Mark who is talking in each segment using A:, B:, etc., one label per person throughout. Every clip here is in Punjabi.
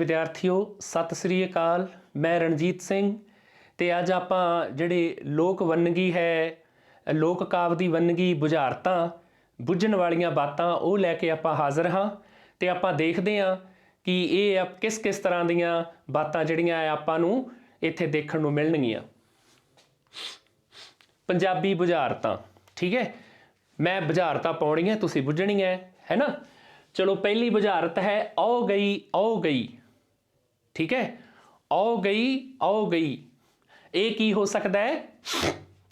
A: विद्यार्थियों सत श्री अकाल। मैं रणजीत सिंह ते अज आपां जिहड़े लोक वन्नगी है लोक काव्य दी वन्नगी बुझारतां बुझण वालियां बातां ਉਹ ਲੈ ਕੇ ਆਪਾਂ ਹਾਜ਼ਰ ਹਾਂ ਤੇ ਆਪਾਂ ਦੇਖਦੇ ਹਾਂ कि ਇਹ ਕਿਸ ਕਿਸ ਤਰ੍ਹਾਂ ਦੀਆਂ ਬਾਤਾਂ ਜਿਹੜੀਆਂ ਆਪਾਂ ਨੂੰ ਇੱਥੇ ਦੇਖਣ ਨੂੰ ਮਿਲਣਗੀਆਂ। ਪੰਜਾਬੀ ਬੁਝਾਰਤਾਂ, ठीक है, मैं बुझारतां पाउणियां तुसीं बुझणियां है ना। चलो पहली बुझारत है औ गई, ठीक है, औ गई ये की हो सकता है।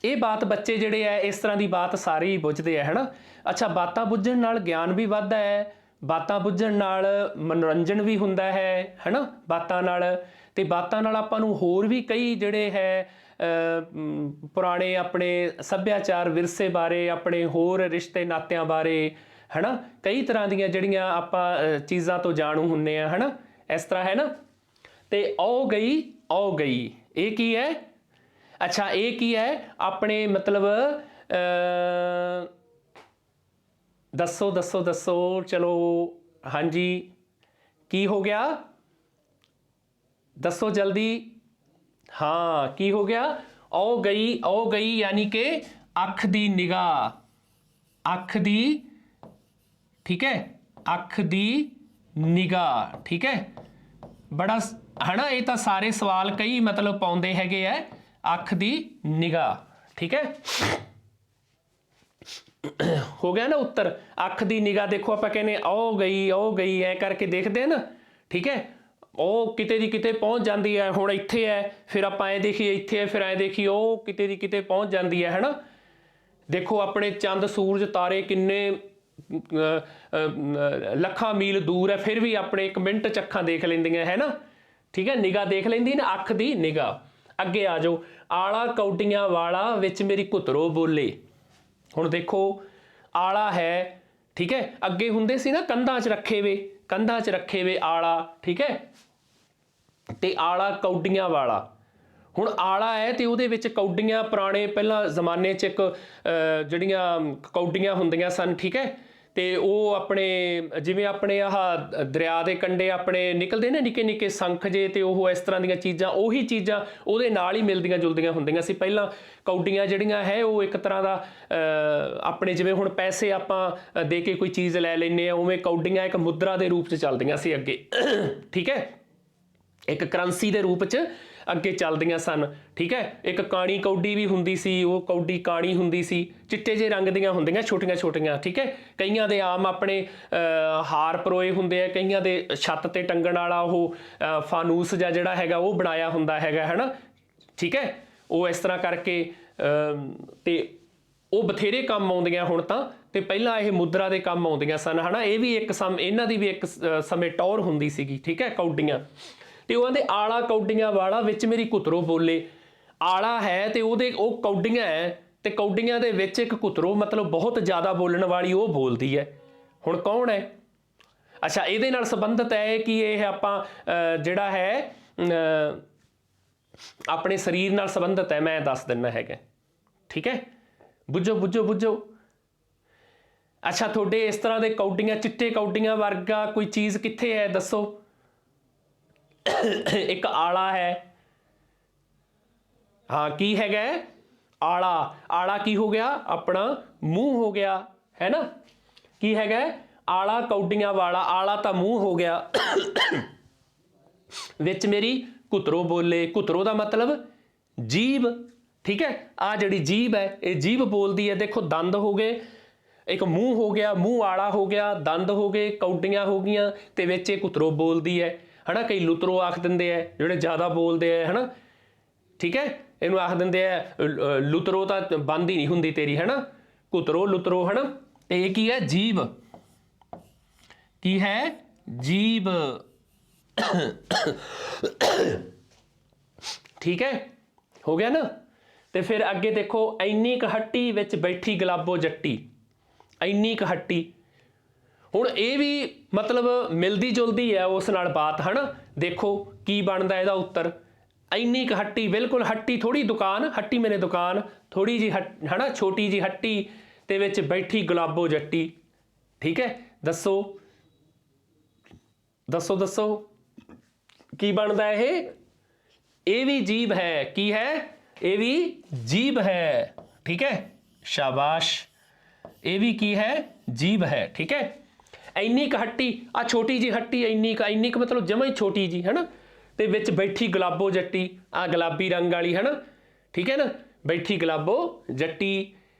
A: ये बात बच्चे जिहड़े है इस तरह की बात सारे ही बुझते हैं है ना। अच्छा, बातां बुझण नाल ज्ञान भी वधदा है, बातां बुझण नाल मनोरंजन भी हुंदा है ना। बातां नाल ते बातां नाल आपां नूं होर भी कई जिहड़े है पुराने अपने सभ्याचार विरसे बारे अपने होर रिश्ते नात्यां बारे है ना कई तरह दीयां जिहड़ियां आपां चीज़ां तो जाणू हुंदे आ है ना। इस तरह है ना। ते औ गई ये की है। अच्छा, ये की है अपने मतलब दसो दसो दसो। चलो हाँ जी, की हो गया दसो जल्दी। हाँ, की हो गया औ गई यानी कि अख दी निगाह, अख दी, ठीक है, अख दी निगाह, ठीक है। बड़ा है ना, ये तो सारे सवाल कई मतलब पाउंदे हैगे है अख दी निगाह, ठीक है। हो गया ना उत्तर, अख दी निगाह। देखो आप कहने औ गई ऐ करके देखते हैं ना, ठीक है। ਉਹ ਕਿਤੇ ਦੀ ਕਿਤੇ ਪਹੁੰਚ ਜਾਂਦੀ ਹੈ। ਹੁਣ ਇੱਥੇ ਹੈ, ਫਿਰ ਆਪਾਂ ਐਂ ਦੇਖੀਏ ਇੱਥੇ ਹੈ, ਫਿਰ ਐਂ ਦੇਖੀਏ ਉਹ ਕਿਤੇ ਦੀ ਕਿਤੇ ਪਹੁੰਚ ਜਾਂਦੀ ਹੈ ਨਾ। ਦੇਖੋ ਆਪਣੇ ਚੰਦ ਸੂਰਜ ਤਾਰੇ ਕਿੰਨੇ ਲੱਖਾਂ ਮੀਲ ਦੂਰ ਹੈ, ਫਿਰ ਵੀ ਆਪਣੇ ਇੱਕ ਮਿੰਟ 'ਚ ਅੱਖਾਂ ਦੇਖ ਲੈਂਦੀਆਂ ਹੈ ਨਾ, ਠੀਕ ਹੈ। ਨਿਗਾਹ ਦੇਖ ਲੈਂਦੀ ਨਾ, ਅੱਖ ਦੀ ਨਿਗਾਹ। ਅੱਗੇ ਆ ਜਾਓ, ਆਲਾ ਕੌਡੀਆਂ ਵਾਲਾ ਵਿੱਚ ਮੇਰੀ ਘੁਤਰੋ ਬੋਲੇ। ਹੁਣ ਦੇਖੋ ਆਲਾ ਹੈ, ਠੀਕ ਹੈ, ਅੱਗੇ ਹੁੰਦੇ ਸੀ ਨਾ ਕੰਧਾਂ 'ਚ ਰੱਖੇ ਵੇ, ਕੰਧਾਂ 'ਚ ਰੱਖੇ ਵੇ ਆਲਾ, ਠੀਕ ਹੈ। ਤੇ ਆਲਾ ਕੌਡੀਆਂ ਵਾਲਾ, ਹੁਣ ਆਲਾ ਹੈ ਤੇ ਉਹਦੇ ਵਿੱਚ ਕੌਡੀਆਂ ਪੁਰਾਣੇ ਪਹਿਲਾਂ ਜ਼ਮਾਨੇ 'ਚ ਇੱਕ ਜਿਹੜੀਆਂ ਕੌਡੀਆਂ ਹੁੰਦੀਆਂ ਸਨ, ਠੀਕ ਹੈ। ਤੇ ਉਹ ਆਪਣੇ ਜਿਵੇਂ ਆਪਣੇ ਆਹ ਦਰਿਆ ਦੇ ਕੰਢੇ ਆਪਣੇ ਨਿਕਲਦੇ ਨੇ ਨਿੱਕੇ ਨਿੱਕੇ ਸੰਖ ਜੇ, ਤੇ ਉਹ ਇਸ ਤਰ੍ਹਾਂ ਦੀਆਂ ਚੀਜ਼ਾਂ, ਉਹੀ ਚੀਜ਼ਾਂ ਉਹਦੇ ਨਾਲ ਹੀ ਮਿਲਦੀਆਂ ਜੁਲਦੀਆਂ ਹੁੰਦੀਆਂ ਸੀ ਪਹਿਲਾਂ। ਕੌਡੀਆਂ ਜਿਹੜੀਆਂ ਹੈ ਉਹ ਇੱਕ ਤਰ੍ਹਾਂ ਦਾ ਆਪਣੇ ਜਿਵੇਂ ਹੁਣ ਪੈਸੇ ਆਪਾਂ ਦੇ ਕੇ ਕੋਈ ਚੀਜ਼ ਲੈ ਲੈਂਦੇ ਹਾਂ, ਉਵੇਂ ਕੌਡੀਆਂ ਇੱਕ ਮੁਦਰਾ ਦੇ ਰੂਪ 'ਚ ਚੱਲਦੀਆਂ ਸੀ ਅੱਗੇ, ਠੀਕ ਹੈ, ਇੱਕ ਕਰੰਸੀ ਦੇ ਰੂਪ 'ਚ ਅੱਗੇ ਚੱਲਦੀਆਂ ਸਨ, ਠੀਕ ਹੈ। ਇੱਕ ਕਾਣੀ ਕੌਡੀ ਵੀ ਹੁੰਦੀ ਸੀ, ਉਹ ਕੌਡੀ ਕਾਣੀ ਹੁੰਦੀ ਸੀ, ਚਿੱਟੇ ਜਿਹੇ ਰੰਗ ਦੀਆਂ ਹੁੰਦੀਆਂ ਛੋਟੀਆਂ ਛੋਟੀਆਂ, ਠੀਕ ਹੈ। ਕਈਆਂ ਦੇ ਆਮ ਆਪਣੇ ਹਾਰ ਪਰੋਏ ਹੁੰਦੇ ਆ, ਕਈਆਂ ਦੇ ਛੱਤ 'ਤੇ ਟੰਗਣ ਵਾਲਾ ਉਹ ਫਾਨੂਸ ਜਾਂ ਜਿਹੜਾ ਹੈਗਾ ਉਹ ਬਣਾਇਆ ਹੁੰਦਾ ਹੈਗਾ ਹੈ ਨਾ, ਠੀਕ ਹੈ। ਉਹ ਇਸ ਤਰ੍ਹਾਂ ਕਰਕੇ ਤੇ ਉਹ ਬਥੇਰੇ ਕੰਮ ਆਉਂਦੀਆਂ ਹੁਣ ਤਾਂ, ਤੇ ਪਹਿਲਾਂ ਇਹ ਮੁਦਰਾ ਦੇ ਕੰਮ ਆਉਂਦੀਆਂ ਸਨ ਹੈ ਨਾ। ਇਹ ਵੀ ਇੱਕ ਇਹਨਾਂ ਦੀ ਵੀ ਇੱਕ ਸਮੇਂ ਟੌਰ ਹੁੰਦੀ ਸੀਗੀ, ਠੀਕ ਹੈ, ਕੌਡੀਆਂ। ਤੇ ਉਹ ਕਹਿੰਦੇ ਆਲਾ ਕੌਡੀਆਂ ਵਾਲਾ ਵਿੱਚ ਮੇਰੀ ਘੁਤਰੋ ਬੋਲੇ। ਆਲਾ ਹੈ ਤੇ ਉਹਦੇ ਉਹ ਕੌਡੀਆਂ ਹੈ, ਤੇ ਕੌਡੀਆਂ ਦੇ ਵਿੱਚ ਇੱਕ ਘੁਤਰੋ ਮਤਲਬ ਬਹੁਤ ਜ਼ਿਆਦਾ ਬੋਲਣ ਵਾਲੀ ਉਹ ਬੋਲਦੀ ਹੈ। ਹੁਣ ਕੌਣ ਹੈ? ਅੱਛਾ, ਇਹਦੇ ਨਾਲ ਸੰਬੰਧਿਤ ਹੈ ਕਿ ਇਹ ਆਪਾਂ ਜਿਹੜਾ ਹੈ ਆਪਣੇ ਸਰੀਰ ਨਾਲ ਸੰਬੰਧਿਤ ਹੈ, ਮੈਂ ਦੱਸ ਦਿੰਦਾ ਹੈਗਾ, ਠੀਕ ਹੈ। ਬੁੱਝੋ ਬੁੱਝੋ ਬੁੱਝੋ। ਅੱਛਾ, ਤੁਹਾਡੇ ਇਸ ਤਰ੍ਹਾਂ ਦੇ ਕੌਡੀਆਂ ਚਿੱਟੇ ਕੌਡੀਆਂ ਵਰਗਾ ਕੋਈ ਚੀਜ਼ ਕਿੱਥੇ ਹੈ ਦੱਸੋ। ਇੱਕ ਆਲਾ ਹੈ, ਹਾਂ, ਕੀ ਹੈਗਾ ਆਲਾ। ਆਲਾ ਕੀ ਹੋ ਗਿਆ? ਆਪਣਾ ਮੂੰਹ ਹੋ ਗਿਆ ਹੈ ਨਾ। ਕੀ ਹੈਗਾ? ਆਲਾ ਕੌਡੀਆਂ ਵਾਲਾ, ਆਲਾ ਤਾਂ ਮੂੰਹ ਹੋ ਗਿਆ। ਵਿੱਚ ਮੇਰੀ ਘੁਤਰੋ ਬੋਲੇ, ਘੁਤਰੋ ਦਾ ਮਤਲਬ ਜੀਭ, ਠੀਕ ਹੈ। ਆ ਜਿਹੜੀ ਜੀਭ ਹੈ ਇਹ ਜੀਭ ਬੋਲਦੀ ਹੈ। ਦੇਖੋ ਦੰਦ ਹੋ ਗਏ, ਇੱਕ ਮੂੰਹ ਹੋ ਗਿਆ, ਮੂੰਹ ਆਲਾ ਹੋ ਗਿਆ, ਦੰਦ ਹੋ ਗਏ, ਕੌਡੀਆਂ ਹੋ ਗਈਆਂ, ਤੇ ਵਿੱਚ ਇਹ ਘੁਤਰੋ ਬੋਲਦੀ ਹੈ ਨਾ। ਕਈ ਲੁਤਰੋ ਆਖ ਦਿੰਦੇ ਆ ਜਿਹੜੇ ਜ਼ਿਆਦਾ ਬੋਲਦੇ ਆ ਹੈ ਨਾ, ਠੀਕ ਹੈ। ਇਹਨੂੰ ਆਖ ਦਿੰਦੇ ਆ ਲੁਤਰੋ ਤਾਂ ਬੰਦ ਹੀ ਨਹੀਂ ਹੁੰਦੀ ਤੇਰੀ ਹੈ ਨਾ, ਘੁਤਰੋ ਲੁਤਰੋ ਹੈ ਨਾ। ਤੇ ਇਹ ਕੀ ਹੈ? ਜੀਭ। ਕੀ ਹੈ? ਜੀਭ, ਠੀਕ ਹੈ, ਹੋ ਗਿਆ ਨਾ। ਤੇ ਫਿਰ ਅੱਗੇ ਦੇਖੋ, ਇੰਨੀ ਕੁ ਹੱਟੀ ਵਿੱਚ ਬੈਠੀ ਗੁਲਾਬੋ ਜੱਟੀ, ਇੰਨੀ ਕੁ ਹੱਟੀ। ਹੁਣ ਇਹ ਵੀ ਮਤਲਬ ਮਿਲਦੀ ਜੁਲਦੀ ਹੈ ਉਸ ਨਾਲ ਬਾਤ ਹੈ ਨਾ। ਦੇਖੋ ਕੀ ਬਣਦਾ ਇਹਦਾ ਉੱਤਰ। ਇੰਨੀ ਕੁ ਹੱਟੀ, ਬਿਲਕੁਲ ਹੱਟੀ, ਥੋੜੀ ਦੁਕਾਨ, ਹੱਟੀ ਮੈਨੇ ਦੁਕਾਨ, ਥੋੜੀ ਜੀ ਹੈ ਨਾ, ਛੋਟੀ ਜੀ ਹੱਟੀ ਤੇ ਵਿੱਚ ਬੈਠੀ ਗੁਲਾਬੋ ਜੱਟੀ, ਠੀਕ ਹੈ। ਦੱਸੋ ਦੱਸੋ ਦੱਸੋ। की बनता है ये भी जीभ है, की है ये भी जीभ है, ठीक है, शाबाश, ये भी की है जीभ है, ठीक है। ਇੰਨੀ ਕੁ ਹੱਟੀ ਆ ਛੋਟੀ ਜੀ ਹੱਟੀ ਇੰਨੀ ਕੁ ਮਤਲਬ ਜਮਾਂ ਹੀ ਛੋਟੀ ਜੀ ਹੈ ਨਾ, ਤੇ ਵਿੱਚ ਬੈਠੀ ਗੁਲਾਬੋ ਜੱਟੀ ਆ ਗੁਲਾਬੀ ਰੰਗ ਵਾਲੀ ਹੈ ਨਾ, ਠੀਕ ਹੈ ਨਾ, ਬੈਠੀ ਗੁਲਾਬੋ ਜੱਟੀ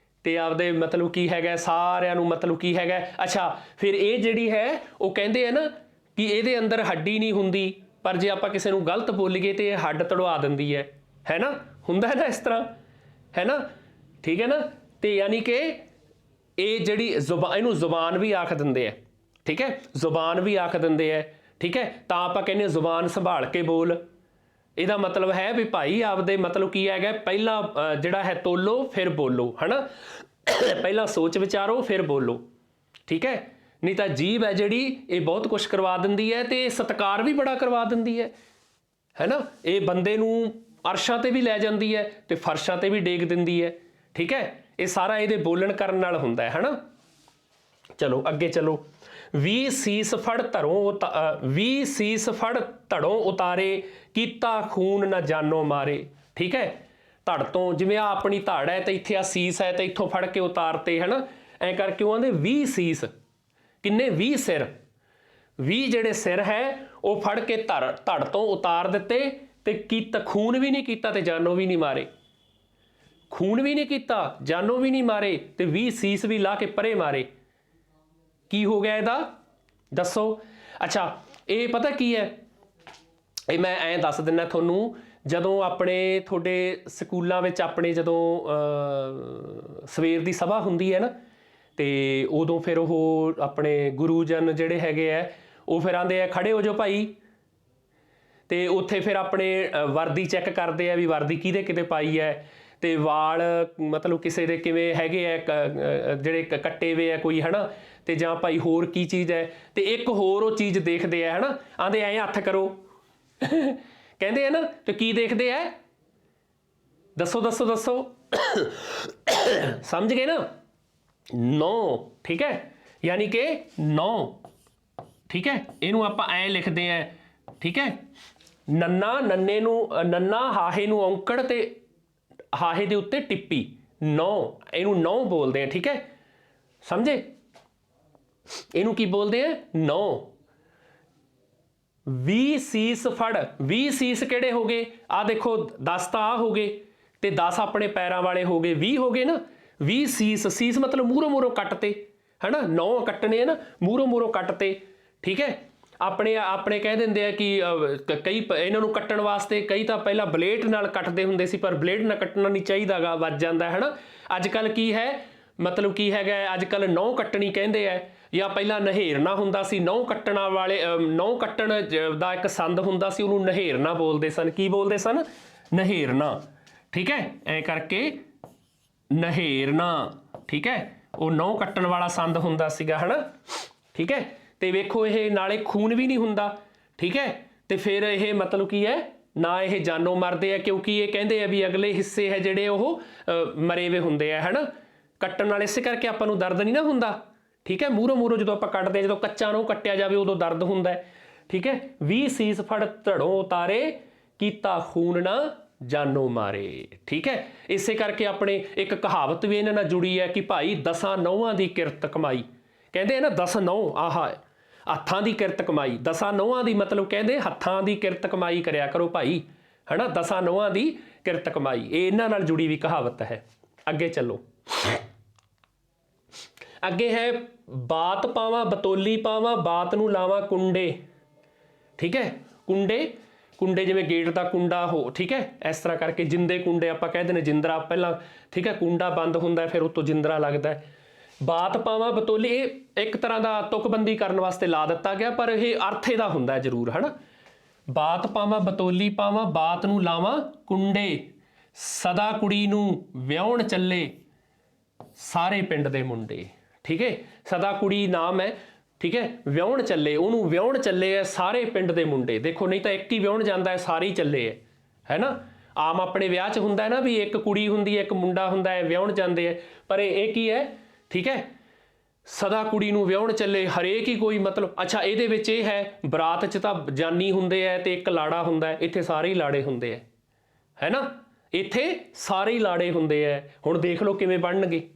A: ਤੇ ਆਪਦੇ ਮਤਲਬ ਕੀ ਹੈਗਾ ਸਾਰਿਆਂ ਨੂੰ ਮਤਲਬ ਕੀ ਹੈਗਾ। ਅੱਛਾ ਫਿਰ ਇਹ ਜਿਹੜੀ ਹੈ ਉਹ ਕਹਿੰਦੇ ਆ ਨਾ ਕਿ ਇਹਦੇ ਅੰਦਰ ਹੱਡੀ ਨਹੀਂ ਹੁੰਦੀ, ਪਰ ਜੇ ਆਪਾਂ ਕਿਸੇ ਨੂੰ ਗਲਤ ਬੋਲੀਏ ਤੇ ਇਹ ਹੱਡ ਤੜਵਾ ਦਿੰਦੀ ਹੈ ਨਾ, ਹੁੰਦਾ ਨਾ ਇਸ ਤਰ੍ਹਾਂ ਹੈ ਨਾ, ਠੀਕ ਹੈ ਨਾ। ਤੇ ਯਾਨੀ ਕਿ ਇਹ ਜਿਹੜੀ ਇਹਨੂੰ ਜ਼ੁਬਾਨ ਵੀ ਆਖ ਦਿੰਦੇ ਆ, ठीक है, ਜ਼ੁਬਾਨ भी आख ਦਿੰਦੇ है, ठीक है। ਤਾਂ ਆਪਾਂ ਕਹਿੰਦੇ ਜ਼ੁਬਾਨ ਸੰਭਾਲ ਕੇ ਬੋਲ, ਇਹਦਾ ਮਤਲਬ ਹੈ ਵੀ ਭਾਈ ਆਪਦੇ ਮਤਲਬ ਕੀ ਹੈਗਾ ਪਹਿਲਾਂ ਜਿਹੜਾ ਹੈ ਤੋਲੋ ਫਿਰ ਬੋਲੋ, ਹੈ ਨਾ, ਪਹਿਲਾਂ ਸੋਚ ਵਿਚਾਰੋ ਫਿਰ ਬੋਲੋ, ਠੀਕ ਹੈ। ਨਹੀਂ ਤਾਂ ਜੀਭ ਹੈ ਜਿਹੜੀ ਇਹ ਬਹੁਤ ਕੁਛ ਕਰਵਾ ਦਿੰਦੀ ਹੈ ਤੇ ਸਤਿਕਾਰ ਵੀ ਬੜਾ ਕਰਵਾ ਦਿੰਦੀ ਹੈ ਨਾ। ਇਹ ਬੰਦੇ ਨੂੰ ਅਰਸ਼ਾਂ ਤੇ ਵੀ ਲੈ ਜਾਂਦੀ ਹੈ ਤੇ ਫਰਸ਼ਾਂ ਤੇ ਵੀ ਡੇਗ ਦਿੰਦੀ ਹੈ, ਠੀਕ ਹੈ। ਇਹ ਸਾਰਾ ਇਹਦੇ ਬੋਲਣ ਕਰਨ ਨਾਲ ਹੁੰਦਾ ਹੈ ਨਾ। ਚਲੋ ਅੱਗੇ ਚਲੋ। ਵੀ ਸੀਸ ਫੜ ਧੜੋਂ ਉਤਾਰੇ, ਕੀਤਾ ਖੂਨ ਨਾ ਜਾਨੋਂ ਮਾਰੇ, ਠੀਕ ਹੈ। ਧੜ ਤੋਂ ਜਿਵੇਂ ਆ ਆਪਣੀ ਧੜ ਹੈ ਤੇ ਇੱਥੇ ਆ ਸੀਸ ਹੈ ਤੇ ਇੱਥੋਂ ਫੜ ਕੇ ਉਤਾਰਤੇ, ਹੈ ਨਾ, ਐਂ ਕਰਕੇ ਉਹ ਆਂਦੇ 20 ਸੀਸ, ਕਿੰਨੇ 20 ਸਿਰ, 20 ਜਿਹੜੇ ਸਿਰ ਹੈ ਉਹ ਫੜ ਕੇ ਧੜ ਤੋਂ ਉਤਾਰ ਦਿੱਤੇ ਤੇ ਕੀਤਾ ਖੂਨ ਵੀ ਨਹੀਂ ਕੀਤਾ ਤੇ ਜਾਨੋਂ ਵੀ ਨਹੀਂ ਮਾਰੇ, ਖੂਨ ਵੀ ਨਹੀਂ ਕੀਤਾ ਜਾਨੋਂ ਵੀ ਨਹੀਂ ਮਾਰੇ ਤੇ 20 ਸੀਸ ਵੀ ਲਾ ਕੇ ਪਰੇ ਮਾਰੇ। ਕੀ ਹੋ ਗਿਆ ਇਹਦਾ ਦੱਸੋ। ਅੱਛਾ ਇਹ ਪਤਾ ਕੀ ਹੈ, ਇਹ ਮੈਂ ਐਂ ਦੱਸ ਦਿੰਦਾ ਤੁਹਾਨੂੰ, ਜਦੋਂ ਆਪਣੇ ਤੁਹਾਡੇ ਸਕੂਲਾਂ ਵਿੱਚ ਆਪਣੇ ਜਦੋਂ ਸਵੇਰ ਦੀ ਸਭਾ ਹੁੰਦੀ ਹੈ ਨਾ, ਤੇ ਉਦੋਂ ਫਿਰ ਉਹ ਆਪਣੇ ਗੁਰੂਜਨ ਜਿਹੜੇ ਹੈਗੇ ਆ ਉਹ ਫਿਰ ਆਂਦੇ ਆ ਖੜੇ ਹੋ ਜਾਓ ਭਾਈ, ਤੇ ਉੱਥੇ ਫਿਰ ਆਪਣੇ ਵਰਦੀ ਚੈੱਕ ਕਰਦੇ ਆ ਵੀ ਵਰਦੀ ਕਿਹਦੇ ਕਿਤੇ ਪਾਈ ਹੈ, ਤੇ ਵਾਲ ਮਤਲਬ ਕਿਸੇ ਦੇ ਕਿਵੇਂ ਹੈਗੇ ਆ ਜਿਹੜੇ ਕੱਟੇ ਵੇ ਆ ਕੋਈ, ਹੈ ਨਾ, ਤੇ ਜਾਂ ਭਾਈ ਹੋਰ ਕੀ ਚੀਜ਼ ਹੈ, ਤੇ ਇੱਕ ਹੋਰ ਉਹ ਚੀਜ਼ ਦੇਖਦੇ ਆ, ਹੈ ਨਾ, ਆਂਦੇ ਐਂ ਹੱਥ ਕਰੋ ਕਹਿੰਦੇ ਆ ਨਾ, ਤੇ ਕੀ ਦੇਖਦੇ ਆ ਦੱਸੋ ਦੱਸੋ ਦੱਸੋ ਸਮਝ ਗਏ ਨਾ। 9, ਠੀਕ ਹੈ, ਯਾਨੀ ਕਿ 9, ਠੀਕ ਹੈ। ਇਹਨੂੰ ਆਪਾਂ ਐਂ ਲਿਖਦੇ ਆ, ਠੀਕ ਹੈ। ਨੰਨਾ ਨੰਨੇ ਨੂੰ, ਨੰਨਾ ਹਾਹੇ ਨੂੰ ਔਂਕੜ ਤੇ ਹਾਹੇ ਦੇ ਉੱਤੇ ਟਿੱਪੀ, 9, ਇਹਨੂੰ 9 ਬੋਲਦੇ ਆ, ਠੀਕ ਹੈ, ਸਮਝੇ। ਇਹਨੂੰ ਕੀ ਬੋਲਦੇ ਆ 9। 20 ਸੀਸ ਫੜ, 20 ਸੀਸ ਕਿਹੜੇ ਹੋ ਗਏ ਆ ਦੇਖੋ, 10 ਤਾਂ ਆ ਹੋ ਗਏ ਤੇ 10 ਆਪਣੇ ਪੈਰਾਂ ਵਾਲੇ ਹੋ ਗਏ, 20 ਹੋ ਗਏ ਨਾ। 20 ਸੀਸ, ਸੀਸ ਮਤਲਬ ਮੂਹਰੋਂ ਕੱਟਤੇ, ਹੈ ਨਾ, 9 ਕੱਟਣੇ ਆ ਨਾ, ਮੂਹਰੋਂ ਕੱਟਤੇ, ਠੀਕ ਹੈ। ਆਪਣੇ ਕਹਿ ਦਿੰਦੇ ਆ ਕਿ ਕਈ ਇਹਨਾਂ ਨੂੰ ਕੱਟਣ ਵਾਸਤੇ ਕਈ ਤਾਂ ਪਹਿਲਾਂ ਬਲੇਡ ਨਾਲ ਕੱਟਦੇ ਹੁੰਦੇ ਸੀ, ਪਰ ਬਲੇਡ ਨਾਲ ਕੱਟਣਾ ਨਹੀਂ ਚਾਹੀਦਾ ਗਾ, ਵੱਜ ਜਾਂਦਾ, ਹੈ ਨਾ। ਅੱਜ ਕੱਲ੍ਹ ਕੀ ਹੈ ਮਤਲਬ ਕੀ ਹੈਗਾ, ਅੱਜ ਕੱਲ੍ਹ 9 ਕੱਟਣੀ ਕਹਿੰਦੇ ਆ, ਜਾਂ ਪਹਿਲਾਂ ਨਹੇਰਨਾ ਹੁੰਦਾ ਸੀ, 9 ਕੱਟਣਾ ਵਾਲੇ 9 ਕੱਟਣ ਦਾ ਇੱਕ ਸੰਦ ਹੁੰਦਾ ਸੀ, ਉਹਨੂੰ ਨਹੇਰਨਾ ਬੋਲਦੇ ਸਨ। ਕੀ ਬੋਲਦੇ ਸਨ? ਨਹੇਰਨਾ, ਠੀਕ ਹੈ, ਐਂ ਕਰਕੇ ਨਹੇਰਨਾ, ਠੀਕ ਹੈ। ਉਹ 9 ਕੱਟਣ ਵਾਲਾ ਸੰਦ ਹੁੰਦਾ ਸੀਗਾ, ਹੈ ਨਾ, ਠੀਕ ਹੈ। ਤੇ ਵੇਖੋ ਇਹ ਨਾਲੇ ਖੂਨ ਵੀ ਨਹੀਂ ਹੁੰਦਾ, ਠੀਕ ਹੈ, ਤੇ ਫਿਰ ਇਹ ਮਤਲਬ ਕੀ ਹੈ ਨਾ ਇਹ ਜਾਨੋਂ ਮਰਦੇ ਆ, ਕਿਉਂਕਿ ਇਹ ਕਹਿੰਦੇ ਆ ਵੀ ਅਗਲੇ ਹਿੱਸੇ ਹੈ ਜਿਹੜੇ ਉਹ ਮਰੇ ਵੇ ਹੁੰਦੇ ਆ, ਹੈ ਨਾ, ਕੱਟਣ ਨਾਲ। ਇਸੇ ਕਰਕੇ ਆਪਾਂ ਨੂੰ ਦਰਦ ਨਹੀਂ ਨਾ ਹੁੰਦਾ, ਠੀਕ ਹੈ। ਮੂਹਰੋਂ ਜਦੋਂ ਆਪਾਂ ਕੱਟਦੇ, ਜਦੋਂ ਕੱਚਾ ਨੂੰ ਕੱਟਿਆ ਜਾਵੇ ਉਦੋਂ ਦਰਦ ਹੁੰਦਾ ਹੈ, ਠੀਕ ਹੈ। 20 ਸੀਸ ਫੜ ਧੜੋਂ ਉਤਾਰੇ, ਕੀਤਾ ਖੂਨ ਨਾ ਜਾਨੋਂ ਮਾਰੇ, ਠੀਕ ਹੈ। ਇਸੇ ਕਰਕੇ ਆਪਣੇ ਇੱਕ ਕਹਾਵਤ ਵੀ ਇਹਨਾਂ ਨਾਲ ਜੁੜੀ ਹੈ ਕਿ ਭਾਈ 10 ਨਹੁੰਆਂ ਦੀ ਕਿਰਤ ਕਮਾਈ, ਕਹਿੰਦੇ ਆ ਨਾ 10 ਨਹੁੰ, ਆਹ ਹੱਥਾਂ ਦੀ ਕਿਰਤ ਕਮਾਈ, 10 ਨਹੁੰਆਂ ਦੀ ਮਤਲਬ ਕਹਿੰਦੇ ਹੱਥਾਂ ਦੀ ਕਿਰਤ ਕਮਾਈ ਕਰਿਆ ਕਰੋ ਭਾਈ, ਹੈ ਨਾ, 10 ਨਹੁੰਆਂ ਦੀ ਕਿਰਤ ਕਮਾਈ, ਇਹ ਇਹਨਾਂ ਨਾਲ ਜੁੜੀ ਵੀ ਕਹਾਵਤ ਹੈ। ਅੱਗੇ ਚੱਲੋ। ਅੱਗੇ ਹੈ ਬਾਤ ਪਾਵਾਂ ਬਤੌਲੀ ਪਾਵਾਂ, ਬਾਤ ਨੂੰ ਲਾਵਾਂ ਕੁੰਡੇ, ਠੀਕ ਹੈ। ਕੁੰਡੇ ਜਿਵੇਂ ਗੇਟ ਦਾ ਕੁੰਡਾ ਹੋ, ਠੀਕ ਹੈ, ਇਸ ਤਰ੍ਹਾਂ ਕਰਕੇ ਜਿੰਦੇ ਕੁੰਡੇ ਆਪਾਂ ਕਹਿੰਦੇ ਨੇ, ਜਿੰਦਰਾ ਪਹਿਲਾਂ, ਠੀਕ ਹੈ, ਕੁੰਡਾ ਬੰਦ ਹੁੰਦਾ ਫਿਰ ਉੱਤੋਂ ਜਿੰਦਰਾ ਲੱਗਦਾ। ਬਾਤ ਪਾਵਾਂ ਬਤੌਲੀ, ਇਹ ਇੱਕ ਤਰ੍ਹਾਂ ਦਾ ਤੁਕਬੰਦੀ ਕਰਨ ਵਾਸਤੇ ਲਾ ਦਿੱਤਾ ਗਿਆ, ਪਰ ਇਹ ਅਰਥ ਇਹਦਾ ਹੁੰਦਾ ਜ਼ਰੂਰ, ਹੈ ਨਾ। ਬਾਤ ਪਾਵਾਂ ਬਤੌਲੀ ਪਾਵਾਂ, ਬਾਤ ਨੂੰ ਲਾਵਾਂ ਕੁੰਡੇ, ਸਦਾ ਕੁੜੀ ਨੂੰ ਵਿਆਹੁਣ ਚੱਲੇ ਸਾਰੇ ਪਿੰਡ ਦੇ ਮੁੰਡੇ, ਠੀਕ ਹੈ। ਸਦਾ ਕੁੜੀ ਨਾਮ ਹੈ, ਠੀਕ ਹੈ, ਵਿਆਹੁਣ ਚੱਲੇ, ਉਹਨੂੰ ਵਿਆਹੁਣ ਚੱਲੇ ਹੈ ਸਾਰੇ ਪਿੰਡ ਦੇ ਮੁੰਡੇ। ਦੇਖੋ ਨਹੀਂ ਤਾਂ ਇੱਕ ਹੀ ਵਿਆਹੁਣ ਜਾਂਦਾ ਹੈ, ਸਾਰੇ ਹੀ ਚੱਲੇ ਹੈ ਨਾ। ਆਮ ਆਪਣੇ ਵਿਆਹ 'ਚ ਹੁੰਦਾ ਹੈ ਨਾ ਵੀ ਇੱਕ ਕੁੜੀ ਹੁੰਦੀ ਹੈ ਇੱਕ ਮੁੰਡਾ ਹੁੰਦਾ ਹੈ, ਵਿਆਹੁਣ ਜਾਂਦੇ ਹੈ, ਪਰ ਇਹ ਕੀ ਹੈ, ਠੀਕ ਹੈ, ਸਦਾ ਕੁੜੀ ਨੂੰ ਵਿਆਹੁਣ ਚੱਲੇ, ਹਰੇਕ ਹੀ ਕੋਈ ਮਤਲਬ ਅੱਛਾ ਇਹਦੇ ਵਿੱਚ ਇਹ ਹੈ ਬਰਾਤ 'ਚ ਤਾਂ ਜਾਨੀ ਹੁੰਦੇ ਹੈ ਤੇ ਇੱਕ ਲਾੜਾ ਹੁੰਦਾ ਹੈ, ਇੱਥੇ ਸਾਰੇ ਹੀ ਲਾੜੇ ਹੁੰਦੇ ਹੈ ਨਾ, ਇੱਥੇ ਸਾਰੇ ਹੀ ਲਾੜੇ ਹੁੰਦੇ ਹੈ। ਹੁਣ ਦੇਖ ਲਓ ਕਿਵੇਂ ਬਣਨਗੇ,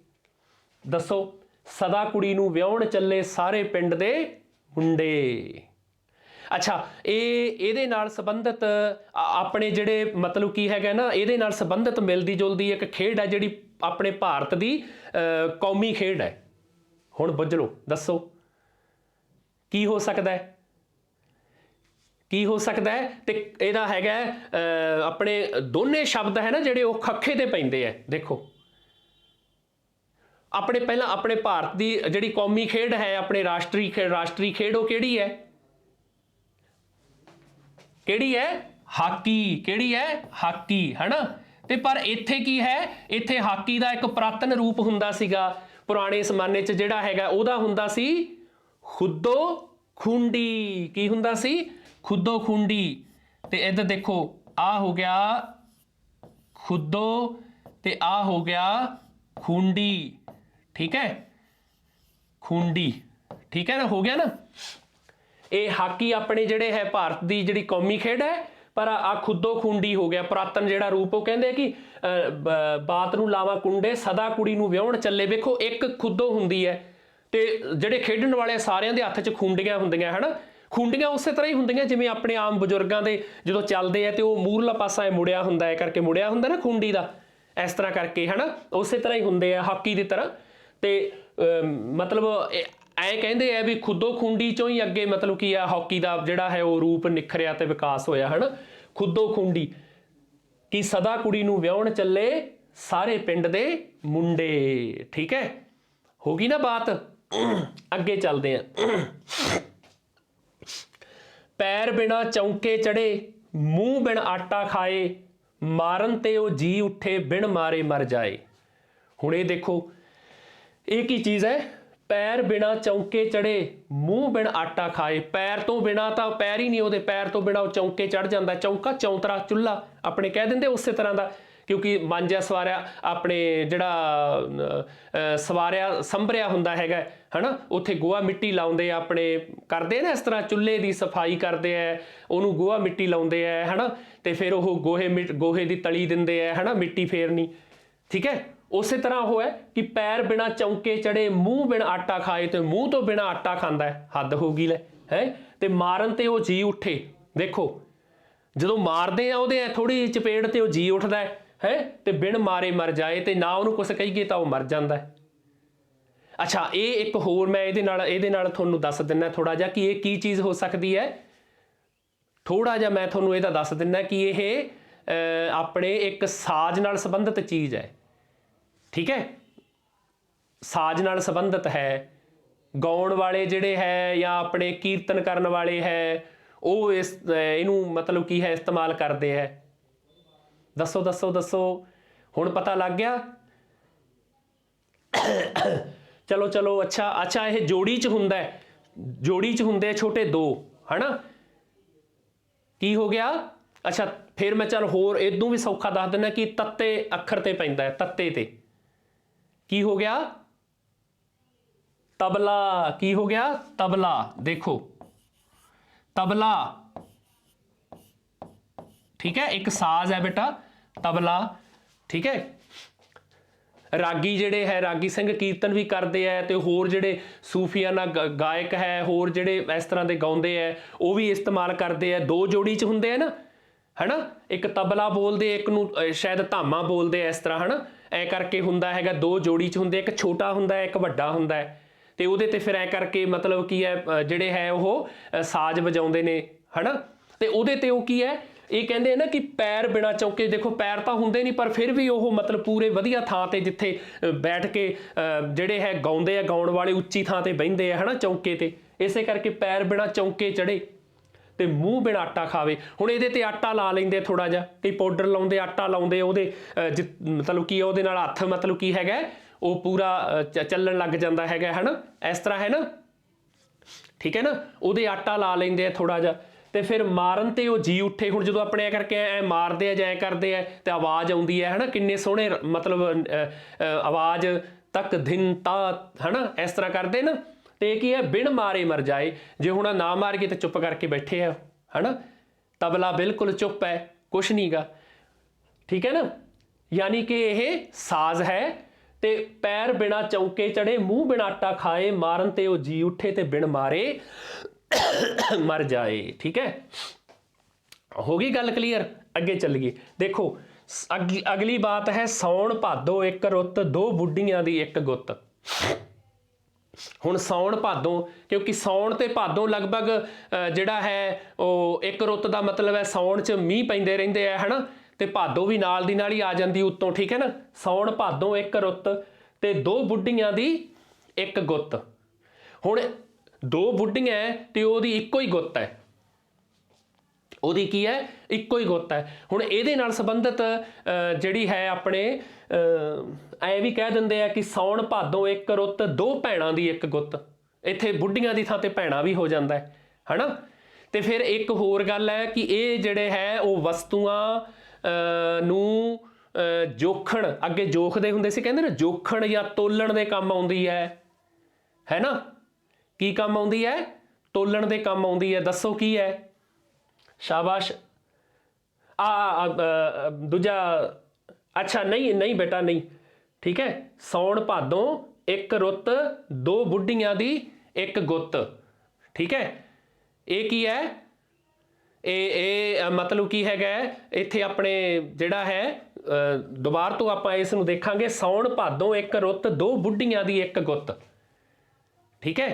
A: ਦੱਸੋ। ਸਦਾ ਕੁੜੀ ਨੂੰ ਵਿਆਹੁਣ ਚੱਲੇ ਸਾਰੇ ਪਿੰਡ ਦੇ ਮੁੰਡੇ। ਅੱਛਾ ਇਹਦੇ ਨਾਲ ਸੰਬੰਧਿਤ ਆਪਣੇ ਜਿਹੜੇ ਮਤਲਬ ਕੀ ਹੈਗਾ ਨਾ, ਇਹਦੇ ਨਾਲ ਸੰਬੰਧਿਤ ਮਿਲਦੀ ਜੁਲਦੀ ਇੱਕ ਖੇਡ ਹੈ ਜਿਹੜੀ ਆਪਣੇ ਭਾਰਤ ਦੀ ਕੌਮੀ ਖੇਡ ਹੈ। ਹੁਣ ਬੁੱਝ ਲਓ, ਦੱਸੋ ਕੀ ਹੋ ਸਕਦਾ ਹੈ, ਕੀ ਹੋ ਸਕਦਾ ਹੈ। ਤੇ ਇਹਦਾ ਹੈਗਾ ਆਪਣੇ ਦੋਨੇ ਸ਼ਬਦ ਹੈ ਨਾ ਜਿਹੜੇ ਉਹ ਖੱਖੇ ਤੇ ਪੈਂਦੇ ਹੈ। ਦੇਖੋ ਆਪਣੇ ਪਹਿਲਾਂ ਆਪਣੇ ਭਾਰਤ ਦੀ ਜਿਹੜੀ ਕੌਮੀ ਖੇਡ ਹੈ, ਆਪਣੇ ਰਾਸ਼ਟਰੀ ਖੇਡ ਉਹ ਕਿਹੜੀ ਹੈ, ਕਿਹੜੀ ਹੈ, ਹਾਕੀ। ਕਿਹੜੀ ਹੈ, ਹਾਕੀ, ਹੈ ਨਾ। ਤੇ ਪਰ ਇੱਥੇ ਕੀ ਹੈ, ਇੱਥੇ ਹਾਕੀ ਦਾ ਇੱਕ ਪੁਰਾਤਨ ਰੂਪ ਹੁੰਦਾ ਸੀਗਾ ਪੁਰਾਣੇ ਜ਼ਮਾਨੇ 'ਚ, ਜਿਹੜਾ ਹੈਗਾ ਉਹਦਾ ਹੁੰਦਾ ਸੀ ਖੁੱਦੋ ਖੂੰਡੀ। ਕੀ ਹੁੰਦਾ ਸੀ, ਖੁੱਦੋ ਖੂੰਡੀ। ਤੇ ਇੱਧਰ ਦੇਖੋ ਆ ਹੋ ਗਿਆ ਖੁੱਦੋ ਤੇ ਆ ਹੋ ਗਿਆ ਖੂੰਡੀ, ਠੀਕ ਹੈ, ਖੂੰਡੀ, ਠੀਕ ਹੈ ਨਾ, ਹੋ ਗਿਆ ਨਾ। ਇਹ ਹਾਕੀ ਆਪਣੇ ਜਿਹੜੇ ਹੈ ਭਾਰਤ ਦੀ ਜਿਹੜੀ ਕੌਮੀ ਖੇਡ ਹੈ, ਪਰ ਆ ਖੁੱਦੋ ਖੂੰਡੀ ਹੋ ਗਿਆ ਪੁਰਾਤਨ ਜਿਹੜਾ ਰੂਪ। ਉਹ ਕਹਿੰਦੇ ਕਿ ਬਾਤ ਨੂੰ ਲਾਵਾ ਕੁੰਡੇ, ਸਦਾ ਕੁੜੀ ਨੂੰ ਵਿਆਹੁਣ ਚੱਲੇ। ਵੇਖੋ ਇੱਕ ਖੁੱਦੋ ਹੁੰਦੀ ਹੈ ਤੇ ਜਿਹੜੇ ਖੇਡਣ ਵਾਲੇ ਸਾਰਿਆਂ ਦੇ ਹੱਥ 'ਚ ਖੂੰਡੀਆਂ ਹੁੰਦੀਆਂ, ਹੈ ਨਾ। ਖੂੰਡੀਆਂ ਉਸੇ ਤਰ੍ਹਾਂ ਹੀ ਹੁੰਦੀਆਂ ਜਿਵੇਂ ਆਪਣੇ ਆਮ ਬਜ਼ੁਰਗਾਂ ਦੇ ਜਦੋਂ ਚੱਲਦੇ ਆ ਤੇ ਉਹ ਮੂਹਰਲਾ ਪਾਸਾ ਮੁੜਿਆ ਹੁੰਦਾ ਹੈ, ਕਰਕੇ ਮੁੜਿਆ ਹੁੰਦਾ ਨਾ ਖੂੰਡੀ ਦਾ, ਇਸ ਤਰ੍ਹਾਂ ਕਰਕੇ, ਹੈ ਨਾ, ਉਸੇ ਤਰ੍ਹਾਂ ਹੀ ਹੁੰਦੇ ਆ ਹਾਕੀ ਦੀ ਤਰ੍ਹਾਂ। ਤੇ ਮਤਲਬ ਐਂ ਕਹਿੰਦੇ ਆ ਵੀ ਖੁੱਦੋ ਖੂੰਡੀ ਚੋਂ ਹੀ ਅੱਗੇ ਮਤਲਬ ਕੀ ਆ ਹਾਕੀ ਦਾ ਜਿਹੜਾ ਹੈ ਉਹ ਰੂਪ ਨਿਖਰਿਆ ਤੇ ਵਿਕਾਸ ਹੋਇਆ, ਹੈ ਨਾ। ਖੁੱਦੋ ਖੂੰਡੀ ਕਿ ਸਦਾ ਕੁੜੀ ਨੂੰ ਵਿਆਹੁਣ ਚੱਲੇ ਸਾਰੇ ਪਿੰਡ ਦੇ ਮੁੰਡੇ, ਠੀਕ ਹੈ, ਹੋ ਗਈ ਨਾ ਬਾਤ। ਅੱਗੇ ਚੱਲਦੇ ਆ। ਪੈਰ ਬਿਨਾ ਚੌਂਕੇ ਚੜੇ, ਮੂੰਹ ਬਿਨ ਆਟਾ ਖਾਏ, ਮਾਰਨ ਤੇ ਉਹ ਜੀ ਉੱਠੇ, ਬਿਨ ਮਾਰੇ ਮਰ ਜਾਏ। ਹੁਣ ਇਹ ਦੇਖੋ ਇਹ ਕੀ ਚੀਜ਼ ਹੈ, ਪੈਰ ਬਿਨਾ ਚੌਂਕੇ ਚੜੇ, ਮੂੰਹ ਬਿਨ ਆਟਾ ਖਾਏ। ਪੈਰ ਤੋਂ ਬਿਨਾ ਤਾਂ ਪੈਰ ਹੀ ਨਹੀਂ ਉਹਦੇ, ਪੈਰ ਤੋਂ ਬਿਨਾ ਉਹ ਚੌਂਕੇ ਚੜ ਜਾਂਦਾ। ਚੌਂਕਾ ਚੌਂਤਰਾ ਚੁੱਲ੍ਹਾ ਆਪਣੇ ਕਹਿ ਦਿੰਦੇ ਉਸੇ ਤਰ੍ਹਾਂ ਦਾ, ਕਿਉਂਕਿ ਮਾਂਜਿਆ ਸਵਾਰਿਆ ਆਪਣੇ ਜਿਹੜਾ ਸਵਾਰਿਆ ਸੰਭਰਿਆ ਹੁੰਦਾ ਹੈਗਾ, ਹੈ ਨਾ, ਉੱਥੇ ਗੋਹਾ ਮਿੱਟੀ ਲਾਉਂਦੇ ਆ ਆਪਣੇ, ਕਰਦੇ ਨਾ ਇਸ ਤਰ੍ਹਾਂ ਚੁੱਲ੍ਹੇ ਦੀ ਸਫਾਈ ਕਰਦੇ ਆ, ਉਹਨੂੰ ਗੋਹਾ ਮਿੱਟੀ ਲਾਉਂਦੇ ਆ, ਹੈ ਨਾ, ਤੇ ਫਿਰ ਉਹ ਗੋਹੇ ਦੀ ਤਲੀ ਦਿੰਦੇ ਆ, ਹੈ ਨਾ, ਮਿੱਟੀ ਫੇਰਨੀ, ਠੀਕ ਹੈ। ਉਸੇ ਤਰ੍ਹਾਂ ਉਹ ਹੈ ਕਿ ਪੈਰ ਬਿਨਾ ਚੌਂਕੇ ਚੜੇ, ਮੂੰਹ ਬਿਨ ਆਟਾ ਖਾਏ, ਤੇ ਮੂੰਹ ਤੋਂ ਬਿਨਾ ਆਟਾ ਖਾਂਦਾ ਹੈ, ਹੱਦ ਹੋ ਗਈ ਲੈ, ਹੈ। ਤੇ ਮਾਰਨ ਤੇ ਉਹ ਜੀ ਉੱਠੇ। ਦੇਖੋ ਜਦੋਂ ਮਾਰਦੇ ਆ ਉਹਦੇ ਥੋੜੀ ਚਪੇੜ ਤੇ ਉਹ ਜੀ ਉੱਠਦਾ ਹੈ, ਤੇ ਬਿਨ ਮਾਰੇ ਮਰ ਜਾਏ, ਤੇ ਨਾ ਉਹਨੂੰ ਕੁਛ ਕਹੀਏ ਤਾਂ ਉਹ ਮਰ ਜਾਂਦਾ ਹੈ। ਅੱਛਾ ਇਹ ਇੱਕ ਹੋਰ ਮੈਂ ਇਹਦੇ ਨਾਲ ਤੁਹਾਨੂੰ ਦੱਸ ਦਿੰਦਾ ਥੋੜਾ ਜਿਹਾ ਕਿ ਇਹ ਕੀ ਚੀਜ਼ ਹੋ ਸਕਦੀ ਹੈ। ਥੋੜਾ ਜਿਹਾ ਮੈਂ ਤੁਹਾਨੂੰ ਇਹਦਾ ਦੱਸ ਦਿੰਦਾ ਕਿ ਇਹ ਆਪਣੇ ਇੱਕ ਸਾਜ਼ ਨਾਲ ਸੰਬੰਧਿਤ ਚੀਜ਼ ਹੈ, ਠੀਕ ਹੈ, ਸਾਜ਼ ਨਾਲ ਸੰਬੰਧਿਤ ਹੈ। ਗਾਉਣ ਵਾਲੇ ਜਿਹੜੇ ਹੈ ਜਾਂ ਆਪਣੇ ਕੀਰਤਨ ਕਰਨ ਵਾਲੇ ਹੈ ਉਹ ਇਹਨੂੰ ਮਤਲਬ ਕੀ ਹੈ ਇਸਤੇਮਾਲ ਕਰਦੇ ਹੈ। ਦੱਸੋ ਦੱਸੋ ਦੱਸੋ, ਹੁਣ ਪਤਾ ਲੱਗ ਗਿਆ। ਚਲੋ ਚਲੋ, ਅੱਛਾ ਇਹ ਜੋੜੀ 'ਚ ਹੁੰਦਾ ਹੈ, ਜੋੜੀ 'ਚ ਹੁੰਦੇ ਛੋਟੇ ਦੋ, ਹੈ ਨਾ। ਕੀ ਹੋ ਗਿਆ, ਅੱਛਾ ਫਿਰ ਮੈਂ ਚੱਲ ਹੋਰ ਇਦੋਂ ਵੀ ਸੌਖਾ ਦੱਸ ਦਿੰਦਾ ਕਿ ਤੱਤੇ ਅੱਖਰ ਤੇ ਪੈਂਦਾ ਹੈ, ਤੱਤੇ ਤੇ। ਕੀ ਹੋ ਗਿਆ, ਤਬਲਾ। ਕੀ ਹੋ ਗਿਆ, ਤਬਲਾ। ਦੇਖੋ ਤਬਲਾ, ਠੀਕ ਹੈ, ਇੱਕ ਸਾਜ਼ ਹੈ ਬੇਟਾ ਤਬਲਾ, ਠੀਕ ਹੈ। ਰਾਗੀ ਜਿਹੜੇ ਹੈ, ਰਾਗੀ ਸਿੰਘ ਕੀਰਤਨ ਵੀ ਕਰਦੇ ਹੈ, ਤੇ ਹੋਰ ਜਿਹੜੇ ਸੂਫੀਆਨਾ ਗਾਇਕ ਹੈ, ਹੋਰ ਜਿਹੜੇ ਇਸ ਤਰ੍ਹਾਂ ਦੇ ਗਾਉਂਦੇ ਹੈ ਉਹ ਵੀ ਇਸਤੇਮਾਲ ਕਰਦੇ ਹੈ। ਦੋ ਜੋੜੀ 'ਚ ਹੁੰਦੇ ਆ ਨਾ, ਹੈ ਨਾ, ਇੱਕ ਤਬਲਾ ਬੋਲਦੇ, ਇੱਕ ਨੂੰ ਸ਼ਾਇਦ ਧਾਮਾ ਬੋਲਦੇ, ਇਸ ਤਰ੍ਹਾਂ, ਹੈ ਨਾ, ਐ ਕਰਕੇ ਹੁੰਦਾ ਹੈਗਾ। ਦੋ ਜੋੜੀ 'ਚ ਹੁੰਦੇ, ਇੱਕ ਛੋਟਾ ਹੁੰਦਾ ਹੈ, ਇੱਕ ਵੱਡਾ ਹੁੰਦਾ ਹੈ, ਤੇ ਉਹਦੇ ਤੇ ਫਿਰ ਐ ਕਰਕੇ ਮਤਲਬ ਕੀ ਹੈ ਜਿਹੜੇ ਹੈ ਉਹ ਸਾਜ਼ ਵਜਾਉਂਦੇ ਨੇ, ਹੈ ਨਾ। ਤੇ ਉਹਦੇ ਤੇ ਉਹ ਕੀ ਹੈ, ਇਹ ਕਹਿੰਦੇ ਨਾ ਕਿ ਪੈਰ ਬਿਨਾ ਚੌਂਕੇ। ਦੇਖੋ ਪੈਰ ਤਾਂ ਹੁੰਦੇ ਨਹੀਂ, ਪਰ ਫਿਰ ਵੀ ਉਹ ਮਤਲਬ ਪੂਰੇ ਵਧੀਆ ਥਾਂ ਤੇ ਜਿੱਥੇ ਬੈਠ ਕੇ ਜਿਹੜੇ ਹੈ ਗਾਉਂਦੇ ਆ, ਗਾਉਣ ਵਾਲੇ ਉੱਚੀ ਥਾਂ ਤੇ ਬਹਿੰਦੇ ਆ, ਹੈ ਨਾ, ਚੌਂਕੇ ਤੇ। ਇਸੇ ਕਰਕੇ ਪੈਰ ਬਿਨਾ ਚੌਂਕੇ ਚੜੇ ਤੇ ਮੂੰਹ ਬਿਨਾ ਆਟਾ ਖਾਵੇ। ਹੁਣ ਇਹਦੇ ਤੇ ਆਟਾ ਲਾ ਲੈਂਦੇ ਥੋੜਾ ਜਿਹਾ, ਕਈ ਪਾਊਡਰ ਲਾਉਂਦੇ, ਆਟਾ ਲਾਉਂਦੇ, ਉਹਦੇ ਮਤਲਬ ਕੀ ਉਹਦੇ ਨਾਲ ਹੱਥ ਮਤਲਬ ਕੀ ਹੈਗਾ ਉਹ ਪੂਰਾ ਚੱਲਣ ਲੱਗ ਜਾਂਦਾ ਹੈਗਾ, ਹੈ ਨਾ, ਇਸ ਤਰ੍ਹਾਂ, ਹੈ ਨਾ, ਠੀਕ ਹੈ ਨਾ। ਉਹਦੇ ਆਟਾ ਲਾ ਲੈਂਦੇ ਆ ਥੋੜਾ ਜਿਹਾ, ਤੇ ਫਿਰ ਮਾਰਨ ਤੇ ਉਹ ਜੀ ਉੱਠੇ। ਹੁਣ ਜਦੋਂ ਆਪਣੇ ਕਰਕੇ ਐ ਮਾਰਦੇ ਆ ਜਾਂ ਐ ਕਰਦੇ ਆ ਤੇ ਆਵਾਜ਼ ਆਉਂਦੀ ਹੈ, ਹੈ ਨਾ, ਕਿੰਨੇ ਸੋਹਣੇ ਮਤਲਬ ਆਵਾਜ਼ तक धिन ता, है ना, इस तरह करते ना। तो ये की है, बिन मारे मर जाए। जे हुण ना मार के तो चुप करके बैठे है ना, तबला बिल्कुल चुप है, कुछ नहीं गा, ठीक है ना। यानी कि यह साज है। ते पैर बिना चौके चढ़े, मूँह बिना आटा खाए, मारन ते वो जी उठे, ते बिन मारे मर जाए। ठीक है, हो गई गल क्लीयर। अगे चलिए, देखो अगली बात है, सौण भादो एक रुत, दो बुढ़ियां दी एक गुत। हुण सौण भादों, क्योंकि सौण ते भादों लगभग जिहड़ा है वो एक रुत का मतलब है, सौण च मींह पैंदे रहिंदे है ना, ते भादों भी नाल दी नाल ही आ जांदी उत्तों। ठीक है ना, सौण भादों एक रुत ते दो बुढ़ियां दी एक गुत। हुण दो बुढ़ियां है ते ओहदी इक्को ही गुत है, ਉਹਦੀ ਕੀ ਹੈ, ਇੱਕੋ ਹੀ ਗੁੱਤ ਹੈ। ਹੁਣ ਇਹਦੇ ਨਾਲ ਸੰਬੰਧਿਤ ਜਿਹੜੀ ਹੈ ਆਪਣੇ ਐ ਵੀ ਕਹਿ ਦਿੰਦੇ ਆ ਕਿ ਸੌਣ ਭਾਦੋਂ ਇੱਕ ਰੁੱਤ, ਦੋ ਭੈਣਾਂ ਦੀ ਇੱਕ ਗੁੱਤ। ਇੱਥੇ ਬੁੱਢੀਆਂ ਦੀ ਥਾਂ ਤੇ ਭੈਣਾਂ ਵੀ ਹੋ ਜਾਂਦਾ ਹੈ ਨਾ। ਤੇ ਫਿਰ ਇੱਕ ਹੋਰ ਗੱਲ ਹੈ ਕਿ ਇਹ ਜਿਹੜੇ ਹੈ ਉਹ ਵਸਤੂਆਂ ਨੂੰ ਜੋਖਣ, ਅੱਗੇ ਜੋਖਦੇ ਹੁੰਦੇ ਸੀ, ਕਹਿੰਦੇ ਨਾ ਜੋਖਣ ਜਾਂ ਤੋਲਣ ਦੇ ਕੰਮ ਆਉਂਦੀ ਹੈ ਨਾ। ਕੀ ਕੰਮ ਆਉਂਦੀ ਹੈ? ਤੋਲਣ ਦੇ ਕੰਮ ਆਉਂਦੀ ਹੈ। ਦੱਸੋ ਕੀ ਹੈ? शाबाश। दूजा, अच्छा नहीं नहीं बेटा नहीं, ठीक है। सौण भादों एक रुत, दो बुढ़ियां दी एक गुत। ठीक है, ये की है, ये मतलब की हैगा इत्थे अपने जिहड़ा है, दोबारा तो आपां इस नूं देखांगे, सौण भादों एक रुत, दो बुढ़ियां दी एक गुत। ठीक है,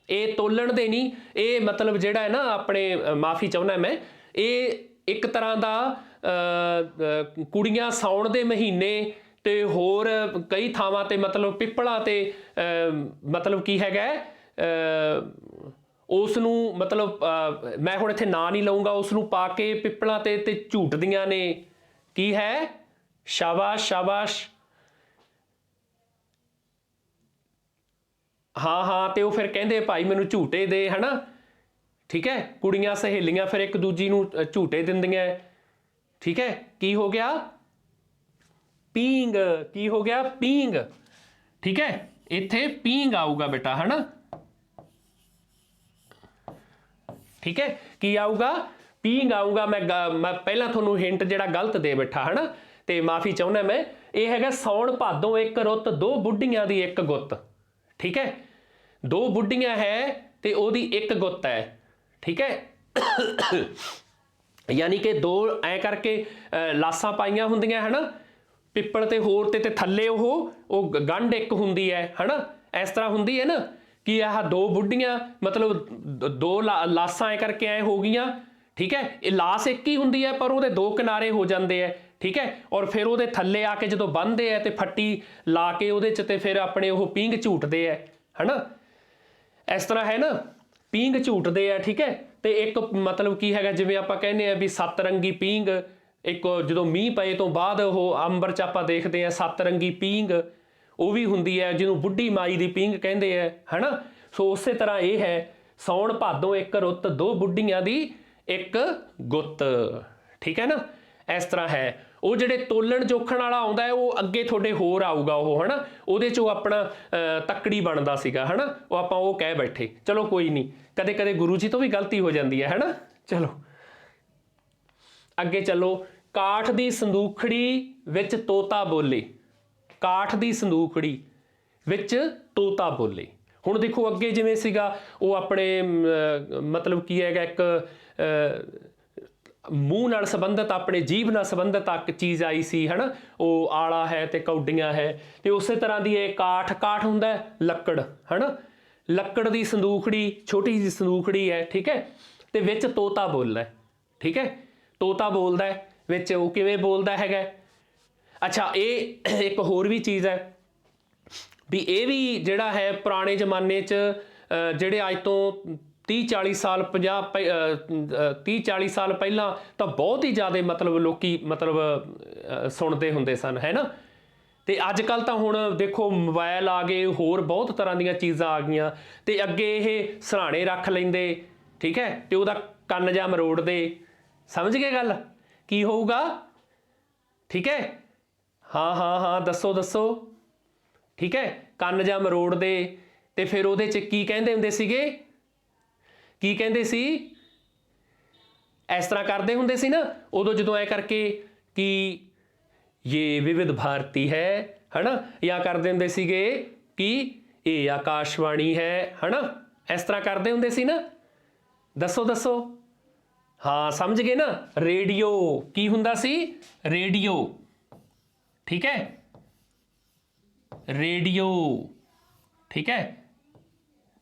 A: ये तोलण दे नहीं, ये मतलब जिहड़ा है ना अपने, माफ़ी चाहुंदा मैं, ਇਹ ਇੱਕ ਤਰ੍ਹਾਂ ਦਾ ਕੁੜੀਆਂ ਸੌਣ ਦੇ ਮਹੀਨੇ ਤੇ ਹੋਰ ਕਈ ਥਾਵਾਂ ਤੇ ਮਤਲਬ ਪਿੱਪਲਾਂ ਤੇ ਮਤਲਬ ਕੀ ਹੈਗਾ ਉਸ ਨੂੰ ਮਤਲਬ ਮੈਂ ਹੁਣ ਇੱਥੇ ਨਾਂ ਨਹੀਂ ਲਊਂਗਾ, ਉਸ ਨੂੰ ਪਾ ਕੇ ਪਿੱਪਲਾਂ ਤੇ ਝੂਟਦੀਆਂ ਨੇ। ਕੀ ਹੈ? ਸ਼ਾਬਾਸ਼ ਸ਼ਾਬਾਸ਼। ਹਾਂ ਹਾਂ, ਤੇ ਉਹ ਫਿਰ ਕਹਿੰਦੇ ਭਾਈ ਮੈਨੂੰ ਝੂਟੇ ਦੇ, ਹੈ ਨਾ। ठीक है, कुड़ियां सहेलियां फिर एक दूजी नूं झूटे दिंदियां। ठीक है, की हो गया? पींग। की हो गया? पींग। ठीक है, इत्थे पींग आऊगा बेटा, है ना। ठीक है, की आऊगा? पींग आऊगा। मैं पहला थोनू हिंट जिहड़ा गलत दे बैठा, है ना, ते माफ़ी चाहुंदा मैं। ये हैगा सौण भादों एक रुत, दो बुढ़ियां दी एक गुत। ठीक है, दो बुढ़ियां है ते ओहदी एक गुत है। ठीक है, यानी कि दो ऐ करके लासां पाइयां हुंदियां, है ना, पिप्पल ते होर ते थल्ले ਉਹ गंढ एक हुंदी है ना। इस तरह हुंदी है ना कि आह दो बुढ़ियां मतलब दो लासां ऐ करके ऐ हो गईयां। ठीक है, ये लास एक ही हुंदी है पर ਉਹਦੇ दो किनारे हो जाते हैं। ठीक है, और फिर ਉਹਦੇ थल्ले आके ਜਦੋਂ ਬੰਨ੍ਹਦੇ है तो फट्टी ला के ਉਹਦੇ ਚ ਤੇ फिर अपने ਉਹ पींग झूटते है ना। इस तरह है ना, पींग झूटते हैं। ठीक है, तो एक मतलब की है जिवें आपां कहने आ भी सत्त रंगी पींग, एक जो मीह पए तो बाद वो अंबर च आपां देखते हैं सत्त रंगी पींग, वो भी हुंदी है जिन्हों बुढ़ी माई दी पींग कहते हैं, है ना। सो उस तरह ये है, सौण भादों एक रुत, दो बुढ़ियां दी एक गुत। ठीक है ना, इस तरह है। वो जिहड़े तोलण जोखण वाला आउंदा है वो अगे थोड़े होर आऊगा वो, है ना। ਉਹਦੇ ਚੋਂ अपना तकड़ी बनता सीगा, है ना, वो आपां वो कह बैठे। चलो कोई नहीं, कदे कदे गुरु जी तो भी गलती हो जाती है ना। चलो अगे चलो। काठ दी संदूखड़ी विच तोता बोले। काठ दी संदूखड़ी विच तोता बोले। हुण देखो अगे जिवें सीगा वो अपने मतलब की हैगा एक मूँह नाल संबंधित, अपने जीभ नाल संबंधित एक चीज़ आई सी, है ना, वो आला है तो कौडियां है। तो उस तरह की ये काठ, काठ हुंदा है लक्कड़, है ना। लक्कड़ की संदूखड़ी, छोटी जी संदूखड़ी है। ठीक है, तो विच तोता बोलदा है। ठीक है, तोता बोलदा है विच, वो किवें बोलदा हैगा। अच्छा, ये एक होर भी चीज़ है भी, ये भी जिहड़ा है पुराने जमाने च जिहड़े अज तो 30-40 साल 30-40 साल पहला तो बहुत ही ज़्यादा मतलब लोकी मतलब सुनते हुंदे सन, है ना। तो अजकल तो हुण देखो मोबाइल आ गए, होर बहुत तरह दी चीज़ां आ गईयां, तो अगे ये सराणे रख लेंदे। ठीक है, तो उहदा कन्न जा मरोड़दे। समझ गए गल की होऊगा? ठीक है, हाँ हाँ हाँ, दसो दसो। ठीक है, ਕੰਨ ਜਾਂ ਮਰੋੜਦੇ ਤੇ ਫਿਰ ਉਹਦੇ 'ਚ ਕੀ ਕਹਿੰਦੇ ਹੁੰਦੇ ਸੀਗੇ, ਕੀ ਕਹਿੰਦੇ ਸੀ, ਇਸ ਤਰ੍ਹਾਂ ਕਰਦੇ ਹੁੰਦੇ ਸੀ ਨਾ ਉਦੋਂ, ਜਦੋਂ ਐ ਕਰਕੇ ਕਿ ਇਹ ਵਿਵਿਧ ਭਾਰਤੀ ਹੈ ਹਨਾ, ਜਾਂ ਕਰਦੇ ਹੁੰਦੇ ਸੀਗੇ ਕਿ ਇਹ ਆਕਾਸ਼ਵਾਣੀ ਹੈ ਹਨਾ, ਇਸ ਤਰ੍ਹਾਂ ਕਰਦੇ ਹੁੰਦੇ ਸੀ ਨਾ। ਦੱਸੋ ਦੱਸੋ, ਹਾਂ ਸਮਝ ਗਏ ਨਾ। ਰੇਡੀਓ ਕੀ ਹੁੰਦਾ ਸੀ, ਰੇਡੀਓ, ਠੀਕ ਹੈ, ਰੇਡੀਓ, ਠੀਕ ਹੈ,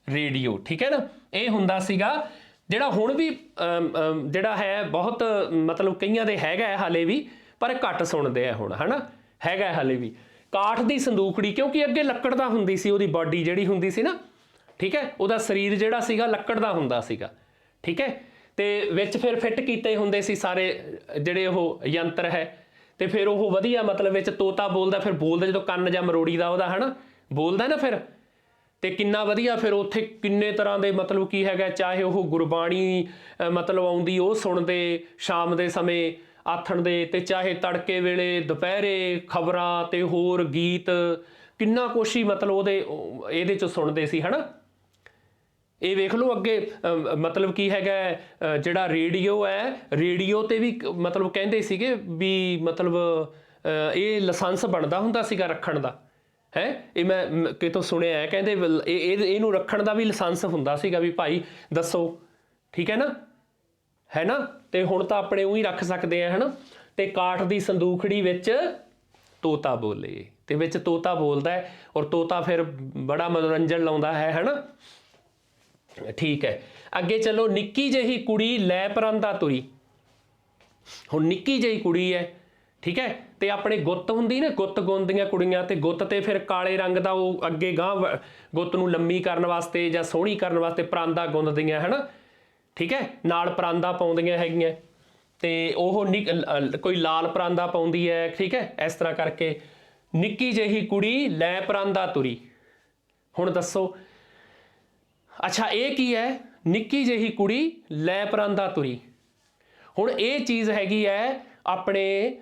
A: ਰੇਡੀਓ, ਠੀਕ ਹੈ ਨਾ। ਇਹ ਹੁੰਦਾ ਸੀਗਾ ਜਿਹੜਾ ਹੁਣ ਵੀ ਜਿਹੜਾ ਹੈ ਬਹੁਤ ਮਤਲਬ ਕਈਆਂ ਦੇ ਹੈਗਾ ਹਾਲੇ ਵੀ, ਪਰ ਘੱਟ ਸੁਣਦੇ ਆ ਹੁਣ ਹਨਾ, ਹੈਗਾ ਹਾਲੇ ਵੀ। ਕਾਠ ਦੀ ਸੰਦੂਕੜੀ, ਕਿਉਂਕਿ ਅੱਗੇ ਲੱਕੜ ਦਾ ਹੁੰਦੀ ਸੀ ਉਹਦੀ ਬਾਡੀ ਜਿਹੜੀ ਹੁੰਦੀ ਸੀ ਨਾ, ਠੀਕ ਹੈ, ਉਹਦਾ ਸਰੀਰ ਜਿਹੜਾ ਸੀਗਾ ਲੱਕੜ ਦਾ ਹੁੰਦਾ ਸੀਗਾ, ਠੀਕ ਹੈ, ਤੇ ਵਿੱਚ ਫਿਰ ਫਿੱਟ ਕੀਤੇ ਹੁੰਦੇ ਸੀ ਸਾਰੇ ਜਿਹੜੇ ਉਹ ਯੰਤਰ ਹੈ, ਤੇ ਫਿਰ ਉਹ ਵਧੀਆ ਮਤਲਬ ਵਿੱਚ ਤੋਤਾ ਬੋਲਦਾ, ਫਿਰ ਬੋਲਦਾ ਜਦੋਂ ਕੰਨ ਜਾਂ ਮਰੋੜੀ ਦਾ ਉਹਦਾ ਹਨਾ ਬੋਲਦਾ ਨਾ ਫਿਰ, ਤੇ ਕਿੰਨਾ ਵਧੀਆ ਫਿਰ ਉੱਥੇ ਕਿੰਨੇ ਤਰ੍ਹਾਂ ਦੇ ਮਤਲਬ ਕੀ ਹੈਗਾ, ਚਾਹੇ ਉਹ ਗੁਰਬਾਣੀ ਮਤਲਬ ਆਉਂਦੀ ਉਹ ਸੁਣਦੇ ਸ਼ਾਮ ਦੇ ਸਮੇਂ ਆਥਣ ਦੇ, ਤੇ ਚਾਹੇ ਤੜਕੇ ਵੇਲੇ ਦੁਪਹਿਰੇ ਖਬਰਾਂ ਤੇ ਹੋਰ ਗੀਤ, ਕਿੰਨਾ ਕੁਛ ਹੀ ਮਤਲਬ ਉਹਦੇ ਇਹਦੇ 'ਚ ਸੁਣਦੇ ਸੀ ਹਨਾ। ਇਹ ਵੇਖ ਲਓ ਅੱਗੇ ਮਤਲਬ ਕੀ ਹੈਗਾ, ਜਿਹੜਾ ਰੇਡੀਓ ਹੈ, ਰੇਡੀਓ ਤੇ ਵੀ ਮਤਲਬ ਕਹਿੰਦੇ ਸੀਗੇ ਵੀ ਮਤਲਬ ਇਹ ਲਾਇਸੈਂਸ ਬਣਦਾ ਹੁੰਦਾ ਸੀਗਾ ਰੱਖਣ ਦਾ ਹੈ। ਇਹ ਮੈਂ ਕਿਤੋਂ ਸੁਣਿਆ ਹੈ, ਕਹਿੰਦੇ ਇਹਨੂੰ ਰੱਖਣ ਦਾ ਵੀ ਲਾਇਸੈਂਸ ਹੁੰਦਾ ਸੀਗਾ ਵੀ ਭਾਈ ਦੱਸੋ, ਠੀਕ ਹੈ ਨਾ, ਹੈ ਨਾ। ਤੇ ਹੁਣ ਤਾਂ ਆਪਣੇ ਉਹੀ ਰੱਖ ਸਕਦੇ ਆ ਹਨਾ। ਤੇ ਕਾਠ ਦੀ ਸੰਦੂਖੜੀ ਵਿੱਚ ਤੋਤਾ ਬੋਲੇ, ਤੇ ਵਿੱਚ ਤੋਤਾ ਬੋਲਦਾ ਹੈ, ਔਰ ਤੋਤਾ ਫਿਰ ਬੜਾ ਮਨੋਰੰਜਨ ਲਾਉਂਦਾ ਹੈ ਹਨਾ, ਠੀਕ ਹੈ। ਅੱਗੇ ਚਲੋ, ਨਿੱਕੀ ਜਿਹੀ ਕੁੜੀ ਲੈ ਪਰਾਂਦਾ ਤੁਰੀ। ਹੁਣ ਨਿੱਕੀ ਜਿਹੀ ਕੁੜੀ ਹੈ, ਠੀਕ ਹੈ, ਤੇ ਆਪਣੇ ਗੁੱਤ ਹੁੰਦੀ ਨਾ, ਗੁੱਤ ਗੁੰਨਦੀਆਂ ਕੁੜੀਆਂ, ਤੇ ਗੁੱਤ ਤੇ ਫਿਰ ਕਾਲੇ ਰੰਗ ਦਾ ਉਹ ਅੱਗੇ ਗਾਂਹ ਗੁੱਤ ਨੂੰ ਲੰਮੀ ਕਰਨ ਵਾਸਤੇ ਜਾਂ ਸੋਹਣੀ ਕਰਨ ਵਾਸਤੇ ਪਰਾਂਦਾ ਗੁੰਨਦੀਆਂ ਹਨਾ, ਠੀਕ ਹੈ, ਨਾਲ ਪਰਾਂਦਾ ਪਾਉਂਦੀਆਂ ਹੈਗੀਆਂ, ਤੇ ਉਹ ਕੋਈ ਲਾਲ ਪਰਾਂਦਾ ਪਾਉਂਦੀ ਹੈ, ਠੀਕ ਹੈ, ਇਸ ਤਰ੍ਹਾਂ ਕਰਕੇ ਨਿੱਕੀ ਜਿਹੀ ਕੁੜੀ ਲੈ ਪਰਾਂਦਾ ਤੁਰੀ। ਹੁਣ ਦੱਸੋ, ਅੱਛਾ ਇਹ ਕੀ ਹੈ, ਨਿੱਕੀ ਜਿਹੀ ਕੁੜੀ ਲੈ ਪਰਾਂਦਾ ਤੁਰੀ। ਹੁਣ ਇਹ ਚੀਜ਼ ਹੈਗੀ ਹੈ ਆਪਣੇ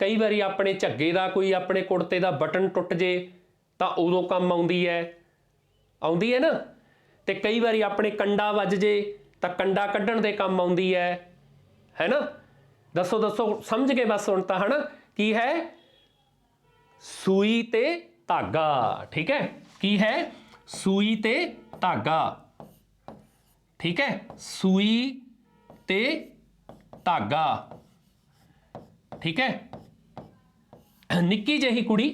A: ਕਈ ਵਾਰੀ ਆਪਣੇ ਝੱਗੇ ਦਾ ਕੋਈ ਆਪਣੇ ਕੁੜਤੇ ਦਾ ਬਟਨ ਟੁੱਟ ਜੇ ਤਾਂ ਉਦੋਂ ਕੰਮ ਆਉਂਦੀ ਹੈ, ਆਉਂਦੀ ਹੈ ਨਾ। ਤੇ ਕਈ ਵਾਰੀ ਆਪਣੇ ਕੰਡਾ ਵੱਜ ਜੇ ਤਾਂ ਕੰਡਾ ਕੱਢਣ ਦੇ ਕੰਮ ਆਉਂਦੀ ਹੈ ਨਾ। ਦੱਸੋ ਦੱਸੋ, ਸਮਝ ਗਏ ਬਸ ਹੁਣ ਤਾਂ ਹਨਾ। ਕੀ ਹੈ, ਸੂਈ ਤੇ ਧਾਗਾ, ਠੀਕ ਹੈ, ਕੀ ਹੈ, ਸੂਈ ਤੇ ਧਾਗਾ, ਠੀਕ ਹੈ, ਸੂਈ ਤੇ ਧਾਗਾ, ਠੀਕ ਹੈ। ਨਿੱਕੀ ਜਿਹੀ ਕੁੜੀ,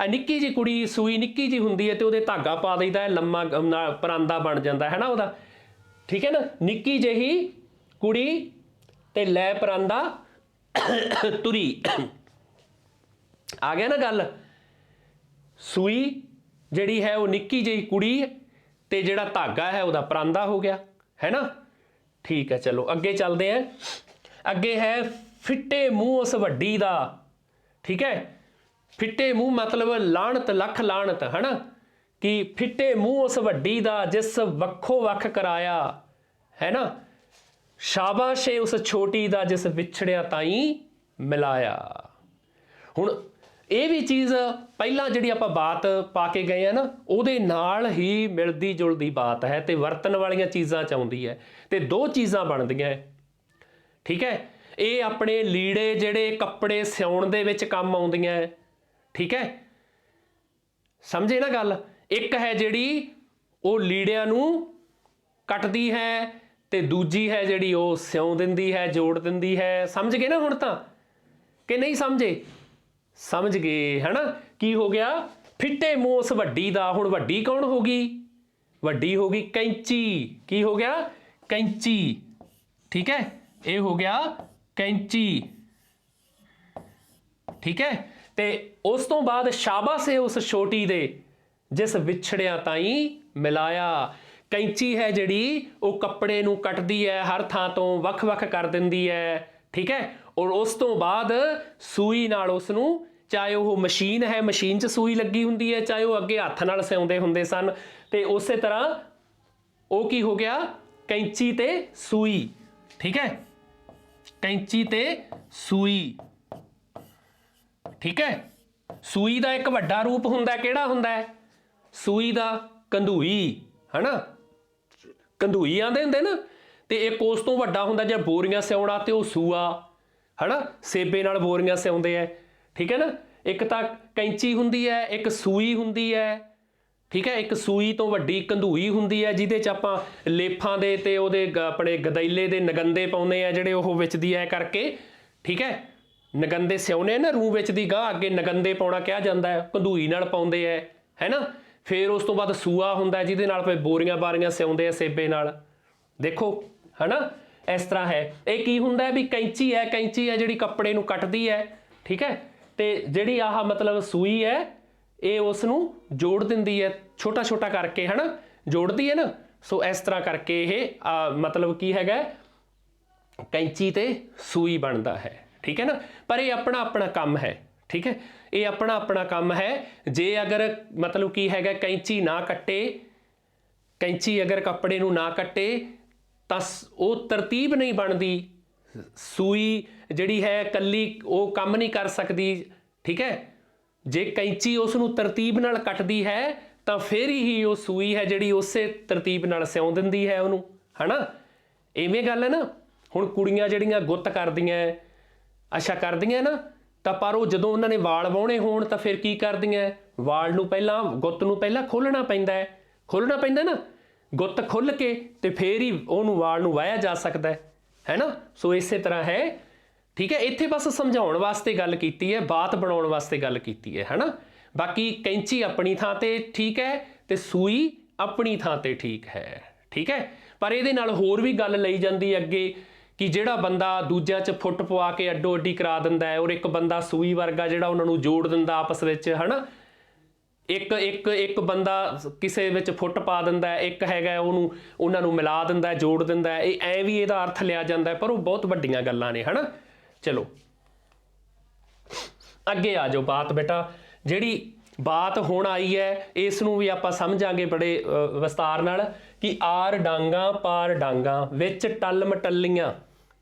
A: ਨਿੱਕੀ ਜਿਹੀ ਕੁੜੀ, ਸੂਈ ਨਿੱਕੀ ਜਿਹੀ ਹੁੰਦੀ ਹੈ ਤੇ ਉਹਦੇ ਧਾਗਾ ਪਾ ਦਈਦਾ ਹੈ, ਲੰਮਾ ਪਰਾਂਦਾ ਬਣ ਜਾਂਦਾ ਹੈ ਨਾ ਉਹਦਾ, ਠੀਕ ਹੈ ਨਾ। ਨਿੱਕੀ ਜਿਹੀ ਕੁੜੀ ਤੇ ਲੈ ਪਰਾਂਦਾ ਤੁਰੀ, ਆ ਗਿਆ ਨਾ ਗੱਲ। ਸੂਈ ਜਿਹੜੀ ਹੈ ਉਹ ਨਿੱਕੀ ਜਿਹੀ ਕੁੜੀ ਤੇ ਜਿਹੜਾ ਧਾਗਾ ਹੈ ਉਹਦਾ ਪਰਾਂਦਾ ਹੋ ਗਿਆ, ਹੈ ਨਾ, ਠੀਕ ਹੈ। ਚਲੋ ਅੱਗੇ ਚੱਲਦੇ ਹਾਂ। ਅੱਗੇ ਹੈ ਫਿੱਟੇ ਮੂੰਹ ਉਸ ਵੱਡੀ ਦਾ, ਠੀਕ ਹੈ। ਫਿੱਟੇ ਮੂੰਹ ਮਤਲਬ ਲਾਹਣਤ, ਲੱਖ ਲਾਹਣਤ, ਹੈ ਨਾ, ਕਿ ਫਿੱਟੇ ਮੂੰਹ ਉਸ ਵੱਡੀ ਦਾ ਜਿਸ ਵੱਖੋ ਵੱਖ ਕਰਾਇਆ, ਹੈ ਨਾ। ਸ਼ਾਬਾਸ਼ ਏ ਉਸ ਛੋਟੀ ਦਾ ਜਿਸ ਵਿਛੜਿਆ ਤਾਈਂ ਮਿਲਾਇਆ। ਹੁਣ ਇਹ ਵੀ ਚੀਜ਼ ਪਹਿਲਾਂ ਜਿਹੜੀ ਆਪਾਂ ਬਾਤ ਪਾ ਕੇ ਗਏ ਆ ਨਾ, ਉਹਦੇ ਨਾਲ ਹੀ ਮਿਲਦੀ ਜੁਲਦੀ ਬਾਤ ਹੈ ਤੇ ਵਰਤਣ ਵਾਲੀਆਂ ਚੀਜ਼ਾਂ 'ਚ ਆਉਂਦੀ ਹੈ, ਤੇ ਦੋ ਚੀਜ਼ਾਂ ਬਣਦੀਆਂ, ਠੀਕ ਹੈ। ਇਹ ਆਪਣੇ ਲੀੜੇ ਜਿਹੜੇ ਕੱਪੜੇ ਸਿਉਣ ਦੇ ਵਿੱਚ ਕੰਮ ਆਉਂਦੀਆਂ, ਠੀਕ ਹੈ, ਸਮਝੇ ਨਾ ਗੱਲ। ਇੱਕ ਹੈ ਜਿਹੜੀ ਉਹ ਲੀੜਿਆਂ ਨੂੰ ਕੱਟਦੀ ਹੈ ਤੇ ਦੂਜੀ ਹੈ ਜਿਹੜੀ ਉਹ ਸਿਉਂ ਦਿੰਦੀ ਹੈ, ਜੋੜ ਦਿੰਦੀ ਹੈ। ਸਮਝ ਗਏ ਨਾ ਹੁਣ ਤਾਂ, ਕਿ ਨਹੀਂ ਸਮਝੇ? ਸਮਝ ਗਏ ਹੈ ਨਾ। ਕੀ ਹੋ ਗਿਆ, ਫਿੱਟੇ ਮੂੰਹ ਉਸ ਵੱਡੀ ਦਾ। ਹੁਣ ਵੱਡੀ ਕੌਣ ਹੋ ਗਈ, ਵੱਡੀ ਹੋ ਗਈ ਕੈਂਚੀ। ਕੀ ਹੋ ਗਿਆ, ਕੈਂਚੀ, ਠੀਕ ਹੈ, ਇਹ ਹੋ ਗਿਆ ਕੈਂਚੀ, ਠੀਕ ਹੈ। ਤੇ ਉਸ ਤੋਂ ਬਾਅਦ ਸ਼ਾਬਾਸ਼ ਏ ਉਸ ਛੋਟੀ ਦੇ ਜਿਸ ਵਿਛੜਿਆ ਤਾਈਂ ਮਿਲਾਇਆ। ਕੈਂਚੀ ਹੈ ਜਿਹੜੀ ਉਹ ਕੱਪੜੇ ਨੂੰ ਕੱਟਦੀ ਹੈ, ਹਰ ਥਾਂ ਤੋਂ ਵੱਖ-ਵੱਖ ਕਰ ਦਿੰਦੀ ਹੈ, ਠੀਕ ਹੈ। ਔਰ ਉਸ ਤੋਂ ਬਾਅਦ ਸੂਈ ਨਾਲ ਉਸ ਨੂੰ, ਚਾਹੇ ਉਹ ਮਸ਼ੀਨ ਹੈ, ਮਸ਼ੀਨ 'ਚ ਸੂਈ ਲੱਗੀ ਹੁੰਦੀ ਹੈ, ਚਾਹੇ ਉਹ ਅੱਗੇ ਹੱਥ ਨਾਲ ਸਿਉਂਦੇ ਹੁੰਦੇ ਸਨ, ਤੇ ਉਸੇ ਤਰ੍ਹਾਂ ਉਹ ਕੀ ਹੋ ਗਿਆ, ਕੈਂਚੀ ਤੇ ਸੂਈ, ਠੀਕ ਹੈ, ਕੈਂਚੀ ਤੇ ਸੂਈ, ਠੀਕ ਹੈ। ਸੂਈ ਦਾ ਇੱਕ ਵੱਡਾ ਰੂਪ ਹੁੰਦਾ, ਕਿਹੜਾ ਹੁੰਦਾ ਹੈ, ਸੂਈ ਦਾ ਕੰਧੂਈ, ਹਨਾ, ਕੰਧੂਈ ਆਂਦੇ ਹੁੰਦੇ ਨਾ। ਤੇ ਇੱਕ ਉਸ ਤੋਂ ਵੱਡਾ ਹੁੰਦਾ ਜੇ ਬੋਰੀਆਂ ਸਿਉਣਾ ਤੇ ਉਹ ਸੂਆ, ਹਨਾ, ਸੇਬੇ ਨਾਲ ਬੋਰੀਆਂ ਸਿਉਂਦੇ ਆ, ਠੀਕ ਹੈ ਨਾ। ਇੱਕ ਤਾਂ ਕੈਂਚੀ ਹੁੰਦੀ ਹੈ, ਇੱਕ ਸੂਈ ਹੁੰਦੀ ਹੈ, ਠੀਕ ਹੈ। ਇੱਕ ਸੂਈ ਤੋਂ ਵੱਡੀ ਕੰਧੂਈ ਹੁੰਦੀ ਹੈ ਜਿਹਦੇ 'ਚ ਆਪਾਂ ਲੇਫਾਂ ਦੇ ਤੇ ਉਹਦੇ ਆਪਣੇ ਗਦੈਲੇ ਦੇ ਨਗੰਦੇ ਪਾਉਂਦੇ ਆ, ਜਿਹੜੇ ਉਹ ਵਿੱਚ ਦੀ ਐ ਕਰਕੇ, ਠੀਕ ਹੈ, ਨਗੰਦੇ ਸਿਉਣੇ ਨਾ ਰੂਹ ਵਿੱਚ ਦੀ ਗਾਹ, ਅੱਗੇ ਨਗੰਦੇ ਪਾਉਣਾ ਕਿਹਾ ਜਾਂਦਾ ਹੈ, ਕੰਧੂਈ ਨਾਲ ਪਾਉਂਦੇ ਹੈ ਨਾ। ਫਿਰ ਉਸ ਤੋਂ ਬਾਅਦ ਸੂਆ ਹੁੰਦਾ ਜਿਹਦੇ ਨਾਲ ਫਿਰ ਬੋਰੀਆਂ ਬਾਰੀਆਂ ਸਿਉਂਦੇ ਆ ਸੇਬੇ ਨਾਲ, ਦੇਖੋ, ਹਨਾ। ਇਸ ਤਰ੍ਹਾਂ ਹੈ। ਇਹ ਕੀ ਹੁੰਦਾ ਵੀ ਕੈਂਚੀ ਹੈ, ਕੈਂਚੀ ਹੈ ਜਿਹੜੀ ਕੱਪੜੇ ਨੂੰ ਕੱਟਦੀ ਹੈ, ਠੀਕ ਹੈ। ਤੇ ਜਿਹੜੀ ਆਹ ਮਤਲਬ ਸੂਈ ਹੈ ਇਹ ਉਸ ਨੂੰ ਜੋੜ ਦਿੰਦੀ ਹੈ, ਛੋਟਾ ਛੋਟਾ ਕਰਕੇ, ਹਨਾ, ਜੋੜਦੀ ਹੈ ਨਾ। ਸੋ ਇਸ ਤਰ੍ਹਾਂ ਕਰਕੇ ਇਹ ਮਤਲਬ ਕੀ ਹੈਗਾ, ਕੈਂਚੀ ਤੇ ਸੂਈ ਬਣਦਾ ਹੈ, ਠੀਕ ਹੈ ਨਾ। ਪਰ ਇਹ ਆਪਣਾ ਆਪਣਾ ਕੰਮ ਹੈ, ਠੀਕ ਹੈ। ਇਹ ਆਪਣਾ ਆਪਣਾ ਕੰਮ ਹੈ। ਜੇ ਅਗਰ ਮਤਲਬ ਕੀ ਹੈਗਾ ਕੈਂਚੀ ਨਾ ਕੱਟੇ, ਕੈਂਚੀ ਅਗਰ ਕੱਪੜੇ ਨੂੰ ਨਾ ਕੱਟੇ ਤਾਂ ਉਹ ਤਰਤੀਬ ਨਹੀਂ ਬਣਦੀ। ਸੂਈ ਜਿਹੜੀ ਹੈ ਕੱਲੀ ਉਹ ਕੰਮ ਨਹੀਂ ਕਰ ਸਕਦੀ, ਠੀਕ ਹੈ। ਜੇ ਕੈਂਚੀ ਉਸ ਨੂੰ ਤਰਤੀਬ ਨਾਲ ਕੱਟਦੀ ਹੈ ਤਾਂ ਫਿਰ ਹੀ ਉਹ ਸੂਈ ਹੈ ਜਿਹੜੀ ਉਸੇ ਤਰਤੀਬ ਨਾਲ ਸਿਉਂ ਦਿੰਦੀ ਹੈ ਉਹਨੂੰ, ਹਨਾ। ਇਵੇਂ ਗੱਲ ਹੈ ਨਾ। ਹੁਣ ਕੁੜੀਆਂ ਜਿਹੜੀਆਂ ਗੁੱਤ ਕਰਦੀਆਂ, ਅੱਛਾ ਕਰਦੀਆਂ ਨਾ, ਤਾਂ ਪਰ ਉਹ ਜਦੋਂ ਉਹਨਾਂ ਨੇ ਵਾਲ ਵਾਹੁਣੇ ਹੋਣ ਤਾਂ ਫਿਰ ਕੀ ਕਰਦੀਆਂ, ਵਾਲ ਨੂੰ ਪਹਿਲਾਂ, ਗੁੱਤ ਨੂੰ ਪਹਿਲਾਂ ਖੋਲ੍ਹਣਾ ਪੈਂਦਾ ਹੈ, ਖੋਲ੍ਹਣਾ ਪੈਂਦਾ ਨਾ, ਗੁੱਤ ਖੁੱਲ੍ਹ ਕੇ ਤੇ ਫਿਰ ਹੀ ਉਹਨੂੰ ਵਾਲ ਨੂੰ ਵਾਹਿਆ ਜਾ ਸਕਦਾ ਹੈ ਨਾ। ਸੋ ਇਸੇ ਤਰ੍ਹਾਂ ਹੈ, ਠੀਕ ਹੈ। ਇੱਥੇ ਬਸ ਸਮਝਾਉਣ ਵਾਸਤੇ ਗੱਲ ਕੀਤੀ ਹੈ, ਬਾਤ ਬਣਾਉਣ ਵਾਸਤੇ ਗੱਲ ਕੀਤੀ ਹੈ, ਹਨਾ। ਬਾਕੀ ਕੈਂਚੀ ਆਪਣੀ ਥਾਂ ਤੇ ਠੀਕ ਹੈ ਤੇ ਸੂਈ ਆਪਣੀ ਥਾਂ ਤੇ ਠੀਕ ਹੈ, ਠੀਕ ਹੈ। ਪਰ ਇਹਦੇ ਨਾਲ ਹੋਰ ਵੀ ਗੱਲ ਲਈ ਜਾਂਦੀ ਅੱਗੇ ਕਿ ਜਿਹੜਾ ਬੰਦਾ ਦੂਜਿਆਂ 'ਚ ਫੁੱਟ ਪਵਾ ਕੇ ਅੱਡੋ ਅੱਡੀ ਕਰਾ ਦਿੰਦਾ ਹੈ, ਔਰ ਇੱਕ ਬੰਦਾ ਸੂਈ ਵਰਗਾ ਜਿਹੜਾ ਉਹਨਾਂ ਨੂੰ ਜੋੜ ਦਿੰਦਾ ਆਪਸ ਵਿੱਚ, ਹਨਾ। ਇੱਕ ਬੰਦਾ ਕਿਸੇ ਵਿੱਚ ਫੁੱਟ ਪਾ ਦਿੰਦਾ, ਇੱਕ ਹੈਗਾ ਉਹਨੂੰ, ਉਹਨਾਂ ਨੂੰ ਮਿਲਾ ਦਿੰਦਾ, ਜੋੜ ਦਿੰਦਾ। ਇਹ ਐਂ ਵੀ ਇਹਦਾ ਅਰਥ ਲਿਆ ਜਾਂਦਾ, ਪਰ ਉਹ ਬਹੁਤ ਵੱਡੀਆਂ ਗੱਲਾਂ ਨੇ, ਹਨਾ। ਚਲੋ ਅੱਗੇ ਆ ਜਾਓ। ਬਾਤ ਬੇਟਾ ਜਿਹੜੀ ਬਾਤ ਹੁਣ ਆਈ ਹੈ ਇਸ ਨੂੰ ਵੀ ਆਪਾਂ ਸਮਝਾਂਗੇ ਬੜੇ ਵਿਸਤਾਰ ਨਾਲ ਕਿ ਆਰ ਡਾਂਗਾ ਪਾਰ ਡਾਂਗਾ ਵਿੱਚ ਟੱਲ ਮਟੱਲੀਆਂ,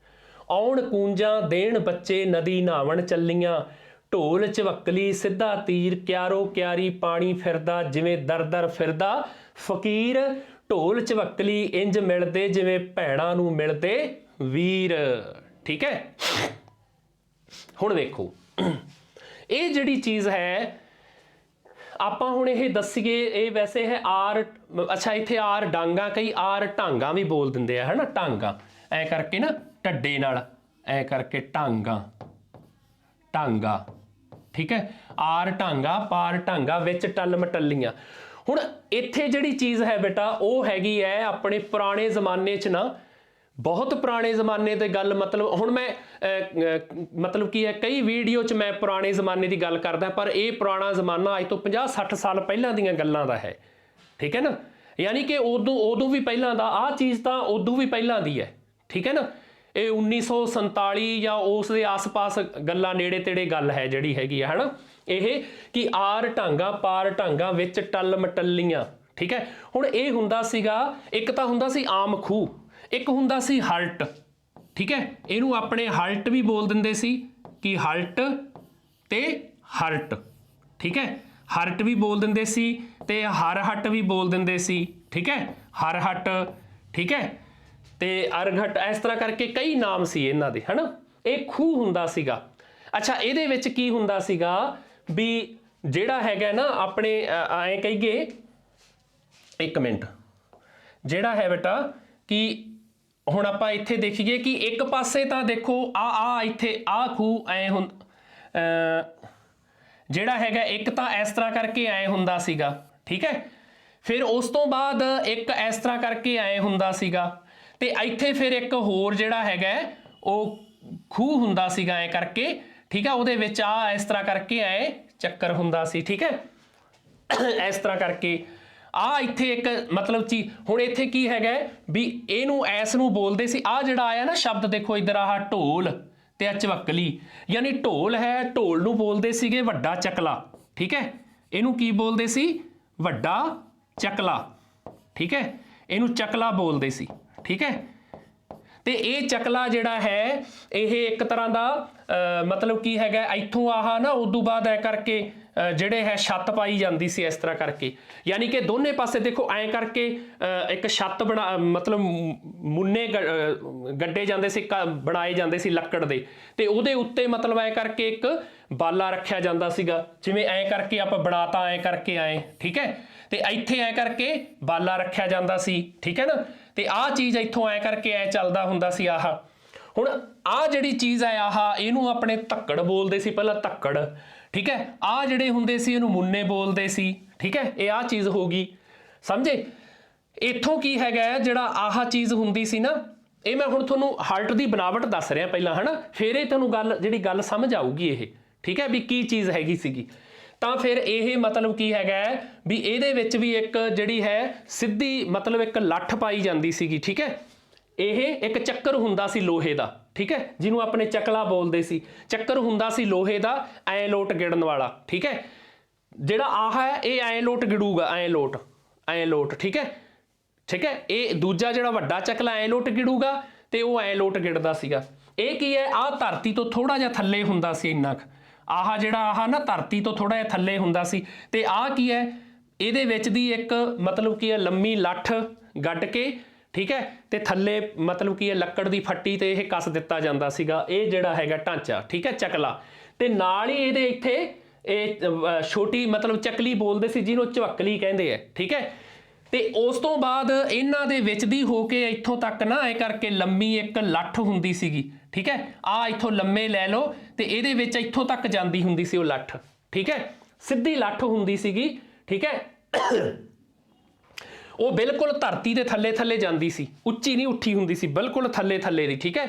A: ਆਉਣ ਕੂੰਜਾਂ ਦੇਣ ਬੱਚੇ ਨਦੀ ਨਹਾਵਣ ਚੱਲੀਆਂ, ਢੋਲ ਝਵੱਕਲੀ ਸਿੱਧਾ ਤੀਰ, ਕਿਆਰੋ ਕਿਆਰੀ ਪਾਣੀ ਫਿਰਦਾ ਜਿਵੇਂ ਦਰ ਦਰ ਫਿਰਦਾ ਫਕੀਰ, ਢੋਲ ਝਵੱਕਲੀ ਇੰਜ ਮਿਲਦੇ ਜਿਵੇਂ ਭੈਣਾਂ ਨੂੰ ਮਿਲਦੇ ਵੀਰ, ਠੀਕ ਹੈ। ਹੁਣ ਵੇਖੋ ਇਹ ਜਿਹੜੀ ਚੀਜ਼ ਹੈ ਆਪਾਂ ਹੁਣ ਇਹ ਦੱਸੀਏ, ਇਹ ਵੈਸੇ ਹੈ ਆਰ, ਅੱਛਾ ਇੱਥੇ ਆਰ ਡਾਂਗਾ, ਕਈ ਆਰ ਢਾਂਗਾ ਵੀ ਬੋਲ ਦਿੰਦੇ ਆ, ਹਨਾ। ਢਾਂਗਾ ਐ ਕਰਕੇ ਨਾ, ਢੱਡੇ ਨਾਲ ਐ ਕਰਕੇ ਢਾਂਗਾ, ਢਾਂਗਾ, ਠੀਕ ਹੈ। ਆਰ ਢਾਂਗਾ ਪਾਰ ਢਾਂਗਾ ਵਿੱਚ ਟੱਲ ਮਟੱਲੀਆਂ। ਹੁਣ ਇੱਥੇ ਜਿਹੜੀ ਚੀਜ਼ ਹੈ ਬੇਟਾ ਉਹ ਹੈਗੀ ਹੈ ਆਪਣੇ ਪੁਰਾਣੇ ਜ਼ਮਾਨੇ 'ਚ ਨਾ, ਬਹੁਤ ਪੁਰਾਣੇ ਜ਼ਮਾਨੇ ਦੀ ਗੱਲ, ਮਤਲਬ ਹੁਣ ਮੈਂ ਮਤਲਬ ਕੀ ਹੈ ਕਈ ਵੀਡੀਓ 'ਚ ਮੈਂ ਪੁਰਾਣੇ ਜ਼ਮਾਨੇ ਦੀ ਗੱਲ ਕਰਦਾ, ਪਰ ਇਹ ਪੁਰਾਣਾ ਜ਼ਮਾਨਾ ਅੱਜ ਤੋਂ 50-60 ਸਾਲ ਪਹਿਲਾਂ ਦੀਆਂ ਗੱਲਾਂ ਦਾ ਹੈ, ਠੀਕ ਹੈ ਨਾ। ਯਾਨੀ ਕਿ ਉਦੋਂ ਵੀ ਪਹਿਲਾਂ ਦਾ, ਆਹ ਚੀਜ਼ ਤਾਂ ਉਦੋਂ ਵੀ ਪਹਿਲਾਂ ਦੀ ਹੈ, ਠੀਕ ਹੈ ਨਾ। ਇਹ 1947 ਜਾਂ ਉਸ ਦੇ ਆਸ-ਪਾਸ ਗੱਲਾਂ, ਨੇੜੇ ਤੇੜੇ ਗੱਲ ਹੈ ਜਿਹੜੀ ਹੈਗੀ ਹੈ, ਹਨਾ। ਇਹ ਕਿ ਆਰ ਢਾਂਗਾ ਪਾਰ ਢਾਂਗਾ ਵਿੱਚ ਟੱਲ ਮਟੱਲੀਆਂ, ਠੀਕ ਹੈ। ਹੁਣ ਇਹ ਹੁੰਦਾ ਸੀਗਾ, ਇੱਕ ਤਾਂ ਹੁੰਦਾ ਸੀ ਆਮ ਖੂਹ, ਇੱਕ ਹੁੰਦਾ ਸੀ ਹਲਟ, ਠੀਕ ਹੈ। ਇਹਨੂੰ ਆਪਣੇ ਹਲਟ ਵੀ ਬੋਲ ਦਿੰਦੇ ਸੀ ਕਿ ਹਲਟ ਤੇ ਹਰਟ, ਠੀਕ ਹੈ। ਹਰਟ ਵੀ ਬੋਲ ਦਿੰਦੇ ਸੀ ਤੇ ਹਰਹਟ ਵੀ ਬੋਲ ਦਿੰਦੇ ਸੀ, ਠੀਕ ਹੈ। ਹਰਹਟ, ਠੀਕ ਹੈ, ਤੇ ਅਰਘਟ, ਇਸ ਤਰ੍ਹਾਂ ਕਰਕੇ ਕਈ ਨਾਮ ਸੀ ਇਹਨਾਂ ਦੇ, ਹਨਾ। ਇਹ ਖੂਹ ਹੁੰਦਾ ਸੀਗਾ। ਅੱਛਾ ਇਹਦੇ ਵਿੱਚ ਕੀ ਹੁੰਦਾ ਸੀਗਾ ਵੀ ਜਿਹੜਾ ਹੈਗਾ ਨਾ ਆਪਣੇ ਐਂ ਕਹੀਏ, ਇੱਕ ਮਿੰਟ, ਜਿਹੜਾ ਹੈ ਬੇਟਾ ਕਿ ਹੁਣ ਆਪਾਂ ਇੱਥੇ ਦੇਖੀਏ ਕਿ ਇੱਕ ਪਾਸੇ ਤਾਂ ਦੇਖੋ ਆ ਇੱਥੇ ਆ ਖੂਹ ਐ ਜਿਹੜਾ ਹੈਗਾ, ਇੱਕ ਤਾਂ ਇਸ ਤਰ੍ਹਾਂ ਕਰਕੇ ਐ ਹੁੰਦਾ ਸੀਗਾ, ਠੀਕ ਹੈ। ਫਿਰ ਉਸ ਤੋਂ ਬਾਅਦ ਇੱਕ ਇਸ ਤਰ੍ਹਾਂ ਕਰਕੇ ਐ ਹੁੰਦਾ ਸੀਗਾ, ਤੇ ਇੱਥੇ ਫਿਰ ਇੱਕ ਹੋਰ ਜਿਹੜਾ ਹੈਗਾ ਉਹ ਖੂਹ ਹੁੰਦਾ ਸੀਗਾ ਐ ਕਰਕੇ, ਠੀਕ ਹੈ। ਉਹਦੇ ਵਿੱਚ ਆ ਇਸ ਤਰ੍ਹਾਂ ਕਰਕੇ ਐ ਚੱਕਰ ਹੁੰਦਾ ਸੀ, ਠੀਕ ਹੈ। ਇਸ ਤਰ੍ਹਾਂ ਕਰਕੇ ਆ ਇੱਥੇ ਇੱਕ ਮਤਲਬ ਚੀਜ਼, ਹੁਣ ਇੱਥੇ ਕੀ ਹੈਗਾ ਵੀ ਇਹਨੂੰ ਐਸ ਨੂੰ ਬੋਲਦੇ ਸੀ, ਆ ਜਿਹੜਾ ਆਇਆ ਨਾ ਸ਼ਬਦ ਦੇਖੋ ਇੱਧਰ, ਆਹ ਢੋਲ ਤੇ ਆ ਝਵੱਕਲੀ, ਯਾਨੀ ਢੋਲ ਹੈ, ਢੋਲ ਨੂੰ ਬੋਲਦੇ ਸੀਗੇ ਵੱਡਾ ਚਕਲਾ, ਠੀਕ ਹੈ। ਇਹਨੂੰ ਕੀ ਬੋਲਦੇ ਸੀ, ਵੱਡਾ ਚਕਲਾ, ਠੀਕ ਹੈ। ਇਹਨੂੰ ਚਕਲਾ ਬੋਲਦੇ ਸੀ, ਠੀਕ ਹੈ। ਤੇ ਇਹ ਚਕਲਾ ਜਿਹੜਾ ਹੈ ਇਹ ਇੱਕ ਤਰ੍ਹਾਂ ਦਾ ਮਤਲਬ ਕੀ ਹੈਗਾ ਇੱਥੋਂ ਆਹ ਨਾ ਉਦੋਂ ਬਾਅਦ ਐ ਕਰਕੇ ਜਿਹੜੇ ਹੈ ਛੱਤ ਪਾਈ ਜਾਂਦੀ ਸੀ ਇਸ ਤਰ੍ਹਾਂ ਕਰਕੇ, ਯਾਨੀ ਕਿ ਦੋਨੇ ਪਾਸੇ ਦੇਖੋ ਐਂ ਕਰਕੇ ਇੱਕ ਛੱਤ ਬਣਾ ਮਤਲਬ ਮੁੰਨੇ ਗੱਡੇ ਜਾਂਦੇ ਸੀ, ਬਣਾਏ ਜਾਂਦੇ ਸੀ ਲੱਕੜ ਦੇ, ਤੇ ਉਹਦੇ ਉੱਤੇ ਮਤਲਬ ਐਂ ਕਰਕੇ ਇੱਕ ਬਾਲਾ ਰੱਖਿਆ ਜਾਂਦਾ ਸੀਗਾ, ਜਿਵੇਂ ਐਂ ਕਰਕੇ ਆਪਾਂ ਬਣਾਤਾ ਐਂ ਕਰਕੇ ਆਏ, ਠੀਕ ਹੈ। ਤੇ ਇੱਥੇ ਐਂ ਕਰਕੇ ਬਾਲਾ ਰੱਖਿਆ ਜਾਂਦਾ ਸੀ, ਠੀਕ ਹੈ ਨਾ। ਤੇ ਆਹ ਚੀਜ਼ ਇੱਥੋਂ ਐਂ ਕਰਕੇ ਐ ਚੱਲਦਾ ਹੁੰਦਾ ਸੀ। ਆਹ ਹੁਣ ਆਹ ਜਿਹੜੀ ਚੀਜ਼ ਹੈ ਆਹ ਇਹਨੂੰ ਆਪਣੇ ਧੱਕੜ ਬੋਲਦੇ ਸੀ ਪਹਿਲਾਂ, ਧੱਕੜ, ਠੀਕ ਹੈ। ਆਹ ਜਿਹੜੇ ਹੁੰਦੇ ਸੀ ਇਹਨੂੰ ਮੁੰਨੇ ਬੋਲਦੇ ਸੀ, ਠੀਕ ਹੈ। ਇਹ ਆਹ ਚੀਜ਼ ਹੋ ਗਈ, ਸਮਝੇ। ਇੱਥੋਂ ਕੀ ਹੈਗਾ ਜਿਹੜਾ ਆਹ ਚੀਜ਼ ਹੁੰਦੀ ਸੀ ਨਾ, ਇਹ ਮੈਂ ਹੁਣ ਤੁਹਾਨੂੰ ਹਾਰਟ ਦੀ ਬਣਾਵਟ ਦੱਸ ਰਿਹਾ ਪਹਿਲਾਂ, ਹਨਾ, ਫਿਰ ਇਹ ਤੁਹਾਨੂੰ ਜਿਹੜੀ ਗੱਲ ਸਮਝ ਆਊਗੀ ਇਹ, ਠੀਕ ਹੈ, ਵੀ ਕੀ ਚੀਜ਼ ਹੈਗੀ ਸੀਗੀ। ਤਾਂ ਫਿਰ ਇਹ ਮਤਲਬ ਕੀ ਹੈਗਾ ਵੀ ਇਹਦੇ ਵਿੱਚ ਵੀ ਇੱਕ ਜਿਹੜੀ ਹੈ ਸਿੱਧੀ ਮਤਲਬ ਇੱਕ ਲੱਠ ਪਾਈ ਜਾਂਦੀ ਸੀਗੀ, ਠੀਕ ਹੈ। ਇਹ ਇੱਕ ਚੱਕਰ ਹੁੰਦਾ ਸੀ ਲੋਹੇ ਦਾ, ਠੀਕ ਹੈ, ਜਿਹਨੂੰ ਆਪਣੇ ਚਕਲਾ ਬੋਲਦੇ ਸੀ। ਚੱਕਰ ਹੁੰਦਾ ਸੀ ਲੋਹੇ ਦਾ ਐਂ ਲੋਟ ਗਿੜਨ ਵਾਲਾ, ਠੀਕ ਹੈ। ਜਿਹੜਾ ਆਹ ਹੈ ਇਹ ਐਂ ਲੋਟ ਗਿੜੂਗਾ, ਐਂ ਲੋਟ, ਠੀਕ ਹੈ, ਠੀਕ ਹੈ। ਇਹ ਦੂਜਾ ਜਿਹੜਾ ਵੱਡਾ ਚਕਲਾ ਐਂ ਲੋਟ ਗਿੜੂਗਾ ਤੇ ਉਹ ਐਂ ਲੋਟ ਗਿੜਦਾ ਸੀਗਾ। ਇਹ ਕੀ ਹੈ, ਆਹ ਧਰਤੀ ਤੋਂ ਥੋੜਾ ਜਿਹਾ ਥੱਲੇ ਹੁੰਦਾ ਸੀ ਇੰਨਾ ਕੁ, ਆਹ ਜਿਹੜਾ ਆਹ ਨਾ ਧਰਤੀ ਤੋਂ ਥੋੜਾ ਜਿਹਾ ਥੱਲੇ ਹੁੰਦਾ ਸੀ। ਤੇ ਆਹ ਕੀ ਹੈ, ਇਹਦੇ ਵਿੱਚ ਦੀ ਇੱਕ ਮਤਲਬ ਕੀ ਹੈ ਲੰਮੀ ਲੱਠ ਗੱਡ ਕੇ, ਠੀਕ ਹੈ, ਤੇ ਥੱਲੇ ਮਤਲਬ ਕੀ ਹੈ ਲੱਕੜ ਦੀ ਫੱਟੀ ਤੇ ਇਹ ਕੱਸ ਦਿੱਤਾ ਜਾਂਦਾ ਸੀਗਾ। ਇਹ ਜਿਹੜਾ ਹੈਗਾ ਢਾਂਚਾ, ਠੀਕ ਹੈ, ਚਕਲਾ। ਤੇ ਨਾਲ ਹੀ ਇਹਦੇ ਇੱਥੇ ਇਹ ਛੋਟੀ ਮਤਲਬ ਚੱਕਲੀ ਬੋਲਦੇ ਸੀ, ਜਿਹਨੂੰ ਚਵੱਕਲੀ ਕਹਿੰਦੇ ਆ, ਠੀਕ ਹੈ। ਤੇ ਉਸ ਤੋਂ ਬਾਅਦ ਇਹਨਾਂ ਦੇ ਵਿੱਚ ਦੀ ਹੋ ਕੇ ਇੱਥੋਂ ਤੱਕ ਨਾ ਇਹ ਕਰਕੇ ਲੰਮੀ ਇੱਕ ਲੱਠ ਹੁੰਦੀ ਸੀਗੀ, ਠੀਕ ਹੈ। ਆਹ ਇੱਥੋਂ ਲੰਮੇ ਲੈ ਲਓ ਤੇ ਇਹਦੇ ਵਿੱਚ ਇੱਥੋਂ ਤੱਕ ਜਾਂਦੀ ਹੁੰਦੀ ਸੀ ਉਹ ਲੱਠ, ਠੀਕ ਹੈ, ਸਿੱਧੀ ਲੱਠ ਹੁੰਦੀ ਸੀਗੀ, ਠੀਕ ਹੈ। ਉਹ ਬਿਲਕੁਲ ਧਰਤੀ ਦੇ ਥੱਲੇ ਜਾਂਦੀ ਸੀ, ਉੱਚੀ ਨਹੀਂ ਉੱਠੀ ਹੁੰਦੀ ਸੀ, ਬਿਲਕੁਲ ਥੱਲੇ ਦੀ, ਠੀਕ ਹੈ।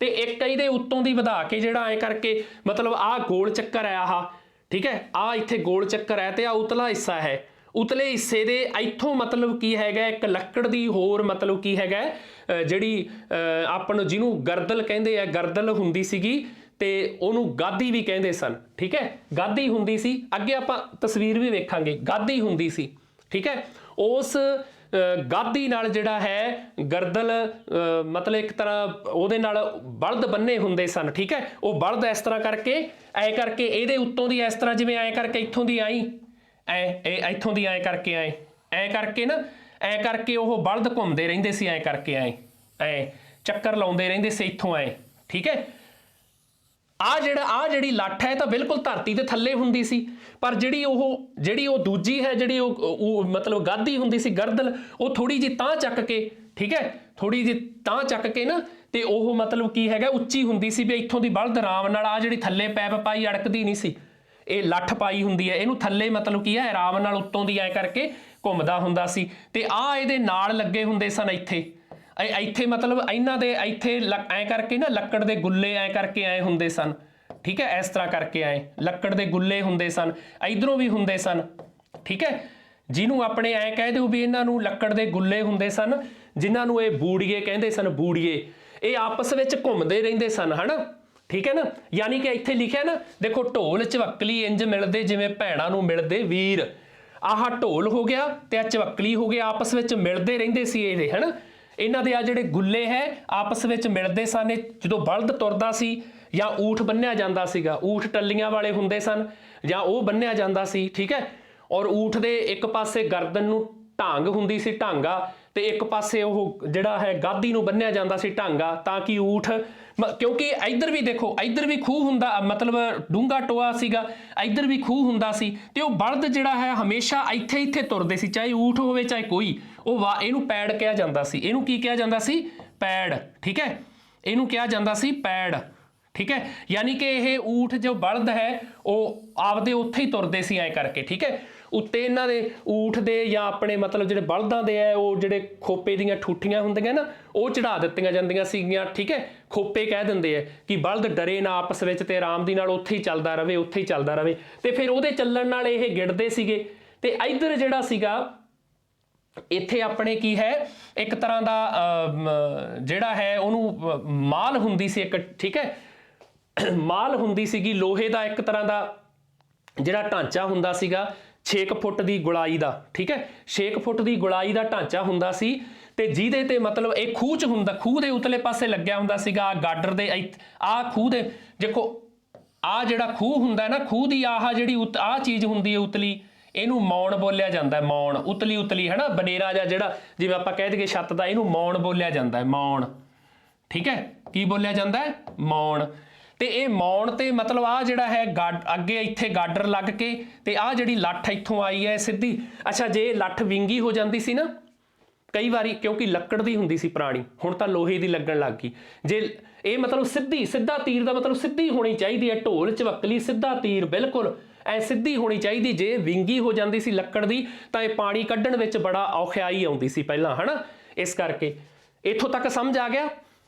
A: ਤੇ ਇੱਕ ਇਹਦੇ ਉੱਤੋਂ ਦੀ ਵਧਾ ਕੇ ਜਿਹੜਾ ਐ ਕਰਕੇ ਮਤਲਬ ਆਹ ਗੋਲ ਚੱਕਰ ਹੈ ਆਹ, ਠੀਕ ਹੈ, ਆਹ ਇੱਥੇ ਗੋਲ ਚੱਕਰ ਹੈ ਤੇ ਆਹ ਉਤਲਾ ਹਿੱਸਾ ਹੈ। ਉਤਲੇ ਹਿੱਸੇ ਦੇ ਇੱਥੋਂ ਮਤਲਬ ਕੀ ਹੈਗਾ ਇੱਕ ਲੱਕੜ ਦੀ ਹੋਰ ਮਤਲਬ ਕੀ ਹੈਗਾ ਜਿਹੜੀ ਆਪਾਂ ਨੂੰ ਜਿਹਨੂੰ ਗਰਦਲ ਕਹਿੰਦੇ ਆ, ਗਰਦਲ ਹੁੰਦੀ ਸੀਗੀ ਤੇ ਉਹਨੂੰ ਗਾਦੀ ਵੀ ਕਹਿੰਦੇ ਸਨ, ਠੀਕ ਹੈ। ਗਾਦੀ ਹੁੰਦੀ ਸੀ, ਅੱਗੇ ਆਪਾਂ ਤਸਵੀਰ ਵੀ ਵੇਖਾਂਗੇ, ਗਾਦੀ ਹੁੰਦੀ ਸੀ, ਠੀਕ ਹੈ। ਉਸ ਗਾਦੀ ਨਾਲ ਜਿਹੜਾ ਹੈ ਗਰਦਲ ਮਤਲਬ ਇੱਕ ਤਰ੍ਹਾਂ ਉਹਦੇ ਨਾਲ ਬਲਦ ਬੰਨੇ ਹੁੰਦੇ ਸਨ, ਠੀਕ ਹੈ। ਉਹ ਬਲਦ ਇਸ ਤਰ੍ਹਾਂ ਕਰਕੇ ਐ ਕਰਕੇ ਇਹਦੇ ਉੱਤੋਂ ਦੀ ਇਸ ਤਰ੍ਹਾਂ ਜਿਵੇਂ ਐ ਕਰਕੇ ਇੱਥੋਂ ਦੀ ਆਈ ਇੱਥੋਂ ਦੀ ਐ ਕਰਕੇ ਐ ਕਰਕੇ ਨਾ ਐ ਕਰਕੇ ਉਹ ਬਲਦ ਘੁੰਮਦੇ ਰਹਿੰਦੇ ਸੀ, ਐ ਕਰਕੇ ਐ ਚੱਕਰ ਲਾਉਂਦੇ ਰਹਿੰਦੇ ਸੀ ਇੱਥੋਂ ਐ, ਠੀਕ ਹੈ। ਆਹ ਜਿਹੜੀ ਲੱਠ ਹੈ ਤਾਂ ਬਿਲਕੁਲ ਧਰਤੀ ਦੇ ਥੱਲੇ ਹੁੰਦੀ ਸੀ, ਪਰ ਜਿਹੜੀ ਉਹ ਦੂਜੀ ਹੈ ਜਿਹੜੀ ਉਹ ਮਤਲਬ ਗਾਦੀ ਹੁੰਦੀ ਸੀ, ਗਰਦਲ, ਉਹ ਥੋੜੀ ਜਿਹੀ ਤਾਂ ਚੱਕ ਕੇ, ਠੀਕ ਹੈ, ਥੋੜੀ ਜਿਹੀ ਤਾਂ ਚੱਕ ਕੇ ਨਾ ਤੇ ਉਹ ਮਤਲਬ ਕੀ ਹੈਗਾ ਉੱਚੀ ਹੁੰਦੀ ਸੀ ਵੀ ਇੱਥੋਂ ਦੀ ਬਲਦ ਆਰਾਮ ਨਾਲ ਆ ਜਿਹੜੀ ਥੱਲੇ ਪੈਪ ਪਾਈ ਅੜਕਦੀ ਨਹੀਂ ਸੀ, ਇਹ ਲੱਠ ਪਾਈ ਹੁੰਦੀ ਹੈ, ਇਹਨੂੰ ਥੱਲੇ ਮਤਲਬ ਕੀ ਹੈ ਆਰਾਮ ਨਾਲ ਉੱਤੋਂ ਦੀ ਐ ਕਰਕੇ ਘੁੰਮਦਾ ਹੁੰਦਾ ਸੀ। ਤੇ ਆਹ ਇਹਦੇ ਨਾਲ ਲੱਗੇ ਹੁੰਦੇ ਸਨ ਇੱਥੇ ਮਤਲਬ ਇਹਨਾਂ ਦੇ ਇੱਥੇ ਐ ਕਰਕੇ ਨਾ ਲੱਕੜ ਦੇ ਗੁੱਲੇ ਐ ਕਰਕੇ ਐ ਹੁੰਦੇ ਸਨ, ਠੀਕ ਹੈ, ਇਸ ਤਰ੍ਹਾਂ ਕਰਕੇ ਐ ਲੱਕੜ ਦੇ ਗੁੱਲੇ ਹੁੰਦੇ ਸਨ, ਇਧਰੋਂ ਵੀ ਹੁੰਦੇ ਸਨ, ਠੀਕ ਹੈ। ਜਿਹਨੂੰ ਆਪਣੇ ਐ ਕਹਿ ਦਿਓ ਵੀ ਇਹਨਾਂ ਨੂੰ ਲੱਕੜ ਦੇ ਗੁੱਲੇ ਹੁੰਦੇ ਸਨ, ਜਿਨ੍ਹਾਂ ਨੂੰ ਇਹ ਬੂੜੀਏ ਕਹਿੰਦੇ ਸਨ, ਬੂੜੀਏ। ਇਹ ਆਪਸ ਵਿੱਚ ਘੁੰਮਦੇ ਰਹਿੰਦੇ ਸਨ, ਹਨਾ, ਠੀਕ ਹੈ ਨਾ। ਯਾਨੀ ਕਿ ਇੱਥੇ ਲਿਖਿਆ ਨਾ ਦੇਖੋ, ਢੋਲ ਚਵੱਕਲੀ ਇੰਜ ਮਿਲਦੇ ਜਿਵੇਂ ਭੈਣਾਂ ਨੂੰ ਮਿਲਦੇ ਵੀਰ। ਆਹ ਢੋਲ ਹੋ ਗਿਆ ਤੇ ਆ ਚਵੱਕਲੀ ਹੋ ਗਿਆ, ਆਪਸ ਵਿੱਚ ਮਿਲਦੇ ਰਹਿੰਦੇ ਸੀ ਇਹ, ਹਨਾ। ਇਹਨਾਂ ਦੇ ਆ ਜਿਹੜੇ ਗੁੱਲੇ ਹੈ ਆਪਸ ਵਿੱਚ ਮਿਲਦੇ ਸਨ। ਜਦੋਂ ਬਲਦ ਤੁਰਦਾ ਸੀ ਜਾਂ ਊਠ ਬੰਨਿਆ ਜਾਂਦਾ ਸੀਗਾ, ਊਠ ਟੱਲੀਆਂ ਵਾਲੇ ਹੁੰਦੇ ਸਨ ਜਾਂ ਉਹ ਬੰਨਿਆ ਜਾਂਦਾ ਸੀ, ਠੀਕ ਹੈ। ਔਰ ਊਠ ਦੇ ਇੱਕ ਪਾਸੇ ਗਰਦਨ ਨੂੰ ਢਾਂਗ ਹੁੰਦੀ ਸੀ, ਢਾਂਗਾ, ਤੇ ਇੱਕ ਪਾਸੇ ਉਹ ਜਿਹੜਾ ਹੈ ਗਾਦੀ ਨੂੰ ਬੰਨਿਆ ਜਾਂਦਾ ਸੀ ਢਾਂਗਾ, ਤਾਂ ਕਿ ਊਠ, ਕਿਉਂਕਿ ਇੱਧਰ ਵੀ ਦੇਖੋ ਇੱਧਰ ਵੀ ਖੂਹ ਹੁੰਦਾ, ਮਤਲਬ ਡੂੰਘਾ ਟੋਆ ਸੀਗਾ, ਇੱਧਰ ਵੀ ਖੂਹ ਹੁੰਦਾ ਸੀ, ਤੇ ਉਹ ਬਲਦ ਜਿਹੜਾ ਹੈ ਹਮੇਸ਼ਾ ਇੱਥੇ ਤੁਰਦੇ ਸੀ, ਚਾਹੇ ਊਠ ਹੋਵੇ ਚਾਹੇ ਕੋਈ। ਇਹਨੂੰ ਪੈੜ ਕਿਹਾ ਜਾਂਦਾ ਸੀ, ਇਹਨੂੰ ਕੀ ਕਿਹਾ ਜਾਂਦਾ ਸੀ, ਪੈੜ, ਠੀਕ ਹੈ, ਇਹਨੂੰ ਕਿਹਾ ਜਾਂਦਾ ਸੀ ਪੈੜ, ਠੀਕ ਹੈ। ਯਾਨੀ ਕਿ ਇਹ ਊਠ ਜੋ ਬਲਦ ਹੈ ਉਹ ਆਪਦੇ ਉੱਥੇ ਹੀ ਤੁਰਦੇ ਸੀ ਐ ਕਰਕੇ, ਠੀਕ ਹੈ। ਉੱਤੇ ਇਹਨਾਂ ਦੇ ਊਠ ਦੇ ਜਾਂ ਆਪਣੇ ਮਤਲਬ ਜਿਹੜੇ ਬਲਦਾਂ ਦੇ ਹੈ ਉਹ ਜਿਹੜੇ ਖੋਪੇ ਦੀਆਂ ਠੂਠੀਆਂ ਹੁੰਦੀਆਂ ਨਾ, ਉਹ ਚੜਾ ਦਿੱਤੀਆਂ ਜਾਂਦੀਆਂ ਸੀਗੀਆਂ, ਠੀਕ ਹੈ। ਖੋਪੇ ਕਹਿ ਦਿੰਦੇ ਆ ਕਿ ਬਲਦ ਡਰੇ ਨਾ ਆਪਸ ਵਿੱਚ ਤੇ ਆਰਾਮ ਦੀ ਨਾਲ ਉੱਥੇ ਹੀ ਚੱਲਦਾ ਰਵੇ, ਤੇ ਫਿਰ ਉਹਦੇ ਚੱਲਣ ਨਾਲ ਇਹ ਗਿੜਦੇ ਸੀਗੇ। ਤੇ ਇੱਧਰ ਜਿਹੜਾ ਸੀਗਾ ਇੱਥੇ ਆਪਣੇ ਕੀ ਹੈ ਇੱਕ ਤਰ੍ਹਾਂ ਦਾ ਜਿਹੜਾ ਹੈ ਉਹਨੂੰ ਮਾਲ ਹੁੰਦੀ ਸੀ ਇੱਕ, ਠੀਕ ਹੈ, ਮਾਲ ਹੁੰਦੀ ਸੀਗੀ ਲੋਹੇ ਦਾ ਇੱਕ ਤਰ੍ਹਾਂ ਦਾ ਜਿਹੜਾ ਢਾਂਚਾ ਹੁੰਦਾ ਸੀਗਾ, 6 ਫੁੱਟ ਦੀ ਗੁਲਾਈ ਦਾ, ਠੀਕ ਹੈ 6 ਫੁੱਟ ਦੀ ਗੁਲਾਈ ਦਾ ਢਾਂਚਾ ਹੁੰਦਾ ਸੀ ਤੇ ਜਿਹਦੇ ਤੇ ਮਤਲਬ ਇਹ ਖੂਹ 'ਚ ਹੁੰਦਾ, ਖੂਹ ਦੇ ਉਤਲੇ ਪਾਸੇ ਲੱਗਿਆ ਹੁੰਦਾ ਸੀਗਾ ਗਾਡਰ ਦੇ, ਆਹ ਖੂਹ ਦੇ ਦੇਖੋ ਆਹ ਜਿਹੜਾ ਖੂਹ ਹੁੰਦਾ ਨਾ, ਖੂਹ ਦੀ ਆਹ ਜਿਹੜੀ ਆਹ ਚੀਜ਼ ਹੁੰਦੀ ਹੈ ਉਤਲੀ, ਇਹਨੂੰ ਮੌਣ ਬੋਲਿਆ ਜਾਂਦਾ ਹੈ, ਮੌਣ ਉਤਲੀ ਹੈ ਨਾ, ਬਨੇਰਾ ਜਾਂ ਜਿਹੜਾ ਜਿਵੇਂ ਆਪਾਂ ਕਹਿ ਦਈਏ ਛੱਤ ਦਾ, ਇਹਨੂੰ ਮੌਣ ਬੋਲਿਆ ਜਾਂਦਾ ਹੈ, ਮੌਣ, ਠੀਕ ਹੈ ਕੀ ਬੋਲਿਆ ਜਾਂਦਾ ਹੈ, ਮੌਣ। ਤੇ ਇਹ ਮੌਣ ਤੇ ਮਤਲਬ ਆਹ ਜਿਹੜਾ ਹੈ ਅੱਗੇ ਇੱਥੇ ਗਾਡਰ ਲੱਗ ਕੇ ਤੇ ਆਹ ਜਿਹੜੀ ਲੱਠ ਇੱਥੋਂ ਆਈ ਹੈ ਸਿੱਧੀ, ਅੱਛਾ ਜੇ ਲੱਠ ਵਿੰਗੀ ਹੋ ਜਾਂਦੀ ਸੀ ਨਾ ਕਈ ਵਾਰੀ, ਕਿਉਂਕਿ ਲੱਕੜ ਦੀ ਹੁੰਦੀ ਸੀ ਪੁਰਾਣੀ, ਹੁਣ ਤਾਂ ਲੋਹੇ ਦੀ ਲੱਗਣ ਲੱਗ ਗਈ, ਜੇ ਇਹ ਮਤਲਬ ਸਿੱਧਾ ਤੀਰ ਦਾ ਮਤਲਬ ਸਿੱਧੀ ਹੋਣੀ ਚਾਹੀਦੀ ਹੈ, ਢੋਲ ਚਵੱਕਲੀ ਸਿੱਧਾ ਤੀਰ ਬਿਲਕੁਲ ਐ ਸਿੱਧੀ ਹੋਣੀ ਚਾਹੀਦੀ, ਜੇ ਵਿੰਗੀ ਹੋ ਜਾਂਦੀ ਸੀ ਲੱਕੜ ਦੀ ਤਾਂ ਇਹ ਪਾਣੀ ਕੱਢਣ ਵਿੱਚ ਬੜਾ ਔਖਿਆਈ ਆਉਂਦੀ ਸੀ ਪਹਿਲਾਂ, ਹੈ ਨਾ। ਇਸ ਕਰਕੇ ਇੱਥੋਂ ਤੱਕ ਸਮਝ ਆ ਗਿਆ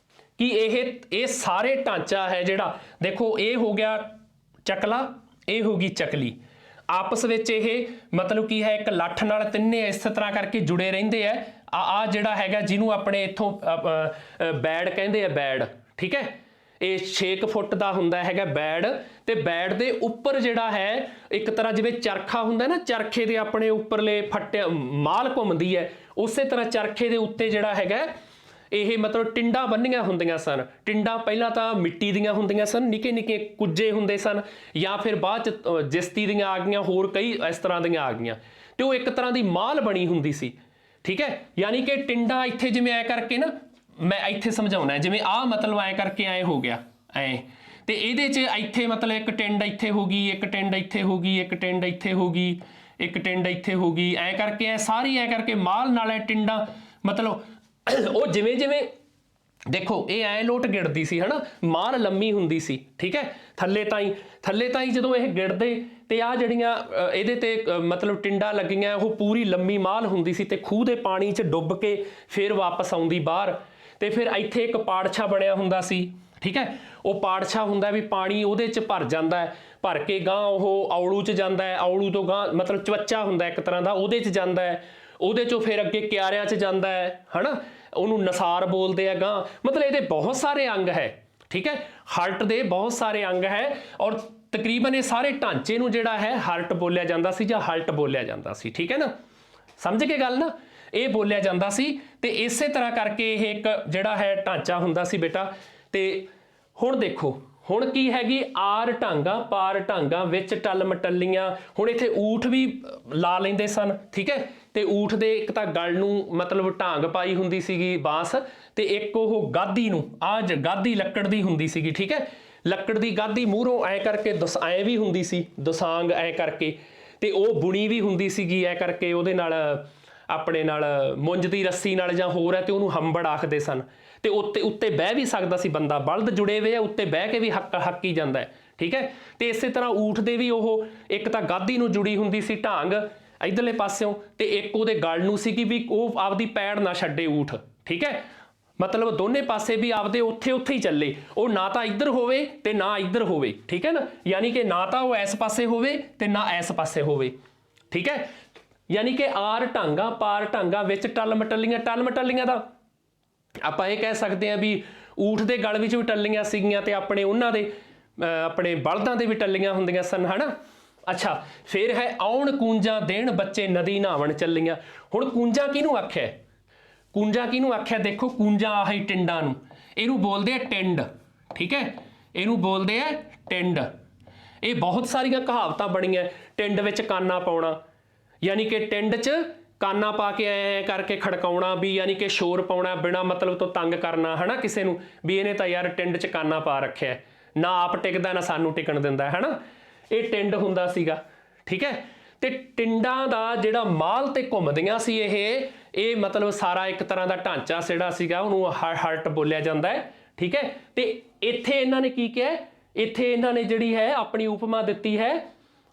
A: ਕਿ ਇਹ ਸਾਰੇ ਢਾਂਚਾ ਹੈ ਜਿਹੜਾ, ਦੇਖੋ ਇਹ ਹੋ ਗਿਆ ਚਕਲਾ, ਇਹ ਹੋ ਗਈ ਚਕਲੀ, ਆਪਸ ਵਿੱਚ ਇਹ ਮਤਲਬ ਕੀ ਹੈ ਇੱਕ ਲੱਠ ਨਾਲ ਤਿੰਨੇ ਇਸ ਤਰ੍ਹਾਂ ਕਰਕੇ ਜੁੜੇ ਰਹਿੰਦੇ ਆ। ਆ ਜਿਹੜਾ ਹੈਗਾ ਜਿਹਨੂੰ ਆਪਣੇ ਇੱਥੋਂ ਬੈੜ ਕਹਿੰਦੇ ਆ, ਬੈੜ, ਠੀਕ ਹੈ ਇਹ 6 ਫੁੱਟ ਦਾ ਹੁੰਦਾ ਹੈਗਾ ਬੈੜ, ਤੇ ਬੈੜ ਦੇ ਉੱਪਰ ਜਿਹੜਾ ਹੈ ਇੱਕ ਤਰ੍ਹਾਂ ਜਿਵੇਂ ਚਰਖਾ ਹੁੰਦਾ ਨਾ, ਚਰਖੇ ਦੇ ਆਪਣੇ ਉੱਪਰਲੇ ਫੱਟੇ ਮਾਲ ਘੁੰਮਦੀ ਹੈ, ਉਸੇ ਤਰ੍ਹਾਂ ਚਰਖੇ ਦੇ ਉੱਤੇ ਜਿਹੜਾ ਹੈਗਾ ਇਹ ਮਤਲਬ ਟਿੰਡਾਂ ਬੰਨੀਆਂ ਹੁੰਦੀਆਂ ਸਨ। ਟਿੰਡਾਂ ਪਹਿਲਾਂ ਤਾਂ ਮਿੱਟੀ ਦੀਆਂ ਹੁੰਦੀਆਂ ਸਨ, ਨਿੱਕੇ ਨਿੱਕੇ ਕੁੱਜੇ ਹੁੰਦੇ ਸਨ, ਜਾਂ ਫਿਰ ਬਾਅਦ ਚ ਜਿਸਤੀ ਦੀਆਂ ਆ ਗਈਆਂ, ਹੋਰ ਕਈ ਇਸ ਤਰ੍ਹਾਂ ਦੀਆਂ ਆ ਗਈਆਂ, ਤੇ ਉਹ ਇੱਕ ਤਰ੍ਹਾਂ ਦੀ ਮਾਲ ਬਣੀ ਹੁੰਦੀ ਸੀ, ਠੀਕ ਹੈ। ਯਾਨੀ ਕਿ ਟਿੰਡਾ ਇੱਥੇ ਜਿਵੇਂ ਐ ਕਰਕੇ ਨਾ, ਮੈਂ ਇੱਥੇ ਸਮਝਾਉਣਾ, ਜਿਵੇਂ ਆਹ ਮਤਲਬ ਐ ਕਰਕੇ ਐ ਹੋ ਗਿਆ ਐ, ਤੇ ਇਹਦੇ 'ਚ ਇੱਥੇ ਮਤਲਬ ਇੱਕ ਟਿੰਡ ਇੱਥੇ ਹੋ ਗਈ, ਇੱਕ ਟਿੰਡ ਇੱਥੇ ਹੋ ਗਈ, ਇੱਕ ਟਿੰਡ ਇੱਥੇ ਹੋ ਗਈ, ਇੱਕ ਟਿੰਡ ਇੱਥੇ ਹੋ ਗਈ, ਐ ਕਰਕੇ ਐ ਸਾਰੀ ਐ ਕਰਕੇ ਮਾਲ ਨਾਲ ਐ ਟਿੰਡਾਂ ਮਤਲਬ ਉਹ ਜਿਵੇਂ ਜਿਵੇਂ ਦੇਖੋ ਇਹ ਐ ਲੋਟ ਗਿੜਦੀ ਸੀ, ਹੈ ਨਾ, ਮਾਲ ਲੰਮੀ ਹੁੰਦੀ ਸੀ, ਠੀਕ ਹੈ ਥੱਲੇ ਤਾਈਂ ਜਦੋਂ ਇਹ ਗਿੜਦੇ ਤੇ ਆ ਜਿਹੜੀਆਂ ਇਹਦੇ ਤੇ ਮਤਲਬ ਟਿੰਡਾਂ ਲੱਗੀਆਂ, ਉਹ ਪੂਰੀ ਲੰਮੀ ਮਾਲ ਹੁੰਦੀ ਸੀ ਤੇ ਖੂਹ ਦੇ ਪਾਣੀ 'ਚ ਡੁੱਬ ਕੇ ਫਿਰ ਵਾਪਸ ਆਉਂਦੀ ਬਾਹਰ। ਤੇ ਫਿਰ ਇੱਥੇ ਇੱਕ ਪਾੜਛਾ ਬਣਿਆ ਹੁੰਦਾ ਸੀ, ਠੀਕ ਹੈ, ਉਹ ਪਾੜਛਾ ਹੁੰਦਾ ਵੀ ਪਾਣੀ ਉਹਦੇ 'ਚ ਭਰ ਜਾਂਦਾ ਹੈ, ਭਰ ਕੇ ਗਾਂ ਉਹ ਔਲੂ 'ਚ ਜਾਂਦਾ ਹੈ, ਔਲੂ ਤੋਂ ਗਾਂ ਮਤਲਬ ਚਵੱਚਾ ਹੁੰਦਾ ਇੱਕ ਤਰ੍ਹਾਂ ਦਾ, ਉਹਦੇ 'ਚ ਜਾਂਦਾ ਹੈ, ਉਹਦੇ 'ਚੋਂ ਫਿਰ ਅੱਗੇ ਕਿਆਰਿਆਂ 'ਚ ਜਾਂਦਾ ਹੈ ਨਾ, ਉਹਨੂੰ ਨਸਾਰ ਬੋਲਦੇ ਆ ਗਾਂ। ਮਤਲਬ ਇਹਦੇ ਬਹੁਤ ਸਾਰੇ ਅੰਗ ਹੈ, ਠੀਕ ਹੈ, ਹਰਟ ਦੇ ਬਹੁਤ ਸਾਰੇ ਅੰਗ ਹੈ, ਔਰ ਤਕਰੀਬਨ ਇਹ ਸਾਰੇ ਢਾਂਚੇ ਨੂੰ ਜਿਹੜਾ ਹੈ ਹਰਟ ਬੋਲਿਆ ਜਾਂਦਾ ਸੀ ਜਾਂ ਹਲਟ ਬੋਲਿਆ ਜਾਂਦਾ ਸੀ, ਠੀਕ ਹੈ ਨਾ, ਸਮਝ ਕੇ ਗੱਲ ਨਾ, ਇਹ ਬੋਲਿਆ ਜਾਂਦਾ ਸੀ। ਤੇ ਇਸੇ ਤਰ੍ਹਾਂ ਕਰਕੇ ਇਹ ਇੱਕ ਜਿਹੜਾ ਹੈ ਢਾਂਚਾ ਹੁੰਦਾ ਸੀ ਬੇਟਾ। ਤੇ ਹੁਣ ਦੇਖੋ ਹੁਣ ਕੀ ਹੈਗੀ, ਆਰ ਢਾਂਗਾ ਪਾਰ ਢਾਂਗਾ ਵਿੱਚ ਟੱਲ ਮਟੱਲੀਆਂ। ਹੁਣ ਇੱਥੇ ਊਠ ਵੀ ਲਾ ਲੈਂਦੇ ਸਨ, ਠੀਕ ਹੈ, ਤੇ ਊਠ ਦੇ ਇੱਕ ਤਾਂ ਗਲ ਨੂੰ ਮਤਲਬ ਢਾਂਗ ਪਾਈ ਹੁੰਦੀ ਸੀਗੀ ਬਾਂਸ, ਤੇ ਇੱਕ ਉਹ ਗਾਦੀ ਨੂੰ, ਆਹ ਗਾਦੀ ਲੱਕੜ ਦੀ ਹੁੰਦੀ ਸੀਗੀ, ਠੀਕ ਹੈ, ਲੱਕੜ ਦੀ ਗਾਦੀ ਮੂਹਰੋਂ ਐ ਕਰਕੇ ਐ ਵੀ ਹੁੰਦੀ ਸੀ, ਦਸਾਂਗ ਐ ਕਰਕੇ, ਤੇ ਉਹ ਬੁਣੀ ਵੀ ਹੁੰਦੀ ਸੀਗੀ ਐ ਕਰਕੇ, ਉਹਦੇ ਨਾਲ ਆਪਣੇ ਨਾਲ ਮੁੰਜ ਦੀ ਰੱਸੀ ਨਾਲ ਜਾਂ ਹੋਰ ਹੈ, ਤੇ ਉਹਨੂੰ ਹੰਬੜ ਆਖਦੇ ਸਨ। ਤੇ ਉੱਤੇ ਬਹਿ ਵੀ ਸਕਦਾ ਸੀ ਬੰਦਾ, ਬਲਦ ਜੁੜੇ ਹੋਏ ਆ, ਉੱਤੇ ਬਹਿ ਕੇ ਵੀ ਹੱਕੀ ਜਾਂਦਾ ਹੈ, ਠੀਕ ਹੈ। ਤੇ ਇਸੇ ਤਰ੍ਹਾਂ ਊਠ ਦੇ ਵੀ ਉਹ ਇੱਕ ਤਾਂ ਗਾਦੀ ਨੂੰ ਜੁੜੀ ਹੁੰਦੀ ਸੀ ਢਾਂਗ ਇਧਰਲੇ ਪਾਸਿਓਂ, ਤੇ ਇੱਕ ਉਹਦੇ ਗਲ ਨੂੰ ਸੀਗੀ ਵੀ ਉਹ ਆਪਦੀ ਪੈੜ ਨਾ ਛੱਡੇ ਊਠ, ਠੀਕ ਹੈ, ਮਤਲਬ ਦੋਨੇ ਪਾਸੇ ਵੀ ਆਪਦੇ ਉੱਥੇ ਹੀ ਚੱਲੇ, ਉਹ ਨਾ ਤਾਂ ਇੱਧਰ ਹੋਵੇ ਤੇ ਨਾ ਇੱਧਰ ਹੋਵੇ, ਠੀਕ ਹੈ ਨਾ, ਯਾਨੀ ਕਿ ਨਾ ਤਾਂ ਉਹ ਇਸ ਪਾਸੇ ਹੋਵੇ ਤੇ ਨਾ ਇਸ ਪਾਸੇ ਹੋਵੇ, ਠੀਕ ਹੈ। ਯਾਨੀ ਕਿ ਆਰ ਢਾਂਗਾ ਪਾਰ ਢਾਂਗਾ ਵਿੱਚ ਟੱਲ ਮਟੱਲੀਆਂ ਦਾ ਆਪਾਂ ਇਹ ਕਹਿ ਸਕਦੇ ਹਾਂ ਵੀ ਊਠ ਦੇ ਗਲ ਵਿੱਚ ਵੀ ਟੱਲੀਆਂ ਸੀਗੀਆਂ, ਤੇ ਆਪਣੇ ਉਹਨਾਂ ਦੇ ਆਪਣੇ ਬਲਦਾਂ ਦੇ ਵੀ ਟੱਲੀਆਂ ਹੁੰਦੀਆਂ ਸਨ, ਹਨਾ। ਅੱਛਾ, ਫਿਰ ਹੈ ਆਉਣ ਕੂੰਜਾਂ ਦੇਣ ਬੱਚੇ ਨਦੀ ਨਹਾਵਣ ਚੱਲੀਆਂ। ਹੁਣ ਕੂੰਜਾਂ ਕਿਹਨੂੰ ਆਖਿਆ, ਦੇਖੋ ਕੂੰਜਾਂ ਆਹੀ ਟਿੰਡਾਂ ਨੂੰ, ਇਹਨੂੰ ਬੋਲਦੇ ਆ ਟਿੰਡ, ਠੀਕ ਹੈ, ਇਹਨੂੰ ਬੋਲਦੇ ਆ ਟਿੰਡ। ਇਹ ਬਹੁਤ ਸਾਰੀਆਂ ਕਹਾਵਤਾਂ ਬਣੀਆਂ, ਟਿੰਡ ਵਿੱਚ ਕਾਨਾ ਪਾਉਣਾ, ਯਾਨੀ ਕਿ ਟਿੰਡ 'ਚ ਕਾਨਾ ਪਾ ਕੇ ਐ ਕਰਕੇ ਖੜਕਾਉਣਾ, ਵੀ ਯਾਨੀ ਕਿ ਸ਼ੋਰ ਪਾਉਣਾ, ਬਿਨਾਂ ਮਤਲਬ ਤੋਂ ਤੰਗ ਕਰਨਾ, ਹੈ ਨਾ ਕਿਸੇ ਨੂੰ, ਵੀ ਇਹਨੇ ਤਾਂ ਯਾਰ ਟਿੰਡ 'ਚ ਕਾਨਾ ਪਾ ਰੱਖਿਆ, ਨਾ ਆਪ ਟਿਕਦਾ ਨਾ ਸਾਨੂੰ ਟਿਕਣ ਦਿੰਦਾ, ਹੈ ਨਾ, ਇਹ ਟਿੰਡ ਹੁੰਦਾ ਸੀਗਾ, ਠੀਕ ਹੈ। ਤੇ ਟਿੰਡਾਂ ਦਾ ਜਿਹੜਾ ਮਾਲ ਤੇ ਘੁੰਮਦੀਆਂ ਸੀ ਇਹ ਮਤਲਬ ਸਾਰਾ ਇੱਕ ਤਰ੍ਹਾਂ ਦਾ ਢਾਂਚਾ ਜਿਹੜਾ ਸੀਗਾ ਉਹਨੂੰ ਹਰਟ ਬੋਲਿਆ ਜਾਂਦਾ ਹੈ, ਠੀਕ ਹੈ। ਤੇ ਇੱਥੇ ਇਹਨਾਂ ਨੇ ਕੀ ਕਿਹਾ, ਇੱਥੇ ਇਹਨਾਂ ਨੇ ਜਿਹੜੀ ਹੈ ਆਪਣੀ ਉਪਮਾ ਦਿੱਤੀ ਹੈ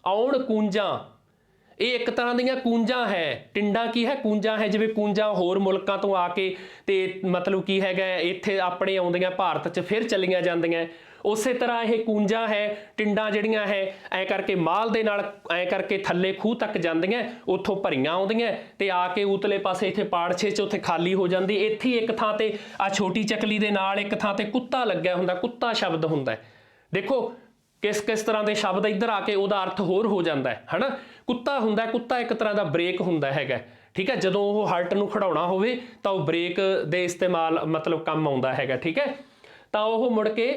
A: ਆਉਣ ਕੂੰਜਾਂ, ਇਹ ਇੱਕ ਤਰ੍ਹਾਂ ਦੀਆਂ ਕੂੰਜਾਂ ਹੈ। ਟਿੰਡਾਂ ਕੀ ਹੈ, ਕੂੰਜਾਂ ਹੈ, ਜਿਵੇਂ ਕੂੰਜਾਂ ਹੋਰ ਮੁਲਕਾਂ ਤੋਂ ਆ ਕੇ ਤੇ ਮਤਲਬ ਕੀ ਹੈਗਾ ਇੱਥੇ ਆਪਣੇ ਆਉਂਦੀਆਂ ਭਾਰਤ 'ਚ ਫਿਰ ਚਲੀਆਂ ਜਾਂਦੀਆਂ, ਉਸੇ ਤਰ੍ਹਾਂ ਇਹ ਕੂੰਜਾਂ ਹੈ, ਟਿੰਡਾਂ ਜਿਹੜੀਆਂ ਹੈ ਐ ਕਰਕੇ ਮਾਲ ਦੇ ਨਾਲ ਐ ਕਰਕੇ ਥੱਲੇ ਖੂਹ ਤੱਕ ਜਾਂਦੀਆਂ, ਉੱਥੋਂ ਭਰੀਆਂ ਆਉਂਦੀਆਂ ਤੇ ਆ ਕੇ ਉਤਲੇ ਪਾਸੇ ਇੱਥੇ ਪਾੜਛੇ 'ਚ ਉੱਥੇ ਖਾਲੀ ਹੋ ਜਾਂਦੀ। ਇੱਥੇ ਇੱਕ ਥਾਂ ਤੇ ਆ ਛੋਟੀ ਚੱਕਲੀ ਦੇ ਨਾਲ ਇੱਕ ਥਾਂ ਤੇ ਕੁੱਤਾ ਲੱਗਿਆ ਹੁੰਦਾ, ਕੁੱਤਾ ਸ਼ਬਦ ਹੁੰਦਾ, ਦੇਖੋ ਕਿਸ ਕਿਸ ਤਰ੍ਹਾਂ ਦੇ ਸ਼ਬਦ ਇੱਧਰ ਆ ਕੇ ਉਹਦਾ ਅਰਥ ਹੋਰ ਹੋ ਜਾਂਦਾ ਹੈ ਨਾ। ਕੁੱਤਾ ਹੁੰਦਾ, ਕੁੱਤਾ ਇੱਕ ਤਰ੍ਹਾਂ ਦਾ ਬ੍ਰੇਕ ਹੁੰਦਾ ਹੈਗਾ, ਠੀਕ ਹੈ। ਜਦੋਂ ਉਹ ਹਾਰਟ ਨੂੰ ਖੜਾਉਣਾ ਹੋਵੇ ਤਾਂ ਉਹ ਬ੍ਰੇਕ ਦੇ ਇਸਤੇਮਾਲ ਮਤਲਬ ਕੰਮ ਆਉਂਦਾ ਹੈਗਾ, ਠੀਕ ਹੈ। ਤਾਂ ਉਹ ਮੁੜ ਕੇ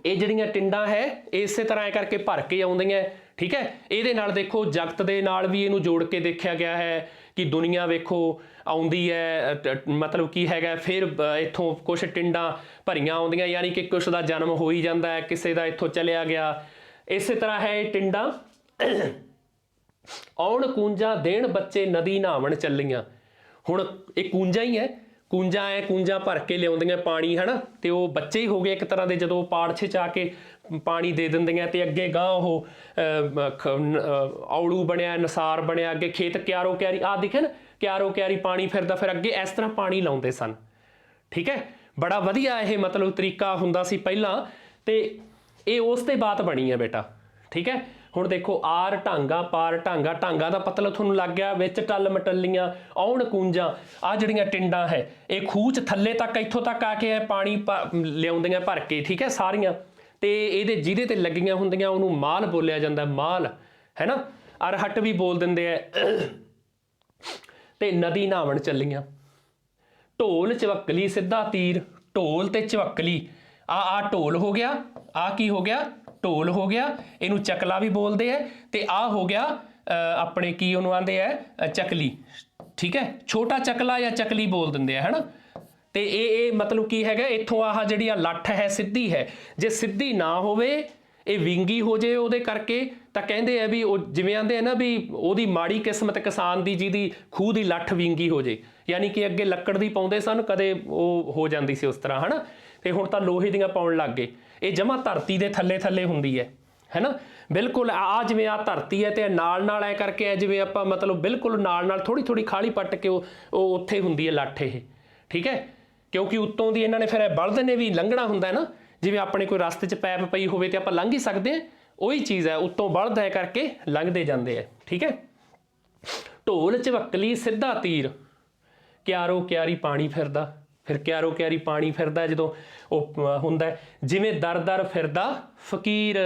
A: ਇਹ ਜਿਹੜੀਆਂ ਟਿੰਡਾਂ ਹੈ ਇਸੇ ਤਰ੍ਹਾਂ ਇਹ ਕਰਕੇ ਭਰ ਕੇ ਆਉਂਦੀਆਂ, ਠੀਕ ਹੈ। ਇਹਦੇ ਨਾਲ ਦੇਖੋ ਜਗਤ ਦੇ ਨਾਲ ਵੀ ਇਹਨੂੰ ਜੋੜ ਕੇ ਦੇਖਿਆ ਗਿਆ ਹੈ ਕਿ ਦੁਨੀਆ ਵੇਖੋ ਆਉਂਦੀ ਹੈ, ਮਤਲਬ ਕੀ ਹੈਗਾ, ਫਿਰ ਇੱਥੋਂ ਕੁਛ ਟਿੰਡਾਂ ਭਰੀਆਂ ਆਉਂਦੀਆਂ, ਯਾਨੀ ਕਿ ਕੁਛ ਦਾ ਜਨਮ ਹੋ ਹੀ ਜਾਂਦਾ ਹੈ, ਕਿਸੇ ਦਾ ਇੱਥੋਂ ਚਲਿਆ ਗਿਆ। ਇਸੇ ਤਰ੍ਹਾਂ ਹੈ ਇਹ ਟਿੰਡਾਂ ਆਉਣ ਕੂੰਜਾਂ ਦੇਣ ਬੱਚੇ ਨਦੀ ਨਹਾਵਣ ਚੱਲੀਆਂ। ਹੁਣ ਇਹ ਕੂੰਜਾਂ ਹੀ ਹੈ, ਕੂੰਜਾਂ ਹੈ, ਕੂੰਜਾਂ ਭਰ ਕੇ ਲਿਆਉਂਦੀਆਂ ਪਾਣੀ ਹੈ ਨਾ, ਤੇ ਉਹ ਬੱਚੇ ਹੀ ਹੋ ਗਏ ਇੱਕ ਤਰ੍ਹਾਂ ਦੇ। ਜਦੋਂ ਪਾੜਛੇ 'ਚ ਆ ਕੇ ਪਾਣੀ ਦੇ ਦਿੰਦੀਆਂ ਤੇ ਅੱਗੇ ਗਾਂ ਉਹ ਔਲੂ ਬਣਿਆ, ਨਸਾਰ ਬਣਿਆ, ਅੱਗੇ ਖੇਤ ਕਿਆਰੋ ਕਿਆਰੀ ਆ ਦਿਖੇ ਨਾ, ਕਿਆਰੋ ਕਿਆਰੀ ਪਾਣੀ ਫਿਰਦਾ, ਫਿਰ ਅੱਗੇ ਇਸ ਤਰ੍ਹਾਂ ਪਾਣੀ ਲਾਉਂਦੇ ਸਨ, ਠੀਕ ਹੈ। ਬੜਾ ਵਧੀਆ ਇਹ ਮਤਲਬ ਤਰੀਕਾ ਹੁੰਦਾ ਸੀ ਪਹਿਲਾਂ, ਤੇ ਇਹ ਉਸ ਤੇ ਬਾਤ ਬਣੀ ਹੈ ਬੇਟਾ, ਠੀਕ ਹੈ। ਹੁਣ ਦੇਖੋ ਆਰ ਢਾਂਗਾ ਪਾਰ ਢਾਂਗਾ, ਢਾਂਗਾ ਦਾ ਪਤਲ ਤੁਹਾਨੂੰ ਲੱਗ ਗਿਆ, ਵਿੱਚ ਟੱਲ ਮਟੱਲੀਆਂ ਆਉਣ ਕੂੰਜਾਂ, ਆ ਜਿਹੜੀਆਂ ਟਿੰਡਾਂ ਹੈ ਇਹ ਖੂਹ 'ਚ ਥੱਲੇ ਤੱਕ ਇੱਥੋਂ ਤੱਕ ਆ ਕੇ ਪਾਣੀ ਲਿਆਉਂਦੀਆਂ ਭਰ ਕੇ, ਠੀਕ ਹੈ, ਸਾਰੀਆਂ। ਤੇ ਇਹਦੇ ਜਿਹਦੇ ਤੇ ਲੱਗੀਆਂ ਹੁੰਦੀਆਂ ਉਹਨੂੰ ਮਾਲ ਬੋਲਿਆ ਜਾਂਦਾ, ਮਾਲ ਹੈ ਨਾ, ਅਰਹਟ ਵੀ ਬੋਲ ਦਿੰਦੇ ਐ। ਤੇ ਨਦੀ ਨਹਾਵਣ ਚੱਲੀਆਂ, ਢੋਲ ਚਵੱਕਲੀ ਸਿੱਧਾ ਤੀਰ, ਢੋਲ ਤੇ ਚਵੱਕਲੀ, ਆ ਢੋਲ ਹੋ ਗਿਆ, ਆ ਕੀ ਹੋ ਗਿਆ, ਢੋਲ ਹੋ ਗਿਆ, ਇਹਨੂੰ ਚਕਲਾ ਵੀ ਬੋਲਦੇ ਹੈ, ਤੇ ਆ ਹੋ ਗਿਆ ਆਪਣੇ ਕੀ ਉਹਨੂੰ ਆਂਦੇ ਹੈ ਚੱਕਲੀ, ਠੀਕ ਹੈ। ਛੋਟਾ ਚਕਲਾ ਜਾਂ ਚੱਕਲੀ ਬੋਲ ਦਿੰਦੇ ਆ, ਹੈ ਨਾ। ਤੇ ਇਹ ਮਤਲਬ ਕੀ ਹੈਗਾ, ਇੱਥੋਂ ਆਹ ਜਿਹੜੀ ਆ ਲੱਠ ਹੈ ਸਿੱਧੀ ਹੈ, ਜੇ ਸਿੱਧੀ ਨਾ ਹੋਵੇ ਇਹ ਵਿੰਗੀ ਹੋ ਜੇ ਉਹਦੇ ਕਰਕੇ, ਤਾਂ ਕਹਿੰਦੇ ਆ ਵੀ ਉਹ ਜਿਵੇਂ ਆਂਦੇ ਆ ਨਾ ਵੀ ਉਹਦੀ ਮਾੜੀ ਕਿਸਮਤ ਕਿਸਾਨ ਦੀ ਜਿਹਦੀ ਖੂਹ ਦੀ ਲੱਠ ਵਿੰਗੀ ਹੋ ਜੇ, ਯਾਨੀ ਕਿ ਅੱਗੇ ਲੱਕੜ ਦੀ ਪਾਉਂਦੇ ਸਨ, ਕਦੇ ਉਹ ਹੋ ਜਾਂਦੀ ਸੀ ਉਸ ਤਰ੍ਹਾਂ, ਹੈ ਨਾ। ਤੇ ਹੁਣ ਤਾਂ ਲੋਹੇ ਦੀਆਂ ਪਾਉਣ ਲੱਗ ਗਏ। ਇਹ ਜਮਾ ਧਰਤੀ ਦੇ ਥੱਲੇ ਥੱਲੇ ਹੁੰਦੀ ਹੈ ਨਾ, ਬਿਲਕੁਲ। ਆ ਜਿਵੇਂ ਆ ਧਰਤੀ ਹੈ ਤੇ ਨਾਲ ਨਾਲ ਐ ਕਰਕੇ ਜਿਵੇਂ ਆਪਾਂ ਮਤਲਬ ਬਿਲਕੁਲ ਨਾਲ ਨਾਲ ਥੋੜੀ ਥੋੜੀ ਖਾਲੀ ਪੱਟ ਕੇ ਉਹ ਉੱਥੇ ਹੁੰਦੀ ਹੈ ਲੱਠ ਇਹ, ਠੀਕ ਹੈ। ਕਿਉਂਕਿ ਉੱਤੋਂ ਦੀ ਇਹਨਾਂ ਨੇ ਫਿਰ ਬਲਦ ਨੇ ਵੀ ਲੰਘਣਾ ਹੁੰਦਾ ਨਾ, ਜਿਵੇਂ ਆਪਣੇ ਕੋਈ ਰਸਤੇ 'ਚ ਪੈਪ ਪਈ ਹੋਵੇ ਤੇ ਆਪਾਂ ਲੰਘ ਹੀ ਸਕਦੇ ਹਾਂ, ਉਹੀ ਚੀਜ਼ ਹੈ, ਉੱਤੋਂ ਬਲਦ ਐ ਕਰਕੇ ਲੰਘਦੇ ਜਾਂਦੇ ਆ, ਠੀਕ ਹੈ। ਢੋਲ ਚਵੱਕਲੀ ਸਿੱਧਾ ਤੀਰ, ਕਿਆਰੋ ਕਿਆਰੀ ਪਾਣੀ ਫਿਰਦਾ, ਫਿਰ ਕਿਆਰੋ ਕਿਆਰੀ ਪਾਣੀ ਫਿਰਦਾ ਜਦੋਂ ਉਹ ਹੁੰਦਾ, ਜਿਵੇਂ ਦਰ ਦਰ ਫਿਰਦਾ ਫਕੀਰ।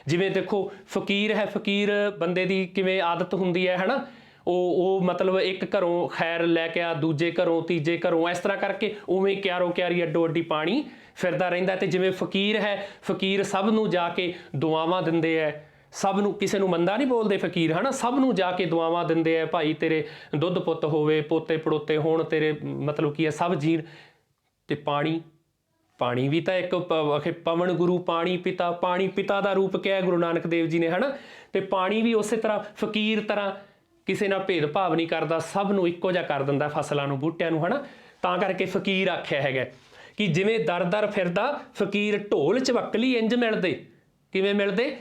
A: ਜਿਵੇਂ ਦੇਖੋ ਫਕੀਰ ਹੈ, ਫਕੀਰ ਬੰਦੇ ਦੀ ਕਿਵੇਂ ਆਦਤ ਹੁੰਦੀ ਹੈ ਨਾ, ਉਹ ਮਤਲਬ ਇੱਕ ਘਰੋਂ ਖੈਰ ਲੈ ਕੇ ਆ, ਦੂਜੇ ਘਰੋਂ, ਤੀਜੇ ਘਰੋਂ, ਇਸ ਤਰ੍ਹਾਂ ਕਰਕੇ ਉਵੇਂ ਕਿਆਰੋ ਕਿਆਰੀ ਅੱਡੋ ਅੱਡੀ ਪਾਣੀ ਫਿਰਦਾ ਰਹਿੰਦਾ। ਤੇ ਜਿਵੇਂ ਫਕੀਰ ਹੈ, ਫਕੀਰ ਸਭ ਨੂੰ ਜਾ ਕੇ ਦੁਆਵਾਂ ਦਿੰਦੇ ਹੈ, ਸਭ ਨੂੰ, ਕਿਸੇ ਨੂੰ ਮੰਦਾ ਨਹੀਂ ਬੋਲਦੇ ਫਕੀਰ, ਹੈ ਨਾ, ਸਭ ਨੂੰ ਜਾ ਕੇ ਦੁਆਵਾਂ ਦਿੰਦੇ ਆ, ਭਾਈ ਤੇਰੇ ਦੁੱਧ ਪੁੱਤ ਹੋਵੇ, ਪੋਤੇ ਪੜੋਤੇ ਹੋਣ ਤੇਰੇ, ਮਤਲਬ ਕੀ ਹੈ, ਸਭ ਜੀਣ। ਤੇ ਪਾਣੀ, ਪਾਣੀ ਵੀ ਤਾਂ ਇੱਕ ਪਵਨ ਗੁਰੂ ਪਾਣੀ ਪਿਤਾ, ਪਾਣੀ ਪਿਤਾ ਦਾ ਰੂਪ ਕਿਹਾ ਗੁਰੂ ਨਾਨਕ ਦੇਵ ਜੀ ਨੇ, ਹੈ ਨਾ। ਤੇ ਪਾਣੀ ਵੀ ਉਸੇ ਤਰ੍ਹਾਂ ਫਕੀਰ ਤਰ੍ਹਾਂ ਕਿਸੇ ਨਾਲ ਭੇਦਭਾਵ ਨਹੀਂ ਕਰਦਾ, ਸਭ ਨੂੰ ਇੱਕੋ ਜਿਹਾ ਕਰ ਦਿੰਦਾ, ਫਸਲਾਂ ਨੂੰ, ਬੂਟਿਆਂ ਨੂੰ, ਹੈ ਨਾ। ਤਾਂ ਕਰਕੇ ਫਕੀਰ ਆਖਿਆ ਹੈਗਾ ਕਿ ਜਿਵੇਂ ਦਰ ਦਰ ਫਿਰਦਾ ਫਕੀਰ, ਢੋਲ ਚਵੱਕਲੀ ਇੰਜ ਮਿਲਦੇ, ਕਿਵੇਂ ਮਿਲਦੇ,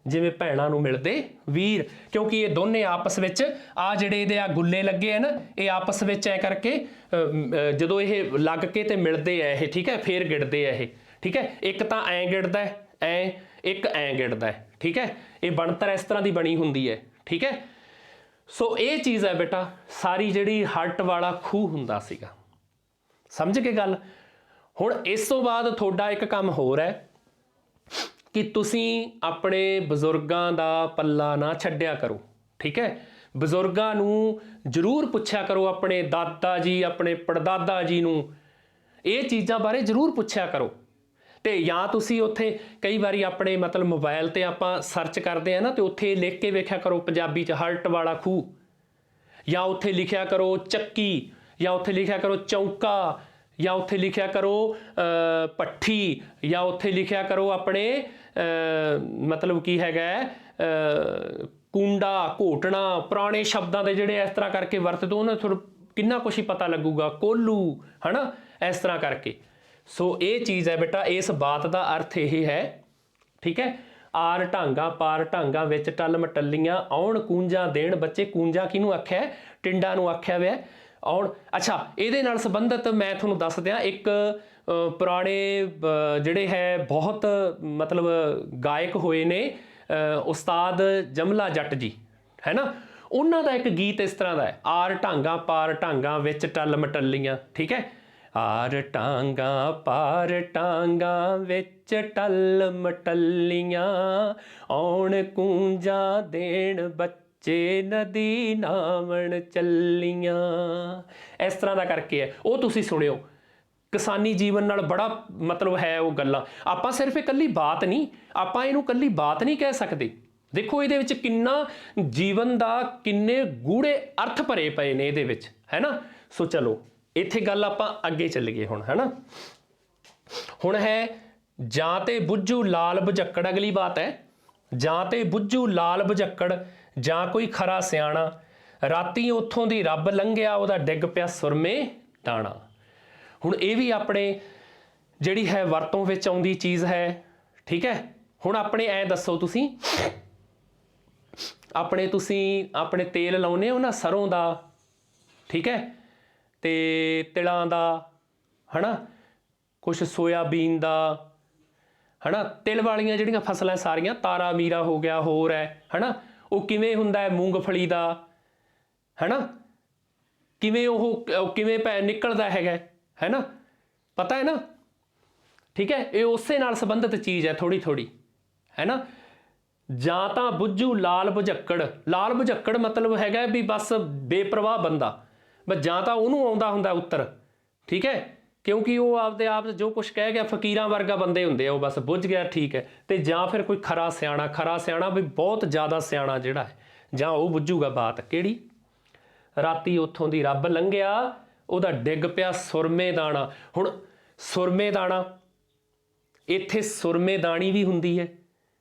A: ਜਿਵੇਂ ਭੈਣਾਂ ਨੂੰ ਮਿਲਦੇ ਵੀਰ। ਕਿਉਂਕਿ ਇਹ ਦੋਨੇ ਆਪਸ ਵਿੱਚ ਆ ਜਿਹੜੇ ਇਹਦੇ ਆ ਗੁੱਲੇ ਲੱਗੇ ਆ ਨਾ, ਇਹ ਆਪਸ ਵਿੱਚ ਐ ਕਰਕੇ ਜਦੋਂ ਇਹ ਲੱਗ ਕੇ ਤੇ ਮਿਲਦੇ ਆ ਇਹ, ਠੀਕ ਹੈ, ਫੇਰ ਗਿੜਦੇ ਆ ਇਹ, ਠੀਕ ਹੈ। ਇੱਕ ਤਾਂ ਐਂ ਗਿੜਦਾ ਐ, ਇੱਕ ਐਂ ਗਿੜਦਾ, ਠੀਕ ਹੈ। ਇਹ ਬਣਤਰ ਇਸ ਤਰ੍ਹਾਂ ਦੀ ਬਣੀ ਹੁੰਦੀ ਹੈ, ਠੀਕ ਹੈ। ਸੋ ਇਹ ਚੀਜ਼ ਹੈ ਬੇਟਾ ਸਾਰੀ ਜਿਹੜੀ ਹਲਟ ਵਾਲਾ ਖੂਹ ਹੁੰਦਾ ਸੀਗਾ, ਸਮਝ ਕੇ ਗੱਲ। ਹੁਣ ਇਸ ਤੋਂ ਬਾਅਦ ਤੁਹਾਡਾ ਇੱਕ ਕੰਮ ਹੋਰ ਹੈ ਕਿ ਤੁਸੀਂ ਆਪਣੇ ਬਜ਼ੁਰਗਾਂ ਦਾ ਪੱਲਾ ਨਾ ਛੱਡਿਆ ਕਰੋ, ਠੀਕ ਹੈ। ਬਜ਼ੁਰਗਾਂ ਨੂੰ ਜ਼ਰੂਰ ਪੁੱਛਿਆ ਕਰੋ, ਆਪਣੇ ਦਾਦਾ ਜੀ, ਆਪਣੇ ਪੜਦਾਦਾ ਜੀ ਨੂੰ ਇਹ ਚੀਜ਼ਾਂ ਬਾਰੇ ਜ਼ਰੂਰ ਪੁੱਛਿਆ ਕਰੋ। ਤੇ ਜਾਂ ਤੁਸੀਂ ਉੱਥੇ ਕਈ ਵਾਰੀ ਆਪਣੇ ਮਤਲਬ ਮੋਬਾਈਲ ਤੇ ਆਪਾਂ ਸਰਚ ਕਰਦੇ ਆ ਨਾ, ਤੇ ਉੱਥੇ ਲਿਖ ਕੇ ਵੇਖਿਆ ਕਰੋ ਪੰਜਾਬੀ 'ਚ ਹਲਟ ਵਾਲਾ ਖੂਹ, ਜਾਂ ਉੱਥੇ ਲਿਖਿਆ ਕਰੋ ਚੱਕੀ, ਜਾਂ ਉੱਥੇ ਲਿਖਿਆ ਕਰੋ ਚੌਂਕਾ, ਜਾਂ ਉੱਥੇ ਲਿਖਿਆ ਕਰੋ ਪੱਠੀ, ਜਾਂ ਉੱਥੇ ਲਿਖਿਆ ਕਰੋ ਆਪਣੇ ਮਤਲਬ ਕੀ ਹੈਗਾ ਕੁੰਡਾ, ਘੋਟਣਾ, ਪੁਰਾਣੇ ਸ਼ਬਦਾਂ ਦੇ ਜਿਹੜੇ ਇਸ ਤਰ੍ਹਾਂ ਕਰਕੇ ਵਰਤਦੇ ਉਹਨਾਂ ਨੂੰ ਤੁਹਾਨੂੰ ਕਿੰਨਾ ਕੁਛ ਹੀ ਪਤਾ ਲੱਗੂਗਾ, ਕੋਲੂ, ਹੈ ਨਾ, ਇਸ ਤਰ੍ਹਾਂ ਕਰਕੇ। ਸੋ ਇਹ ਚੀਜ਼ ਹੈ ਬੇਟਾ, ਇਸ ਬਾਤ ਦਾ ਅਰਥ ਇਹ ਹੈ, ਠੀਕ ਹੈ। ਆਰ ਢਾਂਗਾ ਪਾਰ ਢਾਂਗਾ ਵਿੱਚ ਟੱਲ ਮਟੱਲੀਆਂ, ਆਉਣ ਕੂੰਜਾਂ ਦੇਣ ਬੱਚੇ, ਕੂੰਜਾਂ ਕਿਹਨੂੰ ਆਖਿਆ, ਟਿੰਡਾਂ ਨੂੰ ਆਖਿਆ ਹੋਇਆ ਆਉਣ। ਅੱਛਾ, ਇਹਦੇ ਨਾਲ ਸੰਬੰਧਿਤ ਮੈਂ ਤੁਹਾਨੂੰ ਦੱਸ ਦਿਆਂ, ਇੱਕ ਪੁਰਾਣੇ ਜਿਹੜੇ ਹੈ ਬਹੁਤ ਮਤਲਬ ਗਾਇਕ ਹੋਏ ਨੇ ਉਸਤਾਦ ਜਮਲਾ ਜੱਟ ਜੀ, ਹੈ ਨਾ, ਉਹਨਾਂ ਦਾ ਇੱਕ ਗੀਤ ਇਸ ਤਰ੍ਹਾਂ ਦਾ ਹੈ, ਆਰ ਢਾਂਗਾ ਪਾਰ ਢਾਂਗਾ ਵਿੱਚ ਟੱਲ ਮਟੱਲੀਆਂ, ਠੀਕ ਹੈ। ਆਰ ਟਾਂਗਾ ਪਾਰ ਟਾਂਗਾ ਵਿੱਚ ਟੱਲ ਮਟੱਲੀਆਂ ਆਉਣ ਕੂੰਜਾਂ ਦੇਣ ਬੱਚੇ ਨਦੀ ਨਾਵਣ ਚੱਲੀਆਂ। ਇਸ ਤਰ੍ਹਾਂ ਦਾ ਕਰਕੇ ਹੈ, ਉਹ ਤੁਸੀਂ ਸੁਣਿਓ। ਕਿਸਾਨੀ ਜੀਵਨ ਨਾਲ ਬੜਾ ਮਤਲਬ ਹੈ ਉਹ ਗੱਲਾਂ। ਆਪਾਂ ਸਿਰਫ ਇਕੱਲੀ ਬਾਤ ਨਹੀਂ, ਆਪਾਂ ਇਹਨੂੰ ਇਕੱਲੀ ਬਾਤ ਨਹੀਂ ਕਹਿ ਸਕਦੇ। ਦੇਖੋ ਇਹਦੇ ਵਿੱਚ ਕਿੰਨਾ ਜੀਵਨ ਦਾ ਕਿੰਨੇ ਗੂੜੇ ਅਰਥ ਭਰੇ ਪਏ ਨੇ ਇਹਦੇ ਵਿੱਚ, ਹੈ ਨਾ। ਸੋ ਚਲੋ ਇੱਥੇ ਗੱਲ ਆਪਾਂ ਅੱਗੇ ਚੱਲੀਏ ਹੁਣ, ਹੈ ਨਾ। ਹੁਣ ਹੈ ਜਾਂ ਤੇ ਬੁੱਝੂ ਲਾਲ ਬੁਝੱਕੜ, ਅਗਲੀ ਬਾਤ ਹੈ ਜਾਂ ਤੇ ਬੁੱਝੂ ਲਾਲ ਬੁਝੱਕੜ ਜਾਂ ਕੋਈ ਖਰਾ ਸਿਆਣਾ ਰਾਤੀ ਉੱਥੋਂ ਦੀ ਰੱਬ ਲੰਘਿਆ ਉਹਦਾ ਡਿੱਗ ਪਿਆ ਸੁਰਮੇ ਦਾਣਾ। ਹੁਣ ਇਹ ਵੀ ਆਪਣੇ ਜਿਹੜੀ ਹੈ ਵਰਤੋਂ ਵਿੱਚ ਆਉਂਦੀ ਚੀਜ਼ ਹੈ, ਠੀਕ ਹੈ। ਹੁਣ ਆਪਣੇ ਐ ਦੱਸੋ ਤੁਸੀਂ ਆਪਣੇ ਤੇਲ ਲਾਉਨੇ ਹੋ ਨਾ ਸਰੋਂ ਦਾ, ਠੀਕ ਹੈ, ਤੇ ਤਿਲਾਂ ਦਾ, ਹੈ ਨਾ, ਕੁਛ ਸੋਇਆਬੀਨ ਦਾ, ਹੈ ਨਾ, ਤਿਲ ਵਾਲੀਆਂ ਜਿਹੜੀਆਂ ਫਸਲਾਂ ਸਾਰੀਆਂ, ਤਾਰਾ ਮੀਰਾ ਹੋ ਗਿਆ, ਹੋਰ ਹੈ ਨਾ, ਉਹ ਕਿਵੇਂ ਹੁੰਦਾ ਹੈ ਮੂੰਗਫਲੀ ਦਾ, ਹੈ ਨਾ, ਕਿਵੇਂ ਉਹ ਕਿਵੇਂ ਨਿਕਲਦਾ ਹੈ ਨਾ, ਪਤਾ ਹੈ ਨਾ, ਠੀਕ ਹੈ। ਇਹ ਉਸੇ ਨਾਲ ਸੰਬੰਧਿਤ ਚੀਜ਼ ਹੈ ਥੋੜੀ ਥੋੜੀ, ਹੈ ਨਾ। ਜਾਂ ਤਾਂ ਬੁੱਝੂ ਲਾਲ ਬੁਝੱਕੜ ਮਤਲਬ ਹੈਗਾ ਵੀ ਬਸ ਬੇਪਰਵਾਹ ਬੰਦਾ, ਬਸ ਜਾਂ ਤਾਂ ਉਹਨੂੰ ਆਉਂਦਾ ਹੁੰਦਾ ਉੱਤਰ, ਠੀਕ ਹੈ, ਕਿਉਂਕਿ ਉਹ ਆਪਦੇ ਆਪ ਜੋ ਕੁਛ ਕਹਿ ਗਿਆ, ਫਕੀਰਾਂ ਵਰਗਾ ਬੰਦੇ ਹੁੰਦੇ ਆ, ਉਹ ਬਸ ਬੁੱਝ ਗਿਆ, ਠੀਕ ਹੈ। ਤੇ ਜਾਂ ਫਿਰ ਕੋਈ ਖਰਾ ਸਿਆਣਾ ਵੀ ਬਹੁਤ ਜ਼ਿਆਦਾ ਸਿਆਣਾ ਜਿਹੜਾ ਹੈ, ਜਾਂ ਉਹ ਬੁੱਝੂਗਾ ਬਾਤ ਕਿਹੜੀ। ਰਾਤੀ ਉੱਥੋਂ ਦੀ ਰੱਬ ਲੰਘਿਆ ਉਹਦਾ ਡਿੱਗ ਪਿਆ ਸੁਰਮੇ ਦਾਣਾ। ਹੁਣ ਸੁਰਮੇ ਦਾਣਾ, ਇੱਥੇ ਸੁਰਮੇਦਾਨੀ ਵੀ ਹੁੰਦੀ ਹੈ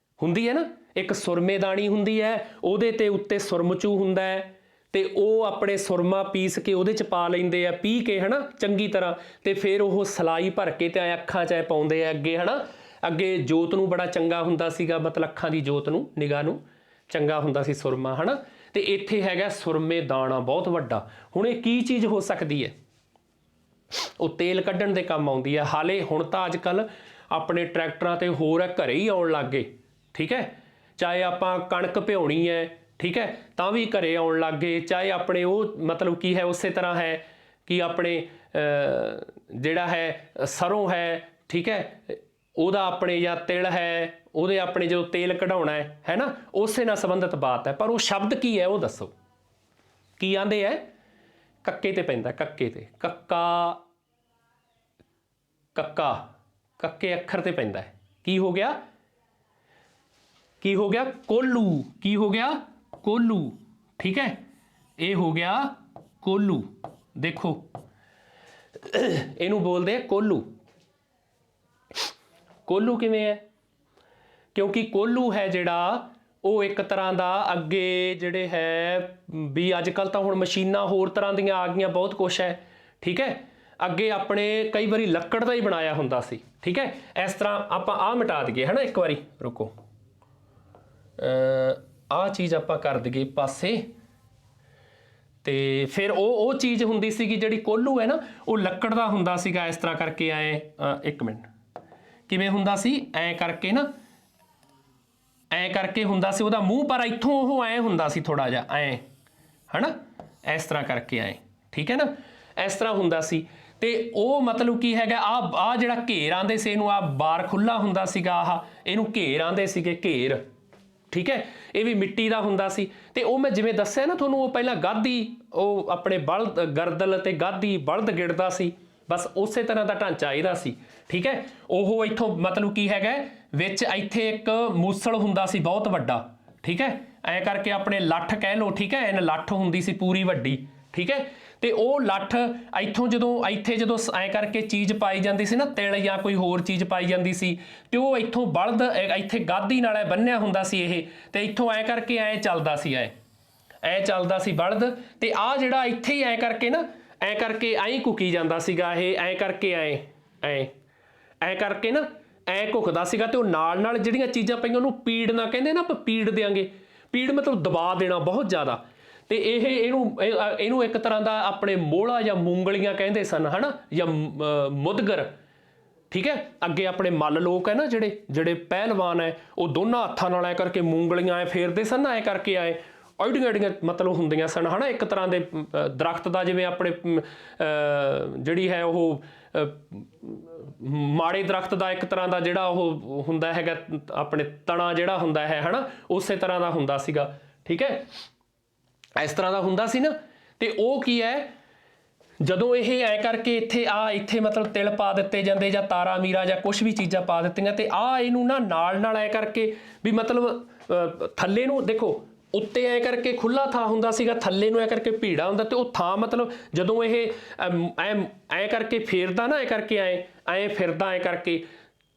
A: ਨਾ, ਇੱਕ ਸੁਰਮੇਦਾਨੀ ਹੁੰਦੀ ਹੈ, ਉਹਦੇ ਤੇ ਉੱਤੇ ਸੁਰਮਚੂ ਹੁੰਦਾ ਹੈ, ਤੇ ਉਹ ਆਪਣੇ ਸੁਰਮਾ ਪੀਸ ਕੇ ਉਹਦੇ ਚ ਪਾ ਲੈਂਦੇ ਆ, ਪੀ ਕੇ, ਹੈ ਨਾ, ਚੰਗੀ ਤਰ੍ਹਾਂ, ਤੇ ਫਿਰ ਉਹ ਸਲਾਈ ਭਰ ਕੇ ਤੇ ਅੱਖਾਂ 'ਚ ਪਾਉਂਦੇ ਆ ਅੱਗੇ, ਹੈ ਨਾ। ਅੱਗੇ ਜੋਤ ਨੂੰ ਬੜਾ ਚੰਗਾ ਹੁੰਦਾ ਸੀਗਾ, ਮਤਲਬ ਅੱਖਾਂ ਦੀ ਜੋਤ ਨੂੰ, ਨਿਗਾਹ ਨੂੰ ਚੰਗਾ ਹੁੰਦਾ ਸੀ ਸੁਰਮਾ, ਹੈ ਨਾ। ਤੇ ਇੱਥੇ ਹੈਗਾ ਸੁਰਮੇ ਦਾਣਾ ਬਹੁਤ ਵੱਡਾ। ਹੁਣ ਇਹ ਕੀ ਚੀਜ਼ ਹੋ ਸਕਦੀ ਹੈ? ਉਹ ਤੇਲ ਕੱਢਣ ਦੇ ਕੰਮ ਆਉਂਦੀ ਹੈ। ਹਾਲੇ ਹੁਣ ਤਾਂ ਅੱਜ ਕੱਲ੍ਹ ਆਪਣੇ ਟਰੈਕਟਰਾਂ ਤੇ ਹੋਰ ਹੈ, ਘਰੇ ਹੀ ਆਉਣ ਲੱਗ ਗਏ, ਠੀਕ ਹੈ। ਚਾਹੇ ਆਪਾਂ ਕਣਕ ਭਿਉਣੀ ਹੈ, ਠੀਕ ਹੈ, ਤਾਂ ਵੀ ਘਰੇ ਆਉਣ ਲੱਗ ਗਏ। ਚਾਹੇ ਆਪਣੇ ਉਹ ਮਤਲਬ ਕੀ ਹੈ, ਉਸੇ ਤਰ੍ਹਾਂ ਹੈ ਕਿ ਆਪਣੇ ਜਿਹੜਾ ਹੈ ਸਰੋਂ ਹੈ, ਠੀਕ ਹੈ, ਉਹਦਾ ਆਪਣੇ ਜਾਂ ਤਿਲ ਹੈ, ਉਹਦੇ ਆਪਣੇ ਜੋ ਤੇਲ ਕਢਾਉਣਾ ਹੈ ਨਾ, ਉਸੇ ਨਾਲ ਸੰਬੰਧਿਤ ਬਾਤ ਹੈ। ਪਰ ਉਹ ਸ਼ਬਦ ਕੀ ਹੈ ਉਹ ਦੱਸੋ, ਕੀ ਆਂਦੇ ਹੈ? ਕੱਕੇ ਤੇ ਪੈਂਦਾ, ਕੱਕੇ ਤੇ, ਕੱਕੇ ਅੱਖਰ ਤੇ ਪੈਂਦਾ ਹੈ। ਕੀ ਹੋ ਗਿਆ ਕੋਲੂ। ਕੀ ਹੋ ਗਿਆ? ਕੋਲੂ, ਠੀਕ ਹੈ, ਇਹ ਹੋ ਗਿਆ ਕੋਲੂ। ਦੇਖੋ ਇਹਨੂੰ ਬੋਲਦੇ ਆ ਕੋਲੂ। ਕੋਲੂ ਕਿਵੇਂ ਹੈ? ਕਿਉਂਕਿ ਕੋਲੂ ਹੈ ਜਿਹੜਾ ਉਹ ਇੱਕ ਤਰ੍ਹਾਂ ਦਾ ਅੱਗੇ ਜਿਹੜੇ ਹੈ ਵੀ ਅੱਜ ਕੱਲ੍ਹ ਤਾਂ ਹੁਣ ਮਸ਼ੀਨਾਂ ਹੋਰ ਤਰ੍ਹਾਂ ਦੀਆਂ ਆ ਗਈਆਂ, ਬਹੁਤ ਕੁਛ ਹੈ, ਠੀਕ ਹੈ। ਅੱਗੇ ਆਪਣੇ ਕਈ ਵਾਰੀ ਲੱਕੜ ਦਾ ਹੀ ਬਣਾਇਆ ਹੁੰਦਾ ਸੀ, ਠੀਕ ਹੈ। ਇਸ ਤਰ੍ਹਾਂ ਆਪਾਂ ਆਹ ਮਿਟਾ ਦਈਏ, ਹੈ ਨਾ, ਇੱਕ ਵਾਰੀ ਰੁਕੋ, ਆਹ ਚੀਜ਼ ਆਪਾਂ ਕਰ ਦਈਏ ਪਾਸੇ, ਤੇ ਫਿਰ ਉਹ ਚੀਜ਼ ਹੁੰਦੀ ਸੀਗੀ ਜਿਹੜੀ ਕੋਲੂ ਹੈ ਨਾ, ਉਹ ਲੱਕੜ ਦਾ ਹੁੰਦਾ ਸੀਗਾ। ਇਸ ਤਰ੍ਹਾਂ ਕਰਕੇ ਐਂ, ਇੱਕ ਮਿੰਟ, ਕਿਵੇਂ ਹੁੰਦਾ ਸੀ? ਐਂ ਕਰਕੇ ਨਾ, ਐਂ ਕਰਕੇ ਹੁੰਦਾ ਸੀ ਉਹਦਾ ਮੂੰਹ, ਪਰ ਇੱਥੋਂ ਉਹ ਐਂ ਹੁੰਦਾ ਸੀ ਥੋੜ੍ਹਾ ਜਿਹਾ ਐਂ, ਹੈ ਨਾ, ਇਸ ਤਰ੍ਹਾਂ ਕਰਕੇ ਐਂ, ਠੀਕ ਹੈ ਨਾ, ਇਸ ਤਰ੍ਹਾਂ ਹੁੰਦਾ ਸੀ। ਤੇ ਉਹ ਮਤਲਬ ਕੀ ਹੈਗਾ, ਆਹ ਜਿਹੜਾ ਘੇਰ ਆਂਦੇ ਸੀ ਇਹਨੂੰ, ਆਹ ਬਾਰ ਖੁੱਲ੍ਹਾ ਹੁੰਦਾ ਸੀਗਾ, ਆਹ ਇਹਨੂੰ ਘੇਰ ਆਂਦੇ ਸੀਗੇ, ਘੇਰ, ਠੀਕ ਹੈ। ਇਹ ਵੀ ਮਿੱਟੀ ਦਾ ਹੁੰਦਾ ਸੀ। ਤੇ ਉਹ ਮੈਂ ਜਿਵੇਂ ਦੱਸਿਆ ਨਾ ਤੁਹਾਨੂੰ, ਉਹ ਪਹਿਲਾਂ ਗਾਧੀ, ਉਹ ਆਪਣੇ ਬਲਦ, ਗਰਦਲ ਤੇ ਗਾਧੀ ਬਲਦ ਗਿੜਦਾ ਸੀ, ਬਸ ਉਸੇ ਤਰ੍ਹਾਂ ਦਾ ਢਾਂਚਾ ਇਹਦਾ ਸੀ, ਠੀਕ ਹੈ। ਉਹ ਇੱਥੋਂ ਮਤਲਬ ਕੀ ਹੈਗਾ, ਵਿੱਚ ਇੱਥੇ ਇੱਕ ਮੂਸਲ ਹੁੰਦਾ ਸੀ ਬਹੁਤ ਵੱਡਾ, ਠੀਕ ਹੈ, ਐਂ ਕਰਕੇ ਆਪਣੇ ਲੱਠ ਕਹਿ ਲਓ, ਠੀਕ ਹੈ, ਇਹਨ ਲੱਠ ਹੁੰਦੀ ਸੀ ਪੂਰੀ ਵੱਡੀ, ਠੀਕ ਹੈ। ਤੇ ਉਹ ਲੱਠ ਇੱਥੋਂ ਇੱਥੇ ਜਦੋਂ ਐਂ ਕਰਕੇ ਚੀਜ਼ ਪਾਈ ਜਾਂਦੀ ਸੀ ਨਾ, ਤਿਲ ਜਾਂ ਕੋਈ ਹੋਰ ਚੀਜ਼ ਪਾਈ ਜਾਂਦੀ ਸੀ, ਤੇ ਉਹ ਇੱਥੋਂ ਬਲਦ ਇੱਥੇ ਗਾਧੀ ਨਾਲ ਬੰਨਿਆ ਹੁੰਦਾ ਸੀ ਇਹ, ਤੇ ਇੱਥੋਂ ਐਂ ਕਰਕੇ ਐਂ ਚੱਲਦਾ ਸੀ, ਐਂ ਚੱਲਦਾ ਸੀ ਬਲਦ। ਤੇ ਆਹ ਜਿਹੜਾ ਇੱਥੇ ਹੀ ਐਂ ਕਰਕੇ ਨਾ, ਐਂ ਕਰਕੇ ਐਂ ਘੁਕੀ ਜਾਂਦਾ ਸੀਗਾ ਇਹ, ਐਂ ਕਰਕੇ ਐਂ ਕਰਕੇ ਨਾ ਐਂ ਘੁਕਦਾ ਸੀਗਾ। ਤੇ ਉਹ ਨਾਲ ਜਿਹੜੀਆਂ ਚੀਜ਼ਾਂ ਪਈਆਂ ਉਹਨੂੰ ਪੀੜ ਨਾ ਕਹਿੰਦੇ ਨਾ, ਆਪਾਂ ਪੀੜ ਦਿਆਂਗੇ, ਪੀੜ ਮਤਲਬ ਦਬਾ ਦੇਣਾ ਬਹੁਤ ਜ਼ਿਆਦਾ। ਤੇ ਇਹਨੂੰ ਇੱਕ ਤਰ੍ਹਾਂ ਦਾ ਆਪਣੇ ਮੋਹਲਾ ਜਾਂ ਮੂੰਗਲੀਆਂ ਕਹਿੰਦੇ ਸਨ, ਹੈ ਨਾ, ਜਾਂ ਮੁਦਗਰ, ਠੀਕ ਹੈ। ਅੱਗੇ ਆਪਣੇ ਮੱਲ ਲੋਕ ਹੈ ਨਾ, ਜਿਹੜੇ ਪਹਿਲਵਾਨ ਹੈ, ਉਹ ਦੋਨਾਂ ਹੱਥਾਂ ਨਾਲ ਐਂ ਕਰਕੇ ਮੂੰਗਲੀਆਂ ਐਂ ਫੇਰਦੇ ਸਨ ਨਾ, ਐਂ ਕਰਕੇ ਐਡੀਆਂ ਐਡੀਆਂ ਮਤਲਬ ਹੁੰਦੀਆਂ ਸਨ ਹੈ ਨਾ, ਇੱਕ ਤਰ੍ਹਾਂ ਦੇ ਦਰਖਤ ਦਾ ਜਿਵੇਂ ਆਪਣੇ ਜਿਹੜੀ ਹੈ ਉਹ ਮਾੜੇ ਦਰਖਤ ਦਾ ਇੱਕ ਤਰ੍ਹਾਂ ਦਾ ਜਿਹੜਾ ਉਹ ਹੁੰਦਾ ਹੈਗਾ ਆਪਣੇ ਤਣਾ ਜਿਹੜਾ ਹੁੰਦਾ ਹੈ ਨਾ, ਉਸੇ ਤਰ੍ਹਾਂ ਦਾ ਹੁੰਦਾ ਸੀਗਾ। ਠੀਕ ਹੈ, ਇਸ ਤਰ੍ਹਾਂ ਦਾ ਹੁੰਦਾ ਸੀ ਨਾ। ਤੇ ਉਹ ਕੀ ਹੈ, ਜਦੋਂ ਇਹ ਐ ਕਰਕੇ ਇੱਥੇ ਮਤਲਬ ਤਿਲ ਪਾ ਦਿੱਤੇ ਜਾਂਦੇ ਜਾਂ ਤਾਰਾ ਮੀਰਾ ਜਾਂ ਕੁਛ ਵੀ ਚੀਜ਼ਾਂ ਪਾ ਦਿੱਤੀਆਂ, ਤੇ ਇਹਨੂੰ ਨਾ ਨਾਲ ਐ ਕਰਕੇ ਵੀ ਮਤਲਬ ਥੱਲੇ ਨੂੰ ਦੇਖੋ, ਉੱਤੇ ਐ ਕਰਕੇ ਖੁੱਲਾ ਥਾਂ ਹੁੰਦਾ ਸੀਗਾ, ਥੱਲੇ ਨੂੰ ਐ ਕਰਕੇ ਭੀੜਾ ਹੁੰਦਾ, ਤੇ ਉਹ ਥਾਂ ਮਤਲਬ ਜਦੋਂ ਇਹ ਐ ਕਰਕੇ ਫੇਰਦਾ ਨਾ, ਐ ਕਰਕੇ ਐ ਫਿਰਦਾ ਐ ਕਰਕੇ,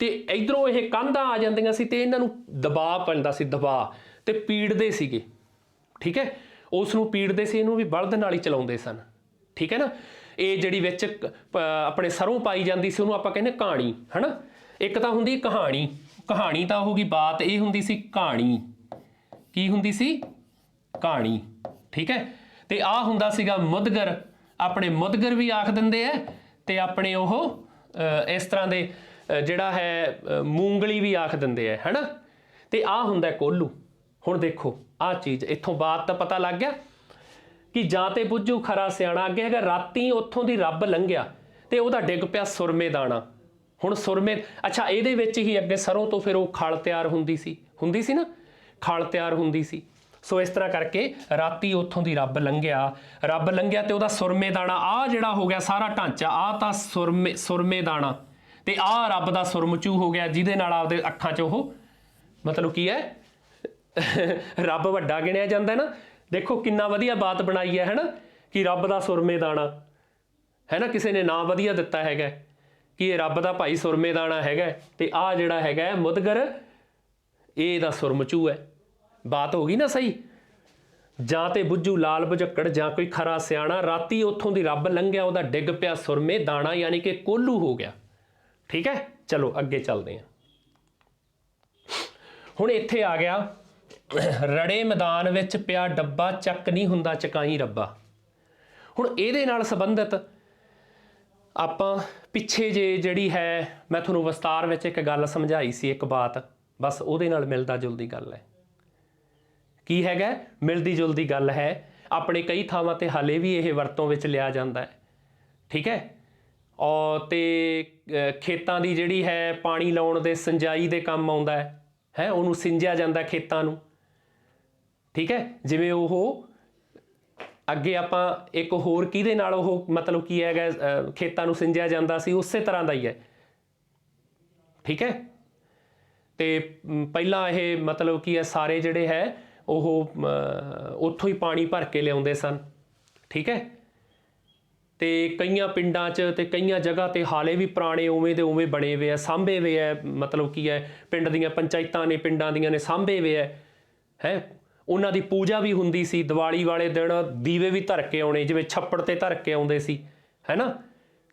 A: ਤੇ ਇਧਰੋਂ ਇਹ ਕੰਧਾਂ ਆ ਜਾਂਦੀਆਂ ਸੀ, ਤੇ ਇਹਨਾਂ ਨੂੰ ਦਬਾਅ ਪੈਂਦਾ ਸੀ, ਦਬਾਅ, ਤੇ ਪੀੜਦੇ ਸੀਗੇ। ਠੀਕ ਹੈ, ਉਸ ਨੂੰ ਪੀੜਦੇ ਸੀ, ਇਹਨੂੰ ਵੀ ਬਲਦ ਨਾਲ ਹੀ ਚਲਾਉਂਦੇ ਸਨ। ਠੀਕ ਹੈ ਨਾ। ਇਹ ਜਿਹੜੀ ਵਿੱਚ ਆਪਣੇ ਸਰੋਂ ਪਾਈ ਜਾਂਦੀ ਸੀ, ਉਹਨੂੰ ਆਪਾਂ ਕਹਿੰਦੇ ਕਹਾਣੀ ਹੈ ਨਾ। ਇੱਕ ਤਾਂ ਹੁੰਦੀ ਕਹਾਣੀ, ਕਹਾਣੀ ਤਾਂ ਹੋਊਗੀ ਬਾਤ, ਇਹ ਹੁੰਦੀ ਸੀ ਕਹਾਣੀ। ਕੀ ਹੁੰਦੀ ਸੀ? ਕਹਾਣੀ। ਠੀਕ ਹੈ, ਤੇ ਆਹ ਹੁੰਦਾ ਸੀਗਾ ਮੁਦਗਰ, ਆਪਣੇ ਮੁਦਗਰ ਵੀ ਆਖ ਦਿੰਦੇ ਆ, ਤੇ ਆਪਣੇ ਉਹ ਇਸ ਤਰ੍ਹਾਂ ਦੇ ਜਿਹੜਾ ਹੈ ਮੂੰਗਲੀ ਵੀ ਆਖ ਦਿੰਦੇ ਆ, ਹੈ ਨਾ। ਤੇ ਆਹ ਹੁੰਦਾ ਕੋਹਲੂ। ਹੁਣ ਦੇਖੋ ਆਹ ਚੀਜ਼, ਇੱਥੋਂ ਬਾਤ ਤਾਂ ਪਤਾ ਲੱਗ ਗਿਆ ਕਿ ਜਾਂ ਤੇ ਬੁੱਝੂ ਖਰਾ ਸਿਆਣਾ। ਅੱਗੇ ਹੈਗਾ ਰਾਤੀ ਉੱਥੋਂ ਦੀ ਰੱਬ ਲੰਘਿਆ ਤੇ ਉਹਦਾ ਡਿੱਗ ਪਿਆ ਸੁਰਮੇ ਦਾਣਾ। ਹੁਣ ਸੁਰਮੇ, ਅੱਛਾ ਇਹਦੇ ਵਿੱਚ ਹੀ ਅੱਗੇ ਸਰੋਂ ਤੋਂ ਫਿਰ ਉਹ ਖਲ ਤਿਆਰ ਹੁੰਦੀ ਸੀ ਨਾ, ਖਲ ਤਿਆਰ ਹੁੰਦੀ ਸੀ। ਸੋ ਇਸ ਤਰ੍ਹਾਂ ਕਰਕੇ ਰਾਤੀ ਉੱਥੋਂ ਦੀ ਰੱਬ ਲੰਘਿਆ ਤੇ ਉਹਦਾ ਸੁਰਮੇ ਦਾਣਾ, ਆਹ ਜਿਹੜਾ ਹੋ ਗਿਆ ਸਾਰਾ ਢਾਂਚਾ, ਆਹ ਤਾਂ ਸੁਰਮੇ ਦਾਣਾ, ਤੇ ਆਹ ਰੱਬ ਦਾ ਸੁਰਮਚੂ ਹੋ ਗਿਆ, ਜਿਹਦੇ ਨਾਲ ਆਪਦੇ ਅੱਖਾਂ 'ਚ ਉਹ ਮਤਲਬ ਕੀ ਹੈ ਰੱਬ ਵੱਡਾ ਗਿਣਿਆ ਜਾਂਦਾ ਨਾ। ਦੇਖੋ ਕਿੰਨਾ ਵਧੀਆ ਬਾਤ ਬਣਾਈ ਹੈ ਨਾ, ਕਿ ਰੱਬ ਦਾ ਸੁਰਮੇ ਦਾਣਾ ਹੈ ਨਾ, ਕਿਸੇ ਨੇ ਨਾਂ ਵਧੀਆ ਦਿੱਤਾ ਹੈਗਾ ਕਿ ਇਹ ਰੱਬ ਦਾ ਭਾਈ ਸੁਰਮੇ ਦਾਣਾ ਹੈਗਾ, ਤੇ ਆਹ ਜਿਹੜਾ ਹੈਗਾ ਮੁਦਗਰ, ਇਹ ਦਾ ਸੁਰਮਚੂ ਹੈ। ਬਾਤ ਹੋ ਗਈ ਨਾ ਸਹੀ। ਜਾਂ ਤੇ ਬੁੱਝੂ ਲਾਲ ਬੁਝੱਕੜ, ਜਾਂ ਕੋਈ ਖਰਾ ਸਿਆਣਾ, ਰਾਤੀ ਉੱਥੋਂ ਦੀ ਰੱਬ ਲੰਘਿਆ, ਉਹਦਾ ਡਿੱਗ ਪਿਆ ਸੁਰਮੇ ਦਾਣਾ, ਯਾਨੀ ਕਿ ਕੋਹਲੂ ਹੋ ਗਿਆ। ਠੀਕ ਹੈ, ਚਲੋ ਅੱਗੇ ਚੱਲਦੇ ਹਾਂ। ਹੁਣ ਇੱਥੇ ਆ ਗਿਆ, ਰੜੇ ਮੈਦਾਨ ਵਿੱਚ ਪਿਆ ਡੱਬਾ, ਚੱਕ ਨਹੀਂ ਹੁੰਦਾ ਚਕਾਈ ਰੱਬਾ। ਹੁਣ ਇਹਦੇ ਨਾਲ ਸੰਬੰਧਿਤ ਆਪਾਂ ਪਿੱਛੇ ਜਿਹੜੀ ਹੈ, ਮੈਂ ਤੁਹਾਨੂੰ ਵਿਸਤਾਰ ਵਿੱਚ ਇੱਕ ਗੱਲ ਸਮਝਾਈ ਸੀ, ਇੱਕ ਬਾਤ, ਬਸ ਉਹਦੇ ਨਾਲ ਮਿਲਦਾ ਜੁਲਦੀ ਗੱਲ ਹੈ। ਕੀ ਹੈਗਾ? ਮਿਲਦੀ ਜੁਲਦੀ ਗੱਲ ਹੈ। ਆਪਣੇ ਕਈ ਥਾਵਾਂ ਤੇ ਹਾਲੇ ਵੀ ਇਹ ਵਰਤੋਂ ਵਿੱਚ ਲਿਆ ਜਾਂਦਾ ਹੈ। ਠੀਕ ਹੈ, ਤੇ ਖੇਤਾਂ ਦੀ ਜਿਹੜੀ ਹੈ ਪਾਣੀ ਲਾਉਣ ਦੇ ਸਿੰਜਾਈ ਦੇ ਕੰਮ ਆਉਂਦਾ ਹੈ, ਉਹਨੂੰ ਸਿੰਜਿਆ ਜਾਂਦਾ ਖੇਤਾਂ ਨੂੰ। ਠੀਕ ਹੈ, ਜਿਵੇਂ ਉਹ ਅੱਗੇ ਆਪਾਂ ਇੱਕ ਹੋਰ ਕਿਹਦੇ ਨਾਲ ਉਹ ਮਤਲਬ ਕੀ ਹੈਗਾ ਖੇਤਾਂ ਨੂੰ ਸਿੰਜਿਆ ਜਾਂਦਾ ਸੀ, ਉਸੇ ਤਰ੍ਹਾਂ ਦਾ ਹੀ ਹੈ। ਠੀਕ ਹੈ, ਤੇ ਪਹਿਲਾਂ ਇਹ ਮਤਲਬ ਕੀ ਹੈ, ਸਾਰੇ ਜਿਹੜੇ ਹੈ ਉਹ ਉੱਥੋਂ ਹੀ ਪਾਣੀ ਭਰ ਕੇ ਲਿਆਉਂਦੇ ਸਨ। ਠੀਕ ਹੈ, ਤੇ ਕਈਆਂ ਪਿੰਡਾਂ 'ਚ ਤੇ ਕਈਆਂ ਜਗ੍ਹਾ ਤੇ ਹਾਲੇ ਵੀ ਪੁਰਾਣੇ ਉਵੇਂ ਦੇ ਉਵੇਂ ਬਣੇ ਹੋਏ ਆ, ਸਾਂਭੇ ਹੋਏ ਆ, ਮਤਲਬ ਕੀ ਹੈ ਪਿੰਡ ਦੀਆਂ ਪੰਚਾਇਤਾਂ ਨੇ, ਪਿੰਡਾਂ ਦੀਆਂ ਨੇ ਸਾਂਭੇ ਹੋਏ ਹੈ। ਉਹਨਾਂ ਦੀ ਪੂਜਾ ਵੀ ਹੁੰਦੀ ਸੀ। ਦੀਵਾਲੀ ਵਾਲੇ ਦਿਨ ਦੀਵੇ ਵੀ ਧਰ ਕੇ ਆਉਣੇ, ਜਿਵੇਂ ਛੱਪੜ ਤੇ ਧਰ ਕੇ ਆਉਂਦੇ ਸੀ, ਹੈ ਨਾ,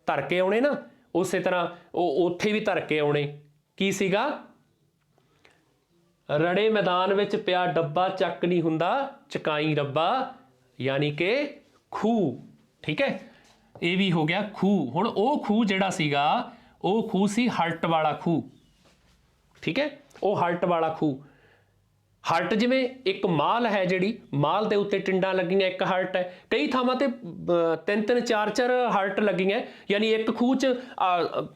A: ਧਰ ਕੇ ਆਉਣੇ ਨਾ, ਉਸੇ ਤਰ੍ਹਾਂ ਉਹ ਉੱਥੇ ਵੀ ਧਰ ਕੇ ਆਉਣੇ। ਕੀ ਸੀਗਾ? ਰੜੇ ਮੈਦਾਨ ਵਿੱਚ ਪਿਆ ਡੱਬਾ, ਚੱਕ ਨਹੀਂ ਹੁੰਦਾ ਚਕਾਈ ਰੱਬਾ, ਯਾਨੀ ਕਿ ਖੂਹ। ਠੀਕ ਹੈ, ਇਹ ਵੀ ਹੋ ਗਿਆ ਖੂਹ। ਹੁਣ ਉਹ ਖੂਹ ਜਿਹੜਾ ਸੀਗਾ, ਉਹ ਖੂਹ ਸੀ ਹਲਟ ਵਾਲਾ ਖੂਹ। ਠੀਕ ਹੈ, ਉਹ ਹਲਟ ਵਾਲਾ ਖੂਹ। ਹਲਟ ਜਿਵੇਂ ਇੱਕ ਮਾਲ ਹੈ, ਜਿਹੜੀ ਮਾਲ ਦੇ ਉੱਤੇ ਟਿੰਡਾਂ ਲੱਗੀਆਂ, ਇੱਕ ਹਲਟ ਹੈ। ਕਈ ਥਾਵਾਂ ਤੇ 3-3 4-4 ਹਲਟ ਲੱਗੀਆਂ, ਯਾਨੀ ਇੱਕ ਖੂਹ 'ਚ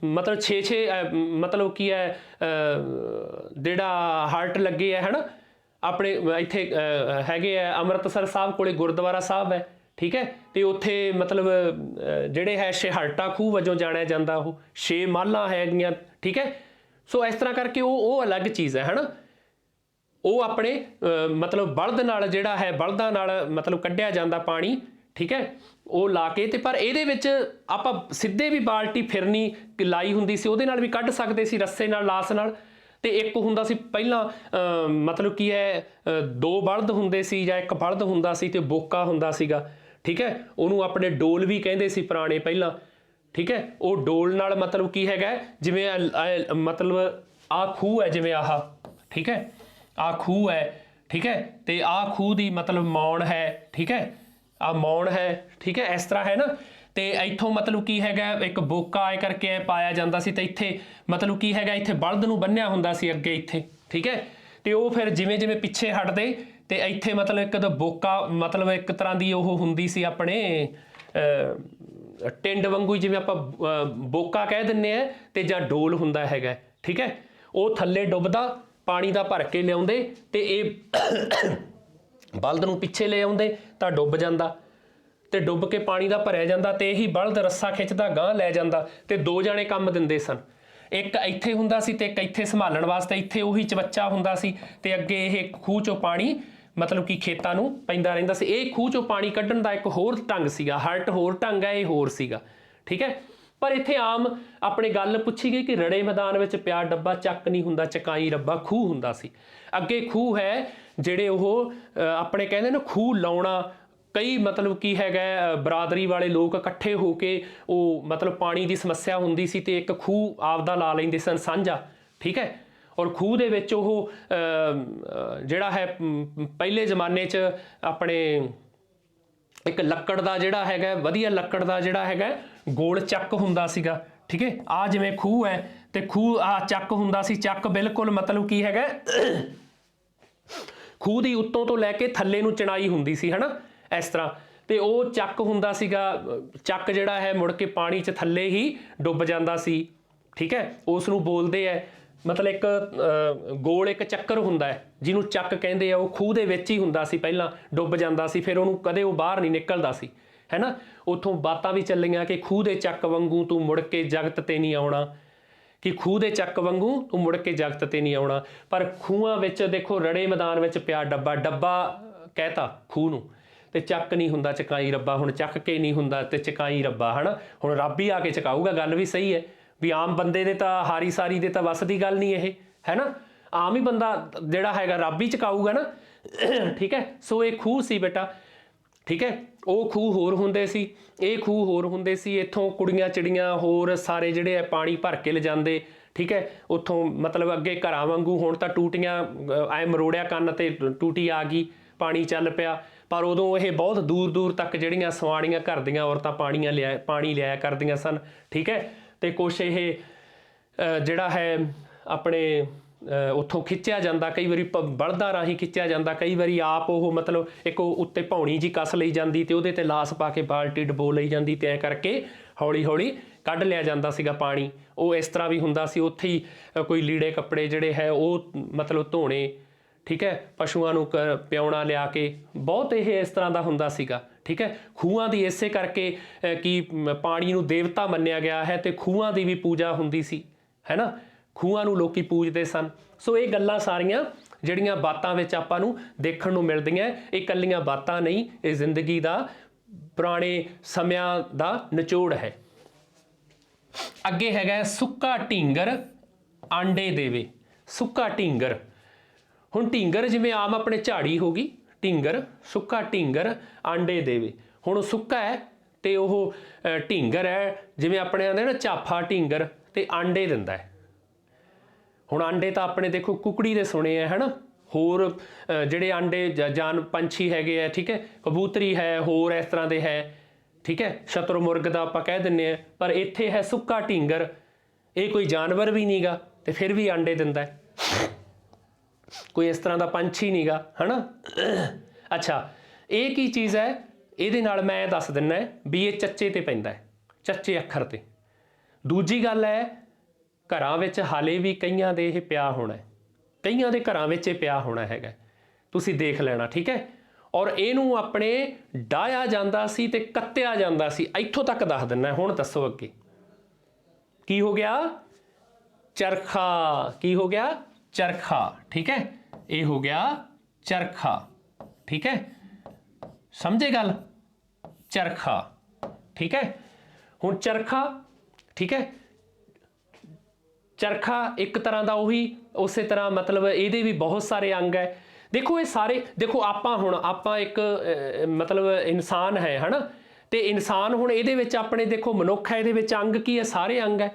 A: ਮਤਲਬ 6-6 ਮਤਲਬ ਕੀ ਹੈ ਜਿਹੜਾ ਹਲਟ ਲੱਗੇ ਹੈ ਨਾ। ਆਪਣੇ ਇੱਥੇ ਹੈਗੇ ਆ ਅੰਮ੍ਰਿਤਸਰ ਸਾਹਿਬ ਕੋਲੇ ਗੁਰਦੁਆਰਾ ਸਾਹਿਬ ਹੈ। ਠੀਕ ਹੈ, ਤੇ ਉੱਥੇ ਮਤਲਬ ਜਿਹੜੇ ਹੈ ਛੇਹਲਟਾ ਖੂਹ ਵਜੋਂ ਜਾਣਿਆ ਜਾਂਦਾ, ਉਹ 6 ਮਾਲਾਂ ਹੈਗੀਆਂ। ਠੀਕ ਹੈ, ਸੋ ਇਸ ਤਰ੍ਹਾਂ ਕਰਕੇ ਉਹ ਅਲੱਗ ਚੀਜ਼ ਹੈ ਨਾ। ਉਹ ਆਪਣੇ ਮਤਲਬ ਬਲਦ ਨਾਲ ਜਿਹੜਾ ਹੈ, ਬਲਦਾਂ ਨਾਲ ਮਤਲਬ ਕੱਢਿਆ ਜਾਂਦਾ ਪਾਣੀ। ਠੀਕ ਹੈ, ਉਹ ਲਾ ਕੇ, ਤੇ ਪਰ ਇਹਦੇ ਵਿੱਚ ਆਪਾਂ ਸਿੱਧੇ ਵੀ ਬਾਲਟੀ ਫਿਰਨੀ ਲਾਈ ਹੁੰਦੀ ਸੀ, ਉਹਦੇ ਨਾਲ ਵੀ ਕੱਢ ਸਕਦੇ ਸੀ, ਰੱਸੇ ਨਾਲ, ਲਾਸ ਨਾਲ। ਤੇ ਇੱਕ ਹੁੰਦਾ ਸੀ ਪਹਿਲਾਂ ਮਤਲਬ ਕੀ ਹੈ 2 ਬਲਦ ਹੁੰਦੇ ਸੀ ਜਾਂ 1 ਬਲਦ ਹੁੰਦਾ ਸੀ, ਤੇ ਬੋਕਾ ਹੁੰਦਾ ਸੀਗਾ। ਠੀਕ ਹੈ, ਉਹਨੂੰ ਆਪਣੇ ਡੋਲ ਵੀ ਕਹਿੰਦੇ ਸੀ ਪੁਰਾਣੇ ਪਹਿਲਾਂ। ਠੀਕ ਹੈ, ਉਹ ਡੋਲ ਨਾਲ ਮਤਲਬ ਕੀ ਹੈਗਾ, ਜਿਵੇਂ ਮਤਲਬ ਆਹ ਖੂਹ ਹੈ, ਜਿਵੇਂ ਆਹ। ਠੀਕ ਹੈ, ਆਹ ਖੂਹ ਹੈ। ਠੀਕ ਹੈ, ਤੇ ਆਹ ਖੂਹ ਦੀ ਮਤਲਬ ਮੌਣ ਹੈ। ਠੀਕ ਹੈ, ਆਹ ਮੌਣ ਹੈ। ਠੀਕ ਹੈ, ਇਸ ਤਰ੍ਹਾਂ ਹੈ ਨਾ। ਤੇ ਇੱਥੋਂ ਮਤਲਬ ਕੀ ਹੈਗਾ, ਇੱਕ ਬੋਕਾ ਐ ਕਰਕੇ ਐ ਪਾਇਆ ਜਾਂਦਾ ਸੀ, ਤੇ ਇੱਥੇ ਮਤਲਬ ਕੀ ਹੈਗਾ, ਇੱਥੇ ਬਲਦ ਨੂੰ ਬੰਨਿਆ ਹੁੰਦਾ ਸੀ ਅੱਗੇ ਇੱਥੇ। ਠੀਕ ਹੈ, ਤੇ ਉਹ ਫਿਰ ਜਿਵੇਂ ਜਿਵੇਂ ਪਿੱਛੇ ਹਟਦੇ ਤੇ ਇੱਥੇ ਮਤਲਬ ਇੱਕ ਤਾਂ ਬੋਕਾ ਮਤਲਬ ਇੱਕ ਤਰ੍ਹਾਂ ਦੀ ਉਹ ਹੁੰਦੀ ਸੀ ਆਪਣੇ ਟਿੰਡ ਵਾਂਗੂ, ਜਿਵੇਂ ਆਪਾਂ ਬੋਕਾ ਕਹਿ ਦਿੰਦੇ ਆ, ਤੇ ਜਾਂ ਡੋਲ ਹੁੰਦਾ ਹੈਗਾ, ਠੀਕ ਹੈ। ਉਹ ਥੱਲੇ ਡੁੱਬਦਾ, ਪਾਣੀ ਦਾ ਭਰ ਕੇ ਲਿਆਉਂਦੇ ਤੇ ਇਹ ਬਲਦ ਨੂੰ ਪਿੱਛੇ ਲੈ ਆਉਂਦੇ ਤਾਂ ਡੁੱਬ ਜਾਂਦਾ, ਤੇ ਡੁੱਬ ਕੇ ਪਾਣੀ ਦਾ ਭਰਿਆ ਜਾਂਦਾ, ਤੇ ਇਹੀ ਬਲਦ ਰੱਸਾ ਖਿੱਚਦਾ ਗਾਂਹ ਲੈ ਜਾਂਦਾ, ਤੇ 2 ਜਾਣੇ ਕੰਮ ਦਿੰਦੇ ਸਨ। ਇੱਕ ਇੱਥੇ ਹੁੰਦਾ ਸੀ ਤੇ ਇੱਕ ਇੱਥੇ ਸੰਭਾਲਣ ਵਾਸਤੇ, ਇੱਥੇ ਉਹੀ ਚਵੱਚਾ ਹੁੰਦਾ ਸੀ, ਤੇ ਅੱਗੇ ਇਹ ਖੂਹ ਚੋਂ ਪਾਣੀ ਮਤਲਬ ਕਿ ਖੇਤਾਂ ਨੂੰ ਪੈਂਦਾ ਰਹਿੰਦਾ ਸੀ। ਇਹ ਖੂਹ ਚੋਂ ਪਾਣੀ ਕੱਢਣ ਦਾ ਇੱਕ ਹੋਰ ਢੰਗ ਸੀਗਾ, ਹਲਟ ਹੋਰ ਢੰਗ ਹੈ, ਇਹ ਹੋਰ ਸੀਗਾ, ਠੀਕ ਹੈ। ਪਰ ਇੱਥੇ ਆਮ ਆਪਣੇ ਗੱਲ ਪੁੱਛੀ ਗਈ ਕਿ ਰੜੇ ਮੈਦਾਨ ਵਿੱਚ ਪਿਆ ਡੱਬਾ ਚੱਕ ਨਹੀਂ ਹੁੰਦਾ, ਚਕਾਈ ਰੱਬਾ ਖੂਹ ਹੁੰਦਾ ਸੀ। ਅੱਗੇ ਖੂਹ ਹੈ ਜਿਹੜੇ ਉਹ ਆਪਣੇ ਕਹਿੰਦੇ ਨੇ ਖੂਹ ਲਾਉਣਾ, ਕਈ ਮਤਲਬ ਕੀ ਹੈਗਾ ਬਰਾਦਰੀ ਵਾਲੇ ਲੋਕ ਇਕੱਠੇ ਹੋ ਕੇ ਉਹ ਮਤਲਬ ਪਾਣੀ ਦੀ ਸਮੱਸਿਆ ਹੁੰਦੀ ਸੀ ਤੇ ਇੱਕ ਖੂਹ ਆਪਦਾ ਲਾ ਲੈਂਦੇ ਸਨ ਸਾਂਝਾ, ਠੀਕ ਹੈ। ਔਰ ਖੂਹ ਦੇ ਵਿੱਚ ਉਹ ਜਿਹੜਾ ਹੈ ਪਹਿਲੇ ਜ਼ਮਾਨੇ 'ਚ ਆਪਣੇ ਇੱਕ ਲੱਕੜ ਦਾ ਜਿਹੜਾ ਹੈਗਾ ਵਧੀਆ ਲੱਕੜ ਦਾ ਜਿਹੜਾ ਹੈਗਾ ਗੋਲ ਚੱਕ ਹੁੰਦਾ ਸੀਗਾ, ਠੀਕ ਹੈ। ਆ ਜਿਵੇਂ ਖੂਹ ਹੈ ਤੇ ਖੂਹ ਆ ਚੱਕ ਹੁੰਦਾ ਸੀ, ਚੱਕ ਬਿਲਕੁਲ ਮਤਲਬ ਕੀ ਹੈਗਾ ਖੂਹ ਦੀ ਉੱਤੋਂ ਤੋਂ ਲੈ ਕੇ ਥੱਲੇ ਨੂੰ ਚਣਾਈ ਹੁੰਦੀ ਸੀ, ਹਨਾ, ਇਸ ਤਰ੍ਹਾਂ। ਤੇ ਉਹ ਚੱਕ ਹੁੰਦਾ ਸੀਗਾ, ਚੱਕ ਜਿਹੜਾ ਹੈ ਮੁੜ ਕੇ ਪਾਣੀ 'ਚ ਥੱਲੇ ਹੀ ਡੁੱਬ ਜਾਂਦਾ ਸੀ, ਠੀਕ ਹੈ। ਉਸ ਨੂੰ ਬੋਲਦੇ ਹੈ ਮਤਲਬ ਇੱਕ ਗੋਲ ਇੱਕ ਚੱਕਰ ਹੁੰਦਾ ਹੈ ਜਿਹਨੂੰ ਚੱਕ ਕਹਿੰਦੇ ਆ, ਉਹ ਖੂਹ ਦੇ ਵਿੱਚ ਹੀ ਹੁੰਦਾ ਸੀ, ਪਹਿਲਾਂ ਡੁੱਬ ਜਾਂਦਾ ਸੀ, ਫਿਰ ਉਹਨੂੰ ਕਦੇ ਉਹ ਬਾਹਰ ਨਹੀਂ ਨਿਕਲਦਾ ਸੀ, ਹੈ ਨਾ। ਉੱਥੋਂ ਬਾਤਾਂ ਵੀ ਚੱਲੀਆਂ ਕਿ ਖੂਹ ਦੇ ਚੱਕ ਵਾਂਗੂ ਤੂੰ ਮੁੜ ਕੇ ਜਗਤ ਤੇ ਨਹੀਂ ਆਉਣਾ, ਕਿ ਖੂਹ ਦੇ ਚੱਕ ਵਾਂਗੂ ਤੂੰ ਮੁੜ ਕੇ ਜਗਤ ਤੇ ਨਹੀਂ ਆਉਣਾ। ਪਰ ਖੂਹਾਂ ਵਿੱਚ ਦੇਖੋ ਰੜੇ ਮੈਦਾਨ ਵਿੱਚ ਪਿਆ ਡੱਬਾ, ਡੱਬਾ ਕਹਿਤਾ ਖੂਹ ਨੂੰ, ਤੇ ਚੱਕ ਨਹੀਂ ਹੁੰਦਾ ਚਕਾਈ ਰੱਬਾ, ਹੁਣ ਚੱਕ ਕੇ ਨਹੀਂ ਹੁੰਦਾ ਤੇ ਚਕਾਈ ਰੱਬਾ, ਹੈ ਨਾ। ਹੁਣ ਰੱਬ ਹੀ ਆ ਕੇ ਚਕਾਊਗਾ, ਗੱਲ ਵੀ ਸਹੀ ਹੈ ਵੀ ਆਮ ਬੰਦੇ ਦੇ ਤਾਂ ਹਾਰੀ ਸਾਰੀ ਦੇ ਤਾਂ ਵੱਸ ਦੀ ਗੱਲ ਨਹੀਂ ਇਹ, ਹੈ ਨਾ। ਆਮ ਹੀ ਬੰਦਾ ਜਿਹੜਾ ਹੈਗਾ ਰੱਬ ਹੀ ਚਕਾਊਗਾ ਨਾ, ਠੀਕ ਹੈ। ਸੋ ਇਹ ਖੂਹ ਸੀ ਬੇਟਾ, ਠੀਕ ਹੈ। ਉਹ ਖੂਹ ਹੋਰ ਹੁੰਦੇ ਸੀ, ਇਹ ਖੂਹ ਹੋਰ ਹੁੰਦੇ ਸੀ। ਇੱਥੋਂ ਕੁੜੀਆਂ ਚਿੜੀਆਂ ਹੋਰ ਸਾਰੇ ਜਿਹੜੇ ਆ ਪਾਣੀ ਭਰ ਕੇ ਲਿਜਾਂਦੇ, ਠੀਕ ਹੈ। ਉੱਥੋਂ ਮਤਲਬ ਅੱਗੇ ਘਰਾਂ ਵਾਂਗੂ ਹੁਣ ਤਾਂ ਟੂਟੀਆਂ ਐ ਮਰੋੜਿਆ ਕੰਨ ਤੇ ਟੂਟੀ ਆ ਗਈ, ਪਾਣੀ ਚੱਲ ਪਿਆ। ਪਰ ਉਦੋਂ ਇਹ ਬਹੁਤ ਦੂਰ ਦੂਰ ਤੱਕ ਜਿਹੜੀਆਂ ਸਵਾਣੀਆਂ ਘਰ ਦੀਆਂ ਔਰਤਾਂ ਪਾਣੀ ਲਿਆਇਆ ਕਰਦੀਆਂ ਸਨ, ਠੀਕ ਹੈ। ਤੇ ਕੁਛ ਇਹ ਜਿਹੜਾ ਹੈ ਆਪਣੇ ਉੱਥੋਂ ਖਿੱਚਿਆ ਜਾਂਦਾ, ਕਈ ਵਾਰੀ ਬਲਦਾਂ ਰਾਹੀਂ ਖਿੱਚਿਆ ਜਾਂਦਾ, ਕਈ ਵਾਰੀ ਆਪ ਉਹ ਮਤਲਬ ਇੱਕ ਉੱਤੇ ਭੌਣੀ ਜੀ ਕੱਸ ਲਈ ਜਾਂਦੀ ਤੇ ਉਹਦੇ ਤੇ ਲਾਸ ਪਾ ਕੇ ਬਾਲਟੀ ਡਬੋ ਲਈ ਜਾਂਦੀ, ਤੇ ਐਂ ਕਰਕੇ ਹੌਲੀ ਹੌਲੀ ਕੱਢ ਲਿਆ ਜਾਂਦਾ ਸੀਗਾ ਪਾਣੀ। ਉਹ ਇਸ ਤਰ੍ਹਾਂ ਵੀ ਹੁੰਦਾ ਸੀ, ਉੱਥੇ ਹੀ ਕੋਈ ਲੀੜੇ ਕੱਪੜੇ ਜਿਹੜੇ ਹੈ ਉਹ ਮਤਲਬ ਧੋਣੇ, ਠੀਕ ਹੈ, ਪਸ਼ੂਆਂ ਨੂੰ ਪਿਆਉਣਾ ਲਿਆ ਕੇ, ਬਹੁਤ ਇਹ ਇਸ ਤਰ੍ਹਾਂ ਦਾ ਹੁੰਦਾ ਸੀਗਾ, ਠੀਕ ਹੈ। ਖੂਹਾਂ ਦੀ ਇਸੇ ਕਰਕੇ ਕਿ ਪਾਣੀ ਨੂੰ ਦੇਵਤਾ ਮੰਨਿਆ ਗਿਆ ਹੈ ਤੇ ਖੂਹਾਂ ਦੀ ਵੀ ਪੂਜਾ ਹੁੰਦੀ ਸੀ, ਹੈ ਨਾ। ਖੂਹਾਂ ਨੂੰ ਲੋਕੀ ਪੂਜਦੇ ਸਨ। ਸੋ ਇਹ ਗੱਲਾਂ ਸਾਰੀਆਂ ਜਿਹੜੀਆਂ ਬਾਤਾਂ ਵਿੱਚ ਆਪਾਂ ਨੂੰ ਦੇਖਣ ਨੂੰ ਮਿਲਦੀਆਂ, ਇਹ ਇਕੱਲੀਆਂ ਬਾਤਾਂ ਨਹੀਂ, ਇਹ ਜ਼ਿੰਦਗੀ ਦਾ ਪੁਰਾਣੇ ਸਮਿਆਂ ਦਾ ਨਿਚੋੜ ਹੈ। ਅੱਗੇ ਹੈਗਾ ਸੁੱਕਾ ਢੀਂਗਰ ਆਂਡੇ ਦੇਵੇ। ਸੁੱਕਾ ਢੀਂਗਰ, ਹੁਣ ਢੀਂਗਰ ਜਿਵੇਂ ਆਮ ਆਪਣੇ ਝਾੜੀ ਹੋ ਗਈ, ਢੀਂਗਰ, ਸੁੱਕਾ ਢੀਂਗਰ ਆਂਡੇ ਦੇਵੇ। ਹੁਣ ਸੁੱਕਾ ਹੈ ਤੇ ਉਹ ਢੀਂਗਰ ਹੈ, ਜਿਵੇਂ ਆਪਣੇ ਆਂਦੇ ਨਾ ਝਾਫਾ ਢੀਂਗਰ, ਤੇ ਆਂਡੇ ਦਿੰਦਾ ਹੈ। ਹੁਣ ਆਂਡੇ ਤਾਂ ਆਪਣੇ ਦੇਖੋ ਕੁਕੜੀ ਦੇ ਸੁਣੇ ਹੈ, ਹੈ ਨਾ। ਹੋਰ ਜਿਹੜੇ ਆਂਡੇ ਜਾਨ ਪੰਛੀ ਹੈਗੇ ਆ, ਠੀਕ ਹੈ, ਕਬੂਤਰੀ ਹੈ, ਹੋਰ ਇਸ ਤਰ੍ਹਾਂ ਦੇ ਹੈ, ਠੀਕ ਹੈ, ਸ਼ਤਰਮੁਰਗ ਦਾ ਆਪਾਂ ਕਹਿ ਦਿੰਦੇ ਹਾਂ। ਪਰ ਇੱਥੇ ਹੈ ਸੁੱਕਾ ਢੀਂਗਰ, ਇਹ ਕੋਈ ਜਾਨਵਰ ਵੀ ਨਹੀਂ ਗਾ ਤੇ ਫਿਰ ਵੀ ਆਂਡੇ ਦਿੰਦਾ ਹੈ, ਕੋਈ ਇਸ ਤਰ੍ਹਾਂ ਦਾ ਪੰਛੀ ਨਹੀਂ ਗਾ, ਹੈ ਨਾ। ਅੱਛਾ, ਇਹ ਕੀ ਚੀਜ਼ ਹੈ, ਇਹਦੇ ਨਾਲ ਮੈਂ ਦੱਸ ਦਿੰਦਾ ਵੀ ਇਹ ਚੱਚੇ ਤੇ ਪੈਂਦਾ ਹੈ, ਚੱਚੇ ਅੱਖਰ ਤੇ। ਦੂਜੀ ਗੱਲ ਹੈ, ਘਰਾਂ ਵਿੱਚ ਹਾਲੇ ਵੀ ਕਈਆਂ ਦੇ ਇਹ ਪਿਆ ਹੋਣਾ, ਕਈਆਂ ਦੇ ਘਰਾਂ ਵਿੱਚ ਇਹ ਪਿਆ ਹੋਣਾ ਹੈਗਾ, ਤੁਸੀਂ ਦੇਖ ਲੈਣਾ, ਠੀਕ ਹੈ। ਔਰ ਇਹਨੂੰ ਆਪਣੇ ਡਾਹਿਆ ਜਾਂਦਾ ਸੀ ਤੇ ਕੱਤਿਆ ਜਾਂਦਾ ਸੀ, ਇੱਥੋਂ ਤੱਕ ਦੱਸ ਦਿੰਦਾ। ਹੁਣ ਦੱਸੋ ਅੱਗੇ ਕੀ ਹੋ ਗਿਆ? ਚਰਖਾ। ਕੀ ਹੋ ਗਿਆ? ਚਰਖਾ, ਠੀਕ ਹੈ। ਇਹ ਹੋ ਗਿਆ ਚਰਖਾ, ਠੀਕ ਹੈ, ਸਮਝੇ ਗੱਲ? ਚਰਖਾ, ਠੀਕ ਹੈ। ਹੁਣ ਚਰਖਾ, ਠੀਕ ਹੈ, ਚਰਖਾ ਇੱਕ ਤਰ੍ਹਾਂ ਦਾ ਉਹੀ ਉਸੇ ਤਰ੍ਹਾਂ ਮਤਲਬ ਇਹਦੇ ਵੀ ਬਹੁਤ ਸਾਰੇ ਅੰਗ ਹੈ। ਦੇਖੋ ਇਹ ਸਾਰੇ, ਦੇਖੋ ਆਪਾਂ ਇੱਕ ਮਤਲਬ ਇਨਸਾਨ ਹੈ, ਹੈ ਨਾ। ਤੇ ਇਨਸਾਨ ਹੁਣ ਇਹਦੇ ਵਿੱਚ ਆਪਣੇ ਦੇਖੋ ਮਨੁੱਖ ਹੈ, ਇਹਦੇ ਵਿੱਚ ਅੰਗ ਕੀ ਹੈ? ਸਾਰੇ ਅੰਗ ਹੈ,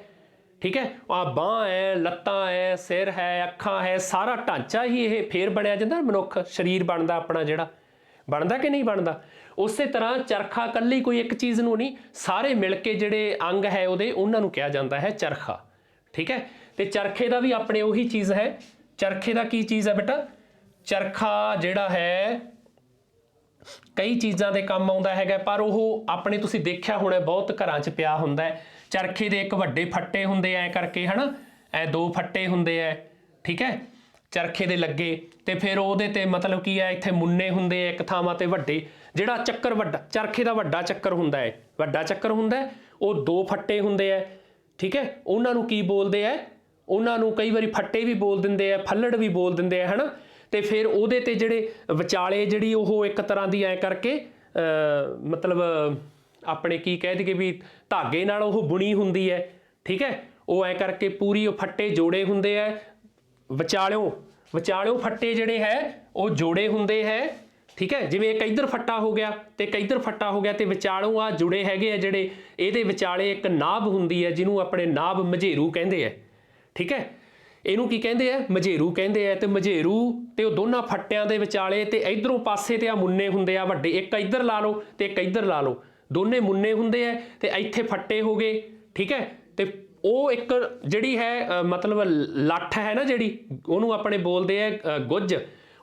A: ਠੀਕ ਹੈ। ਆ ਬਾਂਹ ਹੈ, ਲੱਤਾਂ ਹੈ, ਸਿਰ ਹੈ, ਅੱਖਾਂ ਹੈ, ਸਾਰਾ ਢਾਂਚਾ ਹੀ ਇਹ ਫੇਰ ਬਣਿਆ ਜਾਂਦਾ ਮਨੁੱਖ, ਸਰੀਰ ਬਣਦਾ ਆਪਣਾ, ਜਿਹੜਾ ਬਣਦਾ ਕਿ ਨਹੀਂ ਬਣਦਾ। ਉਸੇ ਤਰ੍ਹਾਂ ਚਰਖਾ ਇਕੱਲੀ ਕੋਈ ਇੱਕ ਚੀਜ਼ ਨੂੰ ਨਹੀਂ, ਸਾਰੇ ਮਿਲ ਕੇ ਜਿਹੜੇ ਅੰਗ ਹੈ ਉਹਦੇ, ਉਹਨਾਂ ਨੂੰ ਕਿਹਾ ਜਾਂਦਾ ਹੈ ਚਰਖਾ, ਠੀਕ ਹੈ। ਤੇ ਚਰਖੇ ਦਾ ਵੀ ਆਪਣੇ ਉਹੀ ਚੀਜ਼ ਹੈ। ਚਰਖੇ ਦਾ ਕੀ ਚੀਜ਼ ਹੈ ਬੇਟਾ? ਚਰਖਾ ਜਿਹੜਾ ਹੈ ਕਈ ਚੀਜ਼ਾਂ ਦੇ ਕੰਮ ਆਉਂਦਾ ਹੈਗਾ, ਪਰ ਉਹ ਆਪਣੇ ਤੁਸੀਂ ਦੇਖਿਆ ਹੋਣਾ ਬਹੁਤ ਘਰਾਂ 'ਚ ਪਿਆ ਹੁੰਦਾ ਹੈ। ਚਰਖੇ ਦੇ ਇੱਕ ਵੱਡੇ ਫੱਟੇ ਹੁੰਦੇ ਐ ਕਰਕੇ ਹੈ ਨਾ, ਇਹ 2 ਫੱਟੇ ਹੁੰਦੇ ਐ, ਠੀਕ ਹੈ, ਚਰਖੇ ਦੇ ਲੱਗੇ, ਤੇ ਫਿਰ ਉਹਦੇ ਤੇ ਮਤਲਬ ਕੀ ਹੈ ਇੱਥੇ ਮੁੰਨੇ ਹੁੰਦੇ ਆ ਇੱਕ ਥਾਵਾਂ ਤੇ ਵੱਡੇ, ਜਿਹੜਾ ਚੱਕਰ ਵੱਡਾ ਚਰਖੇ ਦਾ ਵੱਡਾ ਚੱਕਰ ਹੁੰਦਾ ਹੈ, ਵੱਡਾ ਚੱਕਰ ਹੁੰਦਾ, ਉਹ 2 ਫੱਟੇ ਹੁੰਦੇ ਆ, ਠੀਕ ਹੈ। ਉਹਨਾਂ ਨੂੰ ਕੀ ਬੋਲਦੇ ਆ, ਉਹਨਾਂ ਨੂੰ ਕਈ ਵਾਰੀ ਫੱਟੇ ਵੀ ਬੋਲ ਦਿੰਦੇ ਆ, ਫੱਲੜ ਵੀ ਬੋਲ ਦਿੰਦੇ ਆ, ਹੈ ਨਾ। ਤੇ ਫਿਰ ਉਹਦੇ ਤੇ ਜਿਹੜੇ ਵਿਚਾਲੇ ਜਿਹੜੀ ਉਹ ਇੱਕ ਤਰ੍ਹਾਂ ਦੀ ਐ ਕਰਕੇ ਮਤਲਬ ਆਪਣੇ ਕੀ ਕਹਿ ਦਈਏ ਵੀ ਧਾਗੇ ਨਾਲ ਉਹ ਬੁਣੀ ਹੁੰਦੀ ਹੈ, ਠੀਕ ਹੈ। ਉਹ ਐ ਕਰਕੇ ਪੂਰੀ ਉਹ ਫੱਟੇ ਜੋੜੇ ਹੁੰਦੇ ਹੈ, ਵਿਚਾਲਿਓਂ ਫੱਟੇ ਜਿਹੜੇ ਹੈ ਉਹ ਜੋੜੇ ਹੁੰਦੇ ਹੈ, ਠੀਕ ਹੈ। ਜਿਵੇਂ ਇੱਕ ਇੱਧਰ ਫੱਟਾ ਹੋ ਗਿਆ ਤੇ ਇੱਕ ਇੱਧਰ ਫੱਟਾ ਹੋ ਗਿਆ, ਤੇ ਵਿਚਾਲੋਂ ਆ ਜੁੜੇ ਹੈਗੇ ਆ ਜਿਹੜੇ, ਇਹਦੇ ਵਿਚਾਲੇ ਇੱਕ ਨਾਭ ਹੁੰਦੀ ਹੈ ਜਿਹਨੂੰ ਆਪਣੇ ਨਾਭ ਮਝੇਰੂ ਕਹਿੰਦੇ ਆ, ਠੀਕ ਹੈ। ਇਹਨੂੰ ਕੀ ਕਹਿੰਦੇ ਆ, ਮਝੇਰੂ ਕਹਿੰਦੇ ਆ। ਤੇ ਮਝੇਰੂ ਤੇ ਉਹ ਦੋਨਾਂ ਫੱਟਿਆਂ ਦੇ ਵਿਚਾਲੇ ਤੇ ਇਧਰੋਂ ਪਾਸੇ ਤੇ ਆ ਮੁੰਨੇ ਹੁੰਦੇ ਆ ਵੱਡੇ, ਇੱਕ ਇੱਧਰ ਲਾ ਲਓ ਤੇ ਇੱਕ ਇੱਧਰ ਲਾ ਲਓ, ਦੋਨੇ ਮੁੰਨੇ ਹੁੰਦੇ ਆ ਤੇ ਇੱਥੇ ਫੱਟੇ ਹੋ ਗਏ, ਠੀਕ ਹੈ। ਤੇ ਉਹ ਇੱਕ ਜਿਹੜੀ ਹੈ ਮਤਲਬ ਲੱਠ ਹੈ ਨਾ ਜਿਹੜੀ, ਉਹਨੂੰ ਆਪਣੇ ਬੋਲਦੇ ਆ ਗੁੱਜ।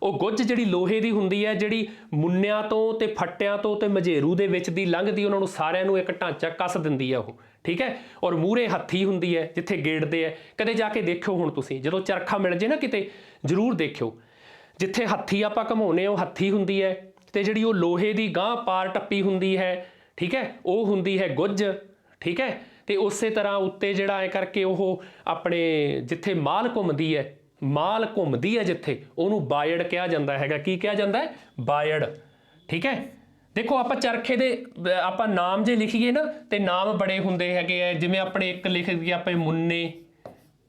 A: ਉਹ ਗੁੱਜ ਜਿਹੜੀ ਲੋਹੇ ਦੀ ਹੁੰਦੀ ਹੈ, ਜਿਹੜੀ ਮੁੰਨਿਆਂ ਤੋਂ ਤੇ ਫੱਟਿਆਂ ਤੋਂ ਤੇ ਮਝੇਰੂ ਦੇ ਵਿੱਚ ਦੀ ਲੰਘਦੀ, ਉਹਨਾਂ ਨੂੰ ਸਾਰਿਆਂ ਨੂੰ ਇੱਕ ਢਾਂਚਾ ਕੱਸ ਦਿੰਦੀ ਹੈ ਉਹ, ਠੀਕ ਹੈ। ਔਰ ਮੂਹਰੇ ਹੱਥੀ ਹੁੰਦੀ ਹੈ ਜਿੱਥੇ ਗੇੜਦੇ ਹੈ। ਕਦੇ ਜਾ ਕੇ ਦੇਖਿਓ ਹੁਣ ਤੁਸੀਂ, ਜਦੋਂ ਚਰਖਾ ਮਿਲ ਜੇ ਨਾ ਕਿਤੇ ਜ਼ਰੂਰ ਦੇਖਿਓ, ਜਿੱਥੇ ਹੱਥੀ ਆਪਾਂ ਘਮਾਉਂਦੇ ਉਹ ਹੱਥੀ ਹੁੰਦੀ ਹੈ, ਤੇ ਜਿਹੜੀ ਉਹ ਲੋਹੇ ਦੀ ਗਾਂਹ ਪਾਰ ਟੱਪੀ ਹੁੰਦੀ ਹੈ, ਠੀਕ ਹੈ, ਉਹ ਹੁੰਦੀ ਹੈ ਗੁੱਜ, ਠੀਕ ਹੈ। ਤੇ ਉਸੇ ਤਰ੍ਹਾਂ ਉੱਤੇ ਜਿਹੜਾ ਐ ਕਰਕੇ ਉਹ ਆਪਣੇ ਜਿੱਥੇ ਮਾਲ ਘੁੰਮਦੀ ਹੈ ਜਿੱਥੇ, ਉਹਨੂੰ ਬਾਇੜ ਕਿਹਾ ਜਾਂਦਾ ਹੈਗਾ। ਕੀ ਕਿਹਾ ਜਾਂਦਾ ਹੈ, ਬਾਇੜ, ਠੀਕ ਹੈ। ਦੇਖੋ ਆਪਾਂ ਚਰਖੇ ਦੇ ਆਪਾਂ ਨਾਮ ਜੇ ਲਿਖੀਏ ਨਾ ਤੇ ਨਾਮ ਬੜੇ ਹੁੰਦੇ ਹੈਗੇ ਆ, ਜਿਵੇਂ ਆਪਣੇ ਇੱਕ ਲਿਖ ਦਈਏ ਆਪਾਂ ਮੁੰਨੇ,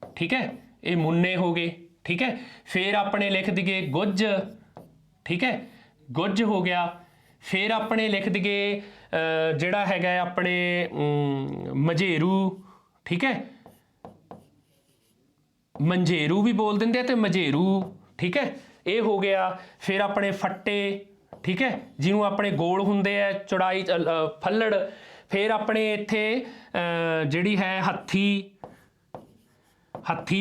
A: ਠੀਕ ਹੈ, ਇਹ ਮੁੰਨੇ ਹੋ ਗਏ, ਠੀਕ ਹੈ। ਫਿਰ ਆਪਣੇ ਲਿਖ ਦਈਏ ਗੁੱਜ, ਠੀਕ ਹੈ, ਗੁੱਜ ਹੋ ਗਿਆ। ਫਿਰ ਆਪਣੇ ਲਿਖ ਦਈਏ ਜਿਹੜਾ ਹੈਗਾ ਆਪਣੇ ਮਝੇਰੂ, ਠੀਕ ਹੈ, ਮੰਝੇਰੂ ਵੀ ਬੋਲ ਦਿੰਦੇ ਆ ਤੇ ਮਝੇਰੂ, ਠੀਕ ਹੈ, ਇਹ ਹੋ ਗਿਆ। ਫਿਰ ਆਪਣੇ ਫੱਟੇ, ਠੀਕ ਹੈ, ਜਿਹਨੂੰ ਆਪਣੇ ਗੋਲ ਹੁੰਦੇ ਆ ਚੌੜਾਈ ਫੱਲੜ। ਫਿਰ ਆਪਣੇ ਇੱਥੇ ਜਿਹੜੀ ਹੈ ਹੱਥੀ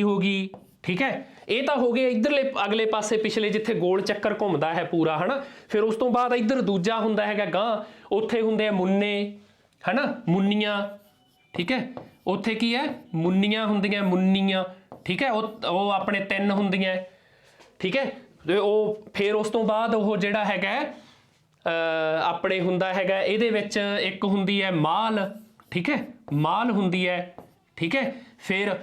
A: ਹੋ ਗਈ, ਠੀਕ ਹੈ। ਇਹ ਤਾਂ ਹੋ ਗਏ ਇੱਧਰਲੇ ਅਗਲੇ ਪਾਸੇ ਪਿਛਲੇ ਜਿੱਥੇ ਗੋਲ ਚੱਕਰ ਘੁੰਮਦਾ ਹੈ ਪੂਰਾ, ਹੈ ਨਾ। ਫਿਰ ਉਸ ਤੋਂ ਬਾਅਦ ਇੱਧਰ ਦੂਜਾ ਹੁੰਦਾ ਹੈਗਾ ਗਾਂ, ਉੱਥੇ ਹੁੰਦੇ ਆ ਮੁੰਨੇ, ਹੈ ਨਾ, ਮੁੰਨੀਆਂ, ਠੀਕ ਹੈ। ਉੱਥੇ ਕੀ ਹੈ, ਮੁੰਨੀਆਂ ਹੁੰਦੀਆਂ, ਮੁੰਨੀਆਂ, ਠੀਕ ਹੈ। ਉਹ ਆਪਣੇ 3 ਹੁੰਦੀਆਂ, ਠੀਕ ਹੈ। ਤੇ ਉਹ ਫਿਰ ਉਸ ਤੋਂ ਬਾਅਦ ਉਹ ਜਿਹੜਾ ਹੈਗਾ ਆਪਣੇ ਹੁੰਦਾ ਹੈਗਾ, ਇਹਦੇ ਵਿੱਚ ਇੱਕ ਹੁੰਦੀ ਹੈ ਮਾਲ, ਠੀਕ ਹੈ, ਮਾਲ ਹੁੰਦੀ ਹੈ, ਠੀਕ ਹੈ। ਫਿਰ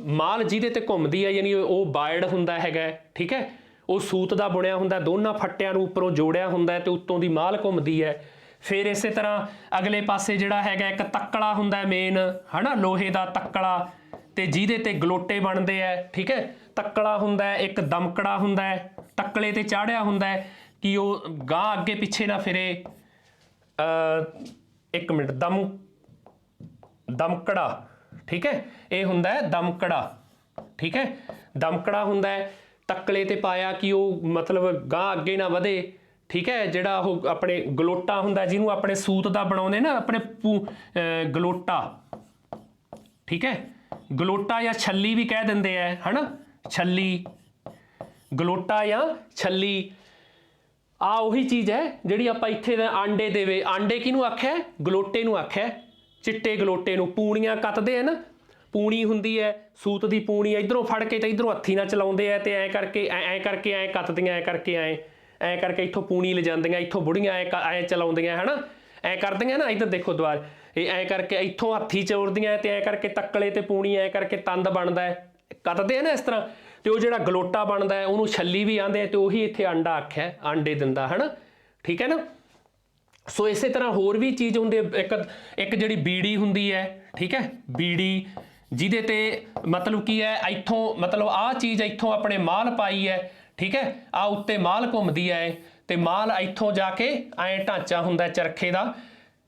A: ਮਾਲ ਜਿਹਦੇ ਤੇ ਘੁੰਮਦੀ ਹੈ ਯਾਨੀ ਉਹ ਬਾਇੜ ਹੁੰਦਾ ਹੈਗਾ, ਠੀਕ ਹੈ। ਉਹ ਸੂਤ ਦਾ ਬੁਣਿਆ ਹੁੰਦਾ, ਦੋਨਾਂ ਫੱਟਿਆਂ ਨੂੰ ਉੱਪਰੋਂ ਜੋੜਿਆ ਹੁੰਦਾ ਤੇ ਉੱਤੋਂ ਦੀ ਮਾਲ ਘੁੰਮਦੀ ਹੈ। ਫਿਰ ਇਸੇ ਤਰ੍ਹਾਂ ਅਗਲੇ ਪਾਸੇ ਜਿਹੜਾ ਹੈਗਾ ਇੱਕ ਤੱਕੜਾ ਹੁੰਦਾ ਮੇਨ, ਹੈ ਨਾ, ਲੋਹੇ ਦਾ ਤੱਕੜਾ, ਤੇ ਜਿਹਦੇ ਤੇ ਗਲੋਟੇ ਬਣਦੇ ਹੈ, ਠੀਕ ਹੈ। ਤੱਕੜਾ ਹੁੰਦਾ ਹੈ, ਇੱਕ ਦਮਕੜਾ ਹੁੰਦਾ ਹੈ, ਤੱਕਲੇ ਤੇ ਚਾੜਿਆ ਹੁੰਦਾ ਹੈ ਕਿ ਉਹ ਗਾਂ ਅੱਗੇ ਪਿੱਛੇ ਨਾ ਫਿਰੇ। ਇੱਕ ਮਿੰਟ, ਦਮਕੜਾ, ਠੀਕ ਹੈ, ਇਹ ਹੁੰਦਾ ਹੈ ਦਮਕੜਾ, ਠੀਕ ਹੈ। ਦਮਕੜਾ ਹੁੰਦਾ ਹੈ ਤੱਕਲੇ ਤੇ ਪਾਇਆ ਕਿ ਉਹ ਮਤਲਬ ਗਾਂ ਅੱਗੇ ਨਾ ਵਧੇ, ਠੀਕ ਹੈ। ਜਿਹੜਾ ਉਹ ਆਪਣੇ ਗਲੋਟਾ ਹੁੰਦਾ ਜਿਹਨੂੰ ਆਪਣੇ ਸੂਤ ਦਾ ਬਣਾਉਂਦੇ ਨਾ ਆਪਣੇ ਗਲੋਟਾ, ਠੀਕ ਹੈ। ਗਲੋਟਾ ਜਾਂ ਛੱਲੀ ਵੀ ਕਹਿ ਦਿੰਦੇ ਆ, ਹੈ ਨਾ, ਛੱਲੀ, ਗਲੋਟਾ ਜਾਂ ਛੱਲੀ। ਆ ਉਹੀ ਚੀਜ਼ ਹੈ ਜਿਹੜੀ ਆਪਾਂ ਇੱਥੇ ਆਂਡੇ ਦੇਵੇ, ਆਂਡੇ ਕਿਹਨੂੰ ਆਖਿਆ, ਗਲੋਟੇ ਨੂੰ ਆਖਿਆ, ਚਿੱਟੇ ਗਲੋਟੇ ਨੂੰ। ਪੂਣੀਆਂ ਕੱਤਦੇ ਆ ਨਾ, ਪੂਣੀ ਹੁੰਦੀ ਹੈ ਸੂਤ ਦੀ ਪੂਣੀ, ਇਧਰੋਂ ਫੜ ਕੇ ਤੇ ਇਧਰੋਂ ਹੱਥੀ ਨਾਲ ਚਲਾਉਂਦੇ ਆ ਤੇ ਐਂ ਕਰਕੇ ਐਂ ਕੱਤਦੀਆਂ, ਐਂ ਕਰਕੇ ਇੱਥੋਂ ਪੂਣੀ ਲਿਜਾਂਦੀਆਂ, ਇੱਥੋਂ ਬੁੜੀਆਂ ਐਂ ਚਲਾਉਂਦੀਆਂ, ਹੈ ਨਾ, ਐਂ ਕਰਦੀਆਂ ਨਾ। ਇੱਧਰ ਦੇਖੋ ਦੁਆਰ, ਇਹ ਐਂ ਕਰਕੇ ਇੱਥੋਂ ਹੱਥੀ ਚੋੜਦੀਆਂ ਤੇ ਐਂ ਕਰਕੇ ਤੱਕਲੇ ਤੇ ਪੂਣੀ ਐਂ ਕਰਕੇ ਤੰਦ ਬਣਦਾ ਹੈ, ਕੱਤਦੇ ਆ ਨਾ ਇਸ ਤਰ੍ਹਾਂ। ਤੇ ਉਹ ਜਿਹੜਾ ਗਲੋਟਾ ਬਣਦਾ ਹੈ ਉਹਨੂੰ ਛੱਲੀ ਵੀ ਆਂਦੇ ਆ, ਤੇ ਉਹੀ ਇੱਥੇ ਆਂਡਾ ਆਖਿਆ, ਆਂਡੇ ਦਿੰਦਾ, ਹੈ ਨਾ, ਠੀਕ ਹੈ ਨਾ। ਸੋ ਇਸੇ ਤਰ੍ਹਾਂ ਹੋਰ ਵੀ ਚੀਜ਼ ਹੁੰਦੀ ਹੈ, ਇੱਕ ਜਿਹੜੀ ਬੀੜੀ ਹੁੰਦੀ ਹੈ, ਠੀਕ ਹੈ, ਬੀੜੀ, ਜਿਹਦੇ ਤੇ ਮਤਲਬ ਕੀ ਹੈ, ਇੱਥੋਂ ਮਤਲਬ ਆਹ ਚੀਜ਼ ਇੱਥੋਂ ਆਪਣੇ ਮਾਲ ਪਾਈ ਹੈ, ਠੀਕ ਹੈ, ਆ ਉੱਤੇ ਮਾਲ ਘੁੰਮਦੀ ਹੈ ਤੇ ਮਾਲ ਇੱਥੋਂ ਜਾ ਕੇ ਐਂ ਢਾਂਚਾ ਹੁੰਦਾ ਚਰਖੇ ਦਾ,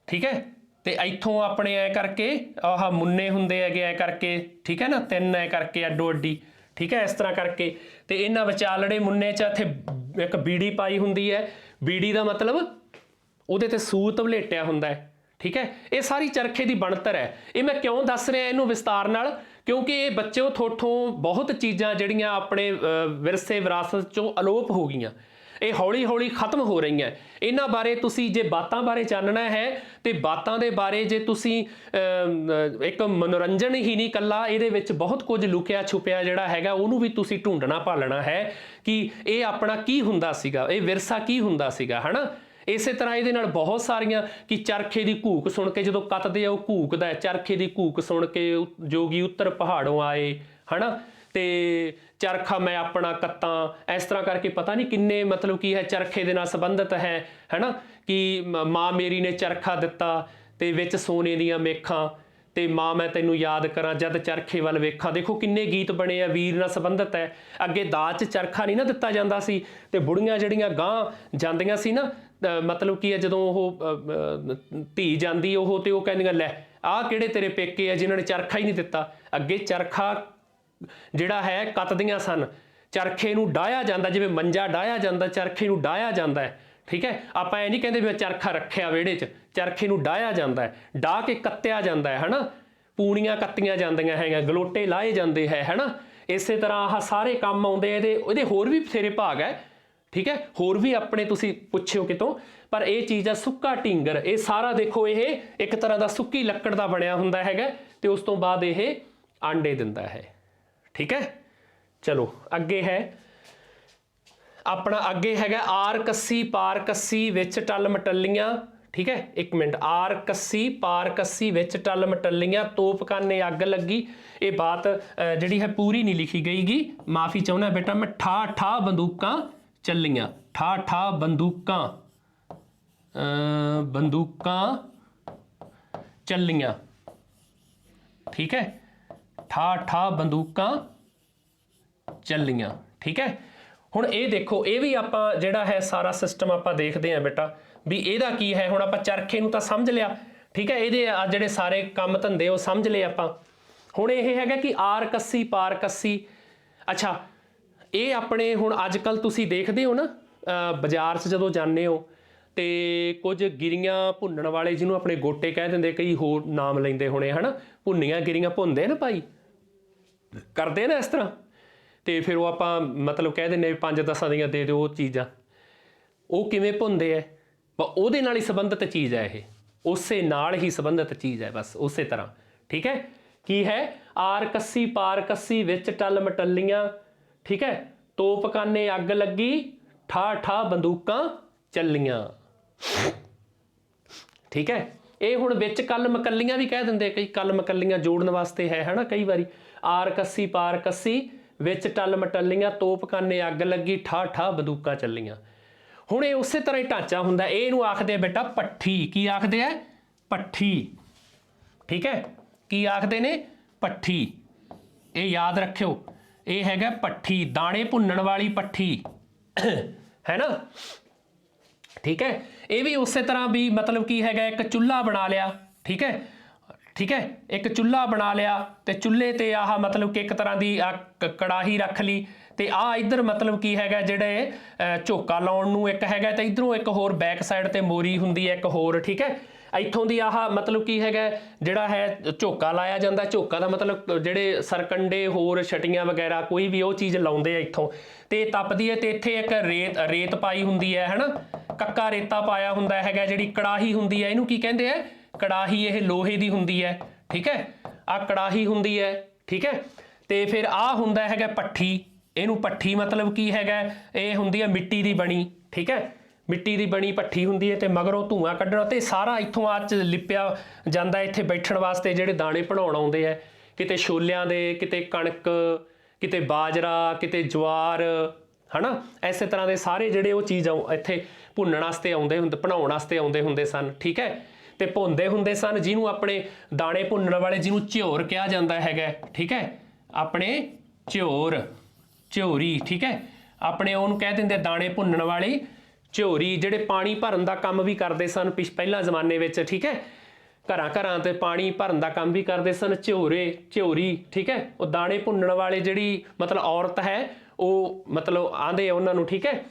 A: ਠੀਕ ਹੈ। ਤੇ ਇੱਥੋਂ ਆਪਣੇ ਐ ਕਰਕੇ ਆਹ ਮੁੰਨੇ ਹੁੰਦੇ ਹੈਗੇ ਐ ਕਰਕੇ, ਠੀਕ ਹੈ ਨਾ, 3 ਐ ਕਰਕੇ ਅੱਡੋ ਅੱਡੀ, ਠੀਕ ਹੈ, ਇਸ ਤਰ੍ਹਾਂ ਕਰਕੇ। ਤੇ ਇਹਨਾਂ ਵਿਚਾਲੜੇ ਮੁੰਨੇ 'ਚ ਇੱਥੇ ਇੱਕ ਬੀੜੀ ਪਾਈ ਹੁੰਦੀ ਹੈ। ਬੀੜੀ ਦਾ ਮਤਲਬ ਉਹਦੇ ਤੇ ਸੂਤ ਵਲੇਟਿਆ ਹੁੰਦਾ ਹੈ, ਠੀਕ ਹੈ। ਇਹ ਸਾਰੀ ਚਰਖੇ ਦੀ ਬਣਤਰ ਹੈ। ਇਹ ਮੈਂ ਕਿਉਂ ਦੱਸ ਰਿਹਾ ਇਹਨੂੰ ਵਿਸਤਾਰ ਨਾਲ, क्योंकि ये बच्चों थोथों बहुत चीज़ां ਜਿਹੜੀਆਂ ਆਪਣੇ ਵਿਰਸੇ ਵਿਰਾਸਤ ਚੋਂ ਅਲੋਪ ਹੋ ਗਈਆਂ, ਇਹ ਹੌਲੀ ਹੌਲੀ ਖਤਮ ਹੋ ਰਹੀਆਂ। ਇਹਨਾਂ ਬਾਰੇ ਤੁਸੀਂ ਜੇ ਬਾਤਾਂ ਬਾਰੇ ਜਾਣਨਾ ਹੈ ਤੇ ਬਾਤਾਂ ਦੇ ਬਾਰੇ ਜੇ ਤੁਸੀਂ ਇੱਕ ਮਨੋਰੰਜਨ ਹੀ ਨਹੀਂ ਕੱਲਾ, ਇਹਦੇ ਵਿੱਚ ਬਹੁਤ ਕੁਝ ਲੁਕਿਆ ਛੁਪਿਆ ਜਿਹੜਾ ਹੈਗਾ ਉਹਨੂੰ ਵੀ ਤੁਸੀਂ ਢੂੰਡਣਾ ਭਾਲਣਾ ਹੈ ਕਿ ਇਹ ਆਪਣਾ ਕੀ ਹੁੰਦਾ ਸੀਗਾ, ਇਹ ਵਿਰਸਾ ਕੀ ਹੁੰਦਾ ਸੀਗਾ, ਹਨਾ। ਇਸੇ ਤਰ੍ਹਾਂ ਇਹਦੇ ਨਾਲ ਬਹੁਤ ਸਾਰੀਆਂ ਕਿ ਚਰਖੇ ਦੀ ਘੂਕ ਸੁਣ ਕੇ ਜਦੋਂ ਕੱਤਦੇ ਆ ਉਹ ਘੂਕਦਾ, ਚਰਖੇ ਦੀ ਘੂਕ ਸੁਣ ਕੇ ਜੋਗੀ ਉੱਤਰ ਪਹਾੜੋਂ ਆਏ, ਹਨਾ, ਤੇ ਚਰਖਾ ਮੈਂ ਆਪਣਾ ਕੱਤਾਂ, ਇਸ ਤਰ੍ਹਾਂ ਕਰਕੇ ਪਤਾ ਨਹੀਂ ਕਿੰਨੇ ਮਤਲਬ ਕੀ ਹੈ ਚਰਖੇ ਦੇ ਨਾਲ ਸੰਬੰਧਿਤ ਹੈ, ਹਨਾ, ਕਿ ਮਾਂ ਮੇਰੀ ਨੇ ਚਰਖਾ ਦਿੱਤਾ ਤੇ ਵਿੱਚ ਸੋਨੇ ਦੀਆਂ ਮੇਖਾਂ, ਤੇ ਮਾਂ ਮੈਂ ਤੈਨੂੰ ਯਾਦ ਕਰਾਂ ਜਦ ਚਰਖੇ ਵੱਲ ਵੇਖਾਂ। ਦੇਖੋ ਕਿੰਨੇ ਗੀਤ ਬਣੇ ਆ, ਵੀਰ ਨਾਲ ਸੰਬੰਧਿਤ ਹੈ। ਅੱਗੇ ਦਾਜ 'ਚ ਚਰਖਾ ਨਹੀਂ ਨਾ ਦਿੱਤਾ ਜਾਂਦਾ ਸੀ, ਤੇ ਬੁੜੀਆਂ ਜਿਹੜੀਆਂ ਗਾਂਹ ਜਾਂਦੀਆਂ ਸੀ ਨਾ, ਮਤਲਬ ਕੀ ਹੈ ਜਦੋਂ ਉਹ ਧੀ ਜਾਂਦੀ ਉਹ ਤੇ ਉਹ ਕਹਿੰਦੀਆਂ ਲੈ ਆਹ ਕਿਹੜੇ ਤੇਰੇ ਪੇਕੇ ਆ ਜਿਨ੍ਹਾਂ ਨੇ ਚਰਖਾ ਹੀ ਨਹੀਂ ਦਿੱਤਾ। ਅੱਗੇ ਚਰਖਾ ਜਿਹੜਾ ਹੈ ਕੱਤਦੀਆਂ ਸਨ, ਚਰਖੇ ਨੂੰ ਡਾਹਿਆ ਜਾਂਦਾ, ਜਿਵੇਂ ਮੰਜਾ ਡਾਹਿਆ ਜਾਂਦਾ ਚਰਖੇ ਨੂੰ ਡਾਹਿਆ ਜਾਂਦਾ ਹੈ, ਠੀਕ ਹੈ। ਆਪਾਂ ਇਹ ਨਹੀਂ ਕਹਿੰਦੇ ਵੀ ਚਰਖਾ ਰੱਖਿਆ ਵਿਹੜੇ 'ਚ, ਚਰਖੇ ਨੂੰ ਡਾਹਿਆ ਜਾਂਦਾ ਹੈ, ਡਾਹ ਕੇ ਕੱਤਿਆ ਜਾਂਦਾ ਹੈ, ਹਨਾ, ਪੂਣੀਆਂ ਕੱਤੀਆਂ ਜਾਂਦੀਆਂ ਹੈਗੀਆਂ, ਗਲੋਟੇ ਲਾਏ ਜਾਂਦੇ ਹੈ, ਹਨਾ। ਇਸੇ ਤਰ੍ਹਾਂ ਆਹ ਸਾਰੇ ਕੰਮ ਆਉਂਦੇ, ਇਹਦੇ ਹੋਰ ਵੀ ਬਥੇਰੇ ਭਾਗ ਹੈ, ਠੀਕ ਹੈ, ਹੋਰ ਵੀ ਆਪਣੇ ਤੁਸੀਂ ਪੁੱਛਿਓ ਕਿਤੋਂ, ਪਰ ਇਹ ਚੀਜ਼ ਆ ਸੁੱਕਾ ਢੀਂਗਰ। ਇਹ ਸਾਰਾ ਦੇਖੋ ਇਹ ਇੱਕ ਤਰ੍ਹਾਂ ਦਾ ਸੁੱਕੀ ਲੱਕੜ ਦਾ ਬਣਿਆ ਹੁੰਦਾ ਹੈਗਾ, ਤੇ ਉਸ ਤੋਂ ਬਾਅਦ ਇਹ ਆਂਡੇ ਦਿੰਦਾ ਹੈ, ਠੀਕ ਹੈ। ਚਲੋ ਅੱਗੇ ਹੈ ਆਪਣਾ, ਅੱਗੇ ਹੈਗਾ ਆਰ ਕੱਸੀ ਪਾਰ ਕੱਸੀ ਵਿੱਚ ਟੱਲ ਮਟੱਲੀਆਂ, ਠੀਕ ਹੈ। ਇੱਕ ਮਿੰਟ, ਆਰ ਕੱਸੀ ਪਾਰ ਕੱਸੀ ਵਿੱਚ ਟੱਲ ਮਟੱਲੀਆਂ, ਤੋਪਕਾਨੇ ਅੱਗ ਲੱਗੀ। ਇਹ ਬਾਤ ਜਿਹੜੀ ਹੈ ਪੂਰੀ ਨਹੀਂ ਲਿਖੀ ਗਈਗੀ, ਮਾਫੀ ਚਾਹੁੰਦਾ ਬੇਟਾ ਮੈਂ। ਠਾ ਠਾ ਬੰਦੂਕਾਂ ਚੱਲੀਆਂ, ਠਾ ਠਾ ਬੰਦੂਕਾਂ ਚੱਲੀਆਂ, ਠੀਕ ਹੈ, ਠਾ ਠਾ ਬੰਦੂਕਾਂ ਚੱਲੀਆਂ, ਠੀਕ ਹੈ। ਹੁਣ ਇਹ ਦੇਖੋ, ਇਹ ਵੀ ਆਪਾਂ ਜਿਹੜਾ ਹੈ ਸਾਰਾ ਸਿਸਟਮ ਆਪਾਂ ਦੇਖਦੇ ਹਾਂ ਬੇਟਾ ਵੀ ਇਹਦਾ ਕੀ ਹੈ। ਹੁਣ ਆਪਾਂ ਚਰਖੇ ਨੂੰ ਤਾਂ ਸਮਝ ਲਿਆ, ਠੀਕ ਹੈ, ਇਹਦੇ ਜਿਹੜੇ ਸਾਰੇ ਕੰਮ ਧੰਦੇ ਉਹ ਸਮਝ ਲਏ ਆਪਾਂ। ਹੁਣ ਇਹ ਹੈਗਾ ਕਿ ਆਰ ਕੱਸੀ ਪਾਰ ਕੱਸੀ। ਅੱਛਾ, ਇਹ ਆਪਣੇ ਹੁਣ ਅੱਜ ਕੱਲ੍ਹ ਤੁਸੀਂ ਦੇਖਦੇ ਹੋ ਨਾ ਬਾਜ਼ਾਰ 'ਚ ਜਦੋਂ ਜਾਂਦੇ ਹੋ ਤੇ ਕੁਝ ਗਿਰੀਆਂ ਭੁੰਨਣ ਵਾਲੇ, ਜਿਹਨੂੰ ਆਪਣੇ ਗੋਟੇ ਕਹਿ ਦਿੰਦੇ, ਕਈ ਹੋਰ ਨਾਮ ਲੈਂਦੇ ਹੋਣੇ, ਹਨਾ, ਭੁੰਨੀਆਂ ਗਿਰੀਆਂ ਭੁੰਨਦੇ ਨਾ ਭਾਈ, ਕਰਦੇ ਨਾ ਇਸ ਤਰ੍ਹਾਂ, ਤੇ ਫਿਰ ਉਹ ਆਪਾਂ ਮਤਲਬ ਕਹਿ ਦਿੰਦੇ 5-10 ਦੀਆਂ ਦੇ ਦਿਓ ਉਹ ਚੀਜ਼ਾਂ। ਉਹ ਕਿਵੇਂ ਭੁੰਨਦੇ ਹੈ? ਉਹਦੇ ਨਾਲ ਹੀ ਸੰਬੰਧਿਤ ਚੀਜ਼ ਹੈ, ਇਹ ਉਸੇ ਨਾਲ ਹੀ ਸੰਬੰਧਿਤ ਚੀਜ਼ ਹੈ, ਬਸ ਉਸੇ ਤਰ੍ਹਾਂ, ਠੀਕ ਹੈ। ਕੀ ਹੈ? ਆਰ ਕੱਸੀ ਪਾਰ ਕੱਸੀ ਵਿੱਚ ਟੱਲ ਮਟੱਲੀਆਂ, ਠੀਕ ਹੈ, ਤੋਪਕਾਨੇ ਅੱਗ ਲੱਗੀ, ਠਾ ਠਾ ਬੰਦੂਕਾਂ ਚੱਲੀਆਂ, ਠੀਕ ਹੈ। ਇਹ ਹੁਣ ਵਿੱਚ ਕਲ ਮਕੱਲੀਆਂ ਵੀ ਕਹਿ ਦਿੰਦੇ ਕਈ, ਕਲ ਮਕੱਲੀਆਂ ਜੋੜਨ ਵਾਸਤੇ ਹੈ, ਹਨਾ, ਕਈ ਵਾਰੀ। ਆਰ ਕੱਸੀ ਪਾਰ ਕੱਸੀ ਵਿੱਚ ਟੱਲ ਮਟੱਲੀਆਂ, ਤੋਪਕਾਨੇ ਅੱਗ ਲੱਗੀ, ਠਾ ਠਾ ਬੰਦੂਕਾਂ ਚੱਲੀਆਂ। ਹੁਣ ਇਹ ਉਸੇ ਤਰ੍ਹਾਂ ਹੀ ਢਾਂਚਾ ਹੁੰਦਾ, ਇਹਨੂੰ ਆਖਦੇ ਆ ਬੇਟਾ ਪੱਠੀ। ਕੀ ਆਖਦੇ ਆ? ਪੱਠੀ, ਠੀਕ ਹੈ। ਕੀ ਆਖਦੇ ਨੇ? ਪੱਠੀ। ਇਹ ਯਾਦ ਰੱਖਿਓ, ਇਹ ਹੈਗਾ ਪੱਠੀ, ਦਾਣੇ ਭੁੰਨਣ ਵਾਲੀ ਪੱਠੀ, ਹੈ ਨਾ, ਠੀਕ ਹੈ। ਇਹ ਵੀ ਉਸੇ ਤਰ੍ਹਾਂ ਵੀ ਮਤਲਬ ਕੀ ਹੈਗਾ, ਇੱਕ ਚੁੱਲ੍ਹਾ ਬਣਾ ਲਿਆ, ਠੀਕ ਹੈ, ਠੀਕ ਹੈ, ਇੱਕ ਚੁੱਲ੍ਹਾ ਬਣਾ ਲਿਆ ਤੇ ਚੁੱਲ੍ਹੇ ਤੇ ਆਹ ਮਤਲਬ ਕਿ ਇੱਕ ਤਰ੍ਹਾਂ ਦੀ ਕੜਾਹੀ ਰੱਖ ਲਈ, ਤੇ ਆਹ ਇੱਧਰ ਮਤਲਬ ਕੀ ਹੈਗਾ ਜਿਹੜੇ ਝੋਕਾ ਲਾਉਣ ਨੂੰ ਇੱਕ ਹੈਗਾ, ਤੇ ਇੱਧਰੋਂ ਇੱਕ ਹੋਰ ਬੈਕ ਸਾਈਡ ਤੇ ਮੋਰੀ ਹੁੰਦੀ ਹੈ ਇੱਕ ਹੋਰ, ਠੀਕ ਹੈ। ਇੱਥੋਂ ਦੀ ਆਹ ਮਤਲਬ ਕੀ ਹੈਗਾ ਜਿਹੜਾ ਹੈ ਝੋਕਾ ਲਾਇਆ ਜਾਂਦਾ। ਝੋਕਾ ਦਾ ਮਤਲਬ ਜਿਹੜੇ ਸਰਕੰਡੇ ਹੋਰ ਛਟੀਆਂ ਵਗੈਰਾ ਕੋਈ ਵੀ ਉਹ ਚੀਜ਼ ਲਾਉਂਦੇ ਆ ਇੱਥੋਂ, ਤੇ ਤਪਦੀ ਹੈ, ਤੇ ਇੱਥੇ ਇੱਕ ਰੇਤ ਪਾਈ ਹੁੰਦੀ ਹੈ, ਹਨਾ, ਕੱਕਾ ਰੇਤਾ ਪਾਇਆ ਹੁੰਦਾ ਹੈਗਾ। ਜਿਹੜੀ ਕੜਾਹੀ ਹੁੰਦੀ ਹੈ ਇਹਨੂੰ ਕੀ ਕਹਿੰਦੇ ਆ? ਕੜਾਹੀ। ਇਹ ਲੋਹੇ ਦੀ ਹੁੰਦੀ ਹੈ, ਠੀਕ ਹੈ, ਆਹ ਕੜਾਹੀ ਹੁੰਦੀ ਹੈ, ਠੀਕ ਹੈ। ਤੇ ਫਿਰ ਆਹ ਹੁੰਦਾ ਹੈਗਾ ਪੱਠੀ। ਇਹਨੂੰ ਪੱਠੀ ਮਤਲਬ ਕੀ ਹੈਗਾ? ਇਹ ਹੁੰਦੀ ਹੈ ਮਿੱਟੀ ਦੀ ਬਣੀ, ਠੀਕ ਹੈ, ਮਿੱਟੀ ਦੀ ਬਣੀ ਪੱਠੀ ਹੁੰਦੀ ਹੈ, ਤੇ ਮਗਰੋਂ ਧੂੰਆਂ ਕੱਢਣਾ, ਤੇ ਸਾਰਾ ਇੱਥੋਂ ਆਹ 'ਚ ਲਿਪਿਆ ਜਾਂਦਾ। ਇੱਥੇ ਬੈਠਣ ਵਾਸਤੇ ਜਿਹੜੇ ਦਾਣੇ ਬਣਾਉਣ ਆਉਂਦੇ ਆ, ਕਿਤੇ ਛੋਲਿਆਂ ਦੇ, ਕਿਤੇ ਕਣਕ, ਕਿਤੇ ਬਾਜਰਾ, ਕਿਤੇ ਜਵਾਰ, ਹਨਾ, ਇਸੇ ਤਰ੍ਹਾਂ ਦੇ ਸਾਰੇ ਜਿਹੜੇ ਉਹ ਚੀਜ਼ ਇੱਥੇ ਭੁੰਨਣ ਵਾਸਤੇ ਆਉਂਦੇ ਹੁੰਦੇ, ਬਣਾਉਣ ਵਾਸਤੇ ਆਉਂਦੇ ਹੁੰਦੇ ਸਨ, ਠੀਕ ਹੈ, ਤੇ ਭੁੰਨਦੇ ਹੁੰਦੇ ਸਨ। ਜਿਹਨੂੰ ਆਪਣੇ ਦਾਣੇ ਭੁੰਨਣ ਵਾਲੇ ਜਿਹਨੂੰ ਝਿਓਰ ਕਿਹਾ ਜਾਂਦਾ ਹੈਗਾ, ਠੀਕ ਹੈ, ਆਪਣੇ ਝਿਓਰ, ਝਿਓਰੀ, ਠੀਕ ਹੈ, ਆਪਣੇ ਉਹਨੂੰ ਕਹਿ ਦਿੰਦੇ ਦਾਣੇ ਭੁੰਨਣ ਵਾਲੀ ਝਿਓਰੀ। ਜਿਹੜੇ ਪਾਣੀ ਭਰਨ ਦਾ ਕੰਮ ਵੀ ਕਰਦੇ ਸਨ ਪਹਿਲਾਂ ਜ਼ਮਾਨੇ ਵਿੱਚ, ਠੀਕ ਹੈ, ਘਰਾਂ ਘਰਾਂ ਤੇ ਪਾਣੀ ਭਰਨ ਦਾ ਕੰਮ ਵੀ ਕਰਦੇ ਸਨ ਝਿਓਰੀ, ਠੀਕ ਹੈ। ਉਹ ਦਾਣੇ ਭੁੰਨਣ ਵਾਲੇ ਜਿਹੜੀ ਮਤਲਬ ਔਰਤ ਹੈ ਉਹ ਮਤਲਬ ਆਂਦੇ ਉਹਨਾਂ ਨੂੰ, ਠੀਕ ਹੈ।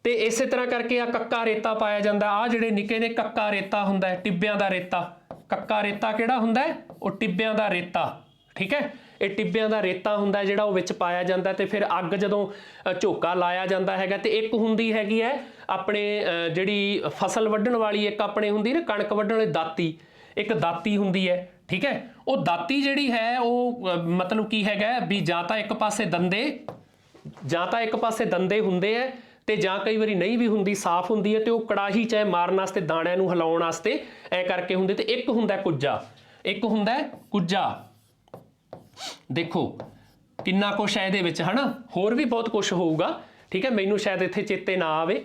A: ਤੇ ਇਸੇ ਤਰ੍ਹਾਂ ਕਰਕੇ ਆ ਕੱਕਾ ਰੇਤਾ ਪਾਇਆ ਜਾਂਦਾ। ਆ ਜਿਹੜੇ ਨਿੱਕੇ ਨੇ ਕੱਕਾ ਰੇਤਾ ਹੁੰਦਾ ਹੈ, ਟਿੱਬਿਆਂ ਦਾ ਰੇਤਾ। ਕੱਕਾ ਰੇਤਾ ਕਿਹੜਾ ਹੁੰਦਾ ਹੈ? ਉਹ ਟਿੱਬਿਆਂ ਦਾ ਰੇਤਾ, ठीक है। ਇਹ ਟਿੱਬਿਆਂ ਦਾ ਰੇਤਾ ਹੁੰਦਾ ਜਿਹੜਾ ਉਹ ਵਿੱਚ ਪਾਇਆ ਜਾਂਦਾ ਤੇ ਫਿਰ ਅੱਗ ਜਦੋਂ ਝੋਕਾ ਲਾਇਆ ਜਾਂਦਾ ਹੈਗਾ ਤੇ ਇੱਕ ਹੁੰਦੀ ਹੈਗੀ ਹੈ ਆਪਣੇ ਜਿਹੜੀ ਫਸਲ ਵੱਢਣ ਵਾਲੀ, ਇੱਕ ਆਪਣੇ ਹੁੰਦੀ ਨਾ ਕਣਕ ਵੱਢਣ ਵਾਲੀ ਦਾਤੀ, ਇੱਕ ਦਾਤੀ ਹੁੰਦੀ ਹੈ, ਠੀਕ ਹੈ। ਉਹ ਦਾਤੀ ਜਿਹੜੀ ਹੈ ਉਹ ਮਤਲਬ ਕੀ ਹੈਗਾ ਵੀ ਜਾਂ ਤਾਂ ਇੱਕ ਪਾਸੇ ਦੰਦੇ ਹੁੰਦੇ ਹੈ ਤੇ ਜਾਂ ਕਈ ਵਾਰੀ ਨਹੀਂ ਵੀ ਹੁੰਦੀ, ਸਾਫ਼ ਹੁੰਦੀ ਹੈ ਤੇ ਉਹ ਕੜਾਹੀ ਚਾਹੇ ਮਾਰਨ ਵਾਸਤੇ ਦਾਣਿਆਂ ਨੂੰ ਹਿਲਾਉਣ ਵਾਸਤੇ ਐ ਕਰਕੇ ਹੁੰਦੇ। ਤੇ ਇੱਕ ਹੁੰਦਾ ਕੁੱਜਾ, देखो किन्ना कुछ है ये है ना, होर भी बहुत कुछ होगा, ठीक है। मैनू शायद इत्थे चेते ना आवे।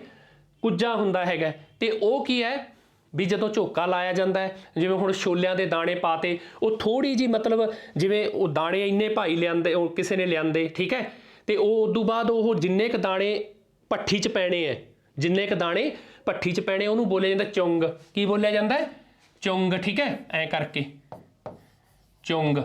A: कुज्जा हुंदा हैगा ते ओह की है भी जदों झोका लाया जाता है, जिवें हुण छोलियां दे दाणे पाते, वो थोड़ी जी मतलब जिवें वो दाणे इन्ने भाई लिआंदे किसी ने लिआंदे, ठीक है। ते उदों बाद वो जिन्ने क दाणे भट्ठी च पैणे है, जिन्ने क दाणे भट्ठी च पैणे उहनूं बोलिया जांदा चुंग। की बोलिया जांदा है? चुंग, ठीक है। ऐ करके चुंग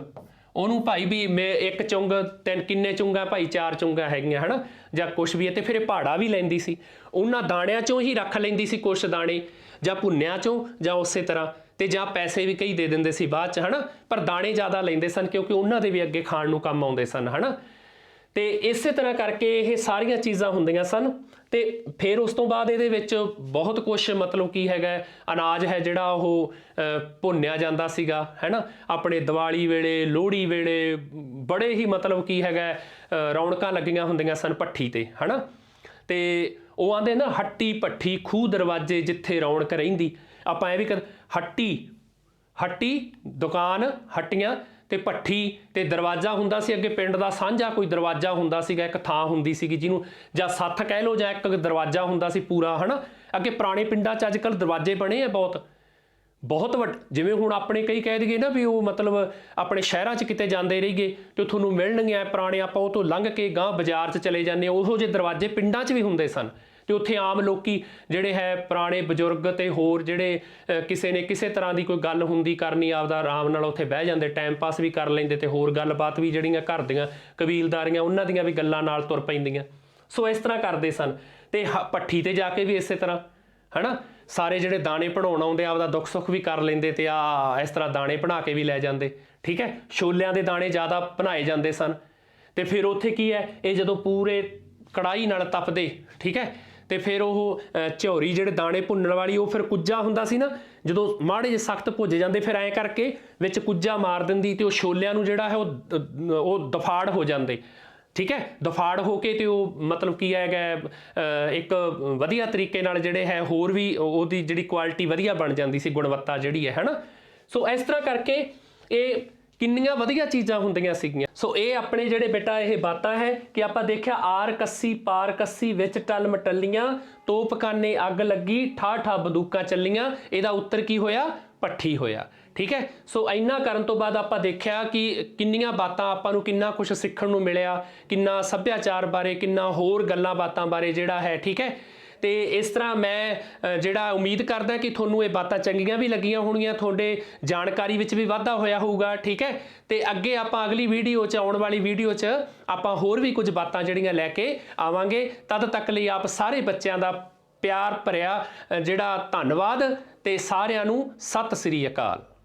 A: ਉਹਨੂੰ ਭਾਈ ਵੀ ਮੈਂ ਇੱਕ ਚੁੰਗ ਤਿੰਨ ਕਿੰਨੇ ਚੁੰਗਾ ਭਾਈ, 4 ਚੁੰਗਾ ਹੈਗੀਆਂ ਹੈ ਨਾ ਜਾਂ ਕੁਛ ਵੀ ਹੈ। ਤੇ ਫਿਰ ਇਹ ਭਾੜਾ ਵੀ ਲੈਂਦੀ ਸੀ, ਉਹਨਾਂ ਦਾਣਿਆਂ ਚੋਂ ਹੀ ਰੱਖ ਲੈਂਦੀ ਸੀ ਕੁਛ ਦਾਣੇ, ਜਾਂ ਭੁੰਨਿਆਂ ਚੋਂ ਜਾਂ ਉਸੇ ਤਰ੍ਹਾਂ, ਤੇ ਜਾਂ ਪੈਸੇ ਵੀ ਕਈ ਦੇ ਦਿੰਦੇ ਸੀ ਬਾਅਦ 'ਚ ਹੈ ਨਾ, ਪਰ ਦਾਣੇ ਜ਼ਿਆਦਾ ਲੈਂਦੇ ਸਨ ਕਿਉਂਕਿ ਉਹਨਾਂ ਦੇ ਵੀ ਅੱਗੇ ਖਾਣ ਨੂੰ ਕੰਮ ਆਉਂਦੇ ਸਨ ਹੈ ਨਾ। ਤੇ ਇਸੇ ਤਰ੍ਹਾਂ ਕਰਕੇ ਇਹ ਸਾਰੀਆਂ ਚੀਜ਼ਾਂ ਹੁੰਦੀਆਂ ਸਨ। ਤੇ ਫਿਰ ਉਸ ਤੋਂ ਬਾਅਦ ਇਹਦੇ ਵਿੱਚ ਬਹੁਤ ਕੁਛ ਮਤਲਬ ਕੀ ਹੈਗਾ, ਅਨਾਜ ਹੈ ਜਿਹੜਾ ਉਹ ਭੁੰਨਿਆ ਜਾਂਦਾ ਸੀਗਾ ਹੈ ਨਾ। ਆਪਣੇ ਦੀਵਾਲੀ ਵੇਲੇ, ਲੋਹੜੀ ਵੇਲੇ ਬੜੇ ਹੀ ਮਤਲਬ ਕੀ ਹੈਗਾ ਰੌਣਕਾਂ ਲੱਗੀਆਂ ਹੁੰਦੀਆਂ ਸਨ ਭੱਠੀ ਤੇ ਹੈ ਨਾ। ਤੇ ਉਹ ਆਂਦੇ ਨਾ ਹੱਟੀ ਭੱਠੀ ਖੂਹ ਦਰਵਾਜ਼ੇ ਜਿੱਥੇ ਰੌਣਕ ਰਹਿੰਦੀ। ਆਪਾਂ ਇਹ ਵੀ ਹੱਟੀ ਦੁਕਾਨ, ਹੱਟੀਆਂ ਤੇ ਭੱਠੀ ਤੇ ਦਰਵਾਜ਼ਾ ਹੁੰਦਾ ਸੀ ਅੱਗੇ ਪਿੰਡ ਦਾ ਸਾਂਝਾ ਕੋਈ ਦਰਵਾਜ਼ਾ ਹੁੰਦਾ ਸੀਗਾ, ਇੱਕ ਥਾਂ ਹੁੰਦੀ ਸੀਗੀ ਜਿਹਨੂੰ ਜਾਂ ਸੱਥ ਕਹਿ ਲਓ ਜਾਂ ਇੱਕ ਦਰਵਾਜ਼ਾ ਹੁੰਦਾ ਸੀ ਪੂਰਾ ਹੈ ਨਾ। ਅੱਗੇ ਪੁਰਾਣੇ ਪਿੰਡਾਂ 'ਚ ਅੱਜ ਕੱਲ੍ਹ ਦਰਵਾਜ਼ੇ ਬਣੇ ਆ ਬਹੁਤ ਜਿਵੇਂ ਹੁਣ ਆਪਣੇ ਕਈ ਕਹਿ ਦਈਏ ਨਾ ਵੀ ਉਹ ਮਤਲਬ ਆਪਣੇ ਸ਼ਹਿਰਾਂ 'ਚ ਕਿਤੇ ਜਾਂਦੇ ਰਹੀਏ ਤੇ ਤੁਹਾਨੂੰ ਮਿਲਣਗੇ ਪੁਰਾਣੇ, ਆਪਾਂ ਉਹ ਤੋਂ ਲੰਘ ਕੇ ਗਾਂਹ ਬਾਜ਼ਾਰ 'ਚ ਚਲੇ ਜਾਂਦੇ, ਉਹੋ ਜਿਹੇ ਦਰਵਾਜ਼ੇ ਪਿੰਡਾਂ 'ਚ ਵੀ ਹੁੰਦੇ ਸਨ। ਤੇ ਉੱਥੇ ਆਮ ਲੋਕੀ ਜਿਹੜੇ ਹੈ ਪੁਰਾਣੇ ਬਜ਼ੁਰਗ ਤੇ ਹੋਰ ਜਿਹੜੇ ਕਿਸੇ ਨੇ ਕਿਸੇ ਤਰ੍ਹਾਂ ਦੀ ਕੋਈ ਗੱਲ ਹੁੰਦੀ ਕਰਨੀ, ਆਪਦਾ ਆਰਾਮ ਨਾਲ ਉੱਥੇ ਬਹਿ ਜਾਂਦੇ, ਟਾਈਮ ਪਾਸ ਵੀ ਕਰ ਲੈਂਦੇ ਤੇ ਹੋਰ ਗੱਲਬਾਤ ਵੀ ਜਿਹੜੀਆਂ ਘਰ ਦੀਆਂ ਕਬੀਲਦਾਰੀਆਂ ਉਹਨਾਂ ਦੀਆਂ ਵੀ ਗੱਲਾਂ ਨਾਲ ਤੁਰ ਪੈਂਦੀਆਂ। ਸੋ ਇਸ ਤਰ੍ਹਾਂ ਕਰਦੇ ਸਨ। ਤੇ ਭੱਠੀ ਤੇ ਜਾ ਕੇ ਵੀ ਇਸੇ ਤਰ੍ਹਾਂ ਹੈ ਨਾ, ਸਾਰੇ ਜਿਹੜੇ ਦਾਣੇ ਬਣਾਉਣ ਆਉਂਦੇ ਆਪਦਾ ਦੁੱਖ ਸੁੱਖ ਵੀ ਕਰ ਲੈਂਦੇ ਤੇ ਇਸ ਤਰ੍ਹਾਂ ਦਾਣੇ ਬਣਾ ਕੇ ਵੀ ਲੈ ਜਾਂਦੇ, ਠੀਕ ਹੈ। ਛੋਲਿਆਂ ਦੇ ਦਾਣੇ ਜ਼ਿਆਦਾ ਬਣਾਏ ਜਾਂਦੇ ਸਨ। ਤੇ ਫਿਰ ਉੱਥੇ ਕੀ ਹੈ, ਇਹ ਜਦੋਂ ਪੂਰੇ ਕੜਾਹੀ ਨਾਲ ਤਪਦੇ, ਠੀਕ ਹੈ, ਤੇ ਫਿਰ ਉਹ ਝੋਰੀ ਜਿਹੜੇ ਦਾਣੇ ਭੁੰਨਣ ਵਾਲੀ ਉਹ ਫਿਰ ਕੁੱਜਾ ਹੁੰਦਾ ਸੀ ਨਾ, ਜਦੋਂ ਮਾੜੇ ਜਿਹੇ ਸਖਤ ਭੁੱਜ ਜਾਂਦੇ ਫਿਰ ਐਂ ਕਰਕੇ ਵਿੱਚ ਕੁੱਜਾ ਮਾਰ ਦਿੰਦੀ ਤੇ ਉਹ ਛੋਲਿਆਂ ਨੂੰ ਜਿਹੜਾ ਹੈ ਉਹ ਦਫਾੜ ਹੋ ਜਾਂਦੇ, ਠੀਕ ਹੈ। ਦਫਾੜ ਹੋ ਕੇ ਤੇ ਉਹ ਮਤਲਬ ਕੀ ਹੈਗਾ ਇੱਕ ਵਧੀਆ ਤਰੀਕੇ ਨਾਲ ਜਿਹੜੇ ਹੈ ਹੋਰ ਵੀ ਉਹਦੀ ਜਿਹੜੀ ਕੁਆਲਿਟੀ ਵਧੀਆ ਬਣ ਜਾਂਦੀ ਸੀ, ਗੁਣਵੱਤਾ ਜਿਹੜੀ ਹੈ ਨਾ। ਸੋ ਇਸ ਤਰ੍ਹਾਂ ਕਰਕੇ ਇਹ ਕਿੰਨੀਆਂ ਵਧੀਆ ਚੀਜ਼ਾਂ ਹੁੰਦੀਆਂ ਸੀਗੀਆਂ। ਸੋ ਇਹ ਆਪਣੇ ਜਿਹੜੇ ਬੇਟਾ ਇਹ ਬਾਤਾਂ ਹੈ ਕਿ ਆਪਾਂ ਦੇਖਿਆ ਆਰ ਕੱਸੀ ਪਾਰ ਕੱਸੀ ਵਿੱਚ ਟਲ ਮਟੱਲੀਆਂ, ਤੋਪਖਾਨੇ ਅੱਗ ਲੱਗੀ, ਠਾ ਬੰਦੂਕਾਂ ਚੱਲੀਆਂ। ਇਹਦਾ ਉੱਤਰ ਕੀ ਹੋਇਆ? ਭੱਠੀ ਹੋਇਆ, ਠੀਕ ਹੈ। ਸੋ ਇੰਨਾ ਕਰਨ ਤੋਂ ਬਾਅਦ ਆਪਾਂ ਦੇਖਿਆ ਕਿ ਕਿੰਨੀਆਂ ਬਾਤਾਂ ਆਪਾਂ ਨੂੰ ਕਿੰਨਾ ਕੁਛ ਸਿੱਖਣ ਨੂੰ ਮਿਲਿਆ, ਕਿੰਨਾ ਸੱਭਿਆਚਾਰ ਬਾਰੇ, ਕਿੰਨਾ ਹੋਰ ਗੱਲਾਂ ਬਾਤਾਂ ਬਾਰੇ ਜਿਹੜਾ ਹੈ, ਠੀਕ ਹੈ। ਤੇ ਇਸ ਤਰ੍ਹਾਂ ਮੈਂ ਜਿਹੜਾ ਉਮੀਦ ਕਰਦਾ ਕਿ ਤੁਹਾਨੂੰ ਇਹ ਬਾਤਾਂ ਚੰਗੀਆਂ ਵੀ ਲੱਗੀਆਂ ਹੋਣਗੀਆਂ, ਤੁਹਾਡੇ ਜਾਣਕਾਰੀ ਵਿੱਚ ਵੀ ਵਾਧਾ ਹੋਇਆ ਹੋਊਗਾ, ਠੀਕ ਹੈ। ਤੇ ਅੱਗੇ ਆਪਾਂ ਅਗਲੀ ਵੀਡੀਓ 'ਚ, ਆਉਣ ਵਾਲੀ ਵੀਡੀਓ 'ਚ ਆਪਾਂ ਹੋਰ ਵੀ ਕੁਝ ਬਾਤਾਂ ਜਿਹੜੀਆਂ ਲੈ ਕੇ ਆਵਾਂਗੇ। ਤਦ ਤੱਕ ਲਈ ਆਪ ਸਾਰੇ ਬੱਚਿਆਂ ਦਾ ਪਿਆਰ ਭਰਿਆ ਜਿਹੜਾ ਧੰਨਵਾਦ ਤੇ ਸਾਰਿਆਂ ਨੂੰ ਸਤਿ ਸ੍ਰੀ ਅਕਾਲ।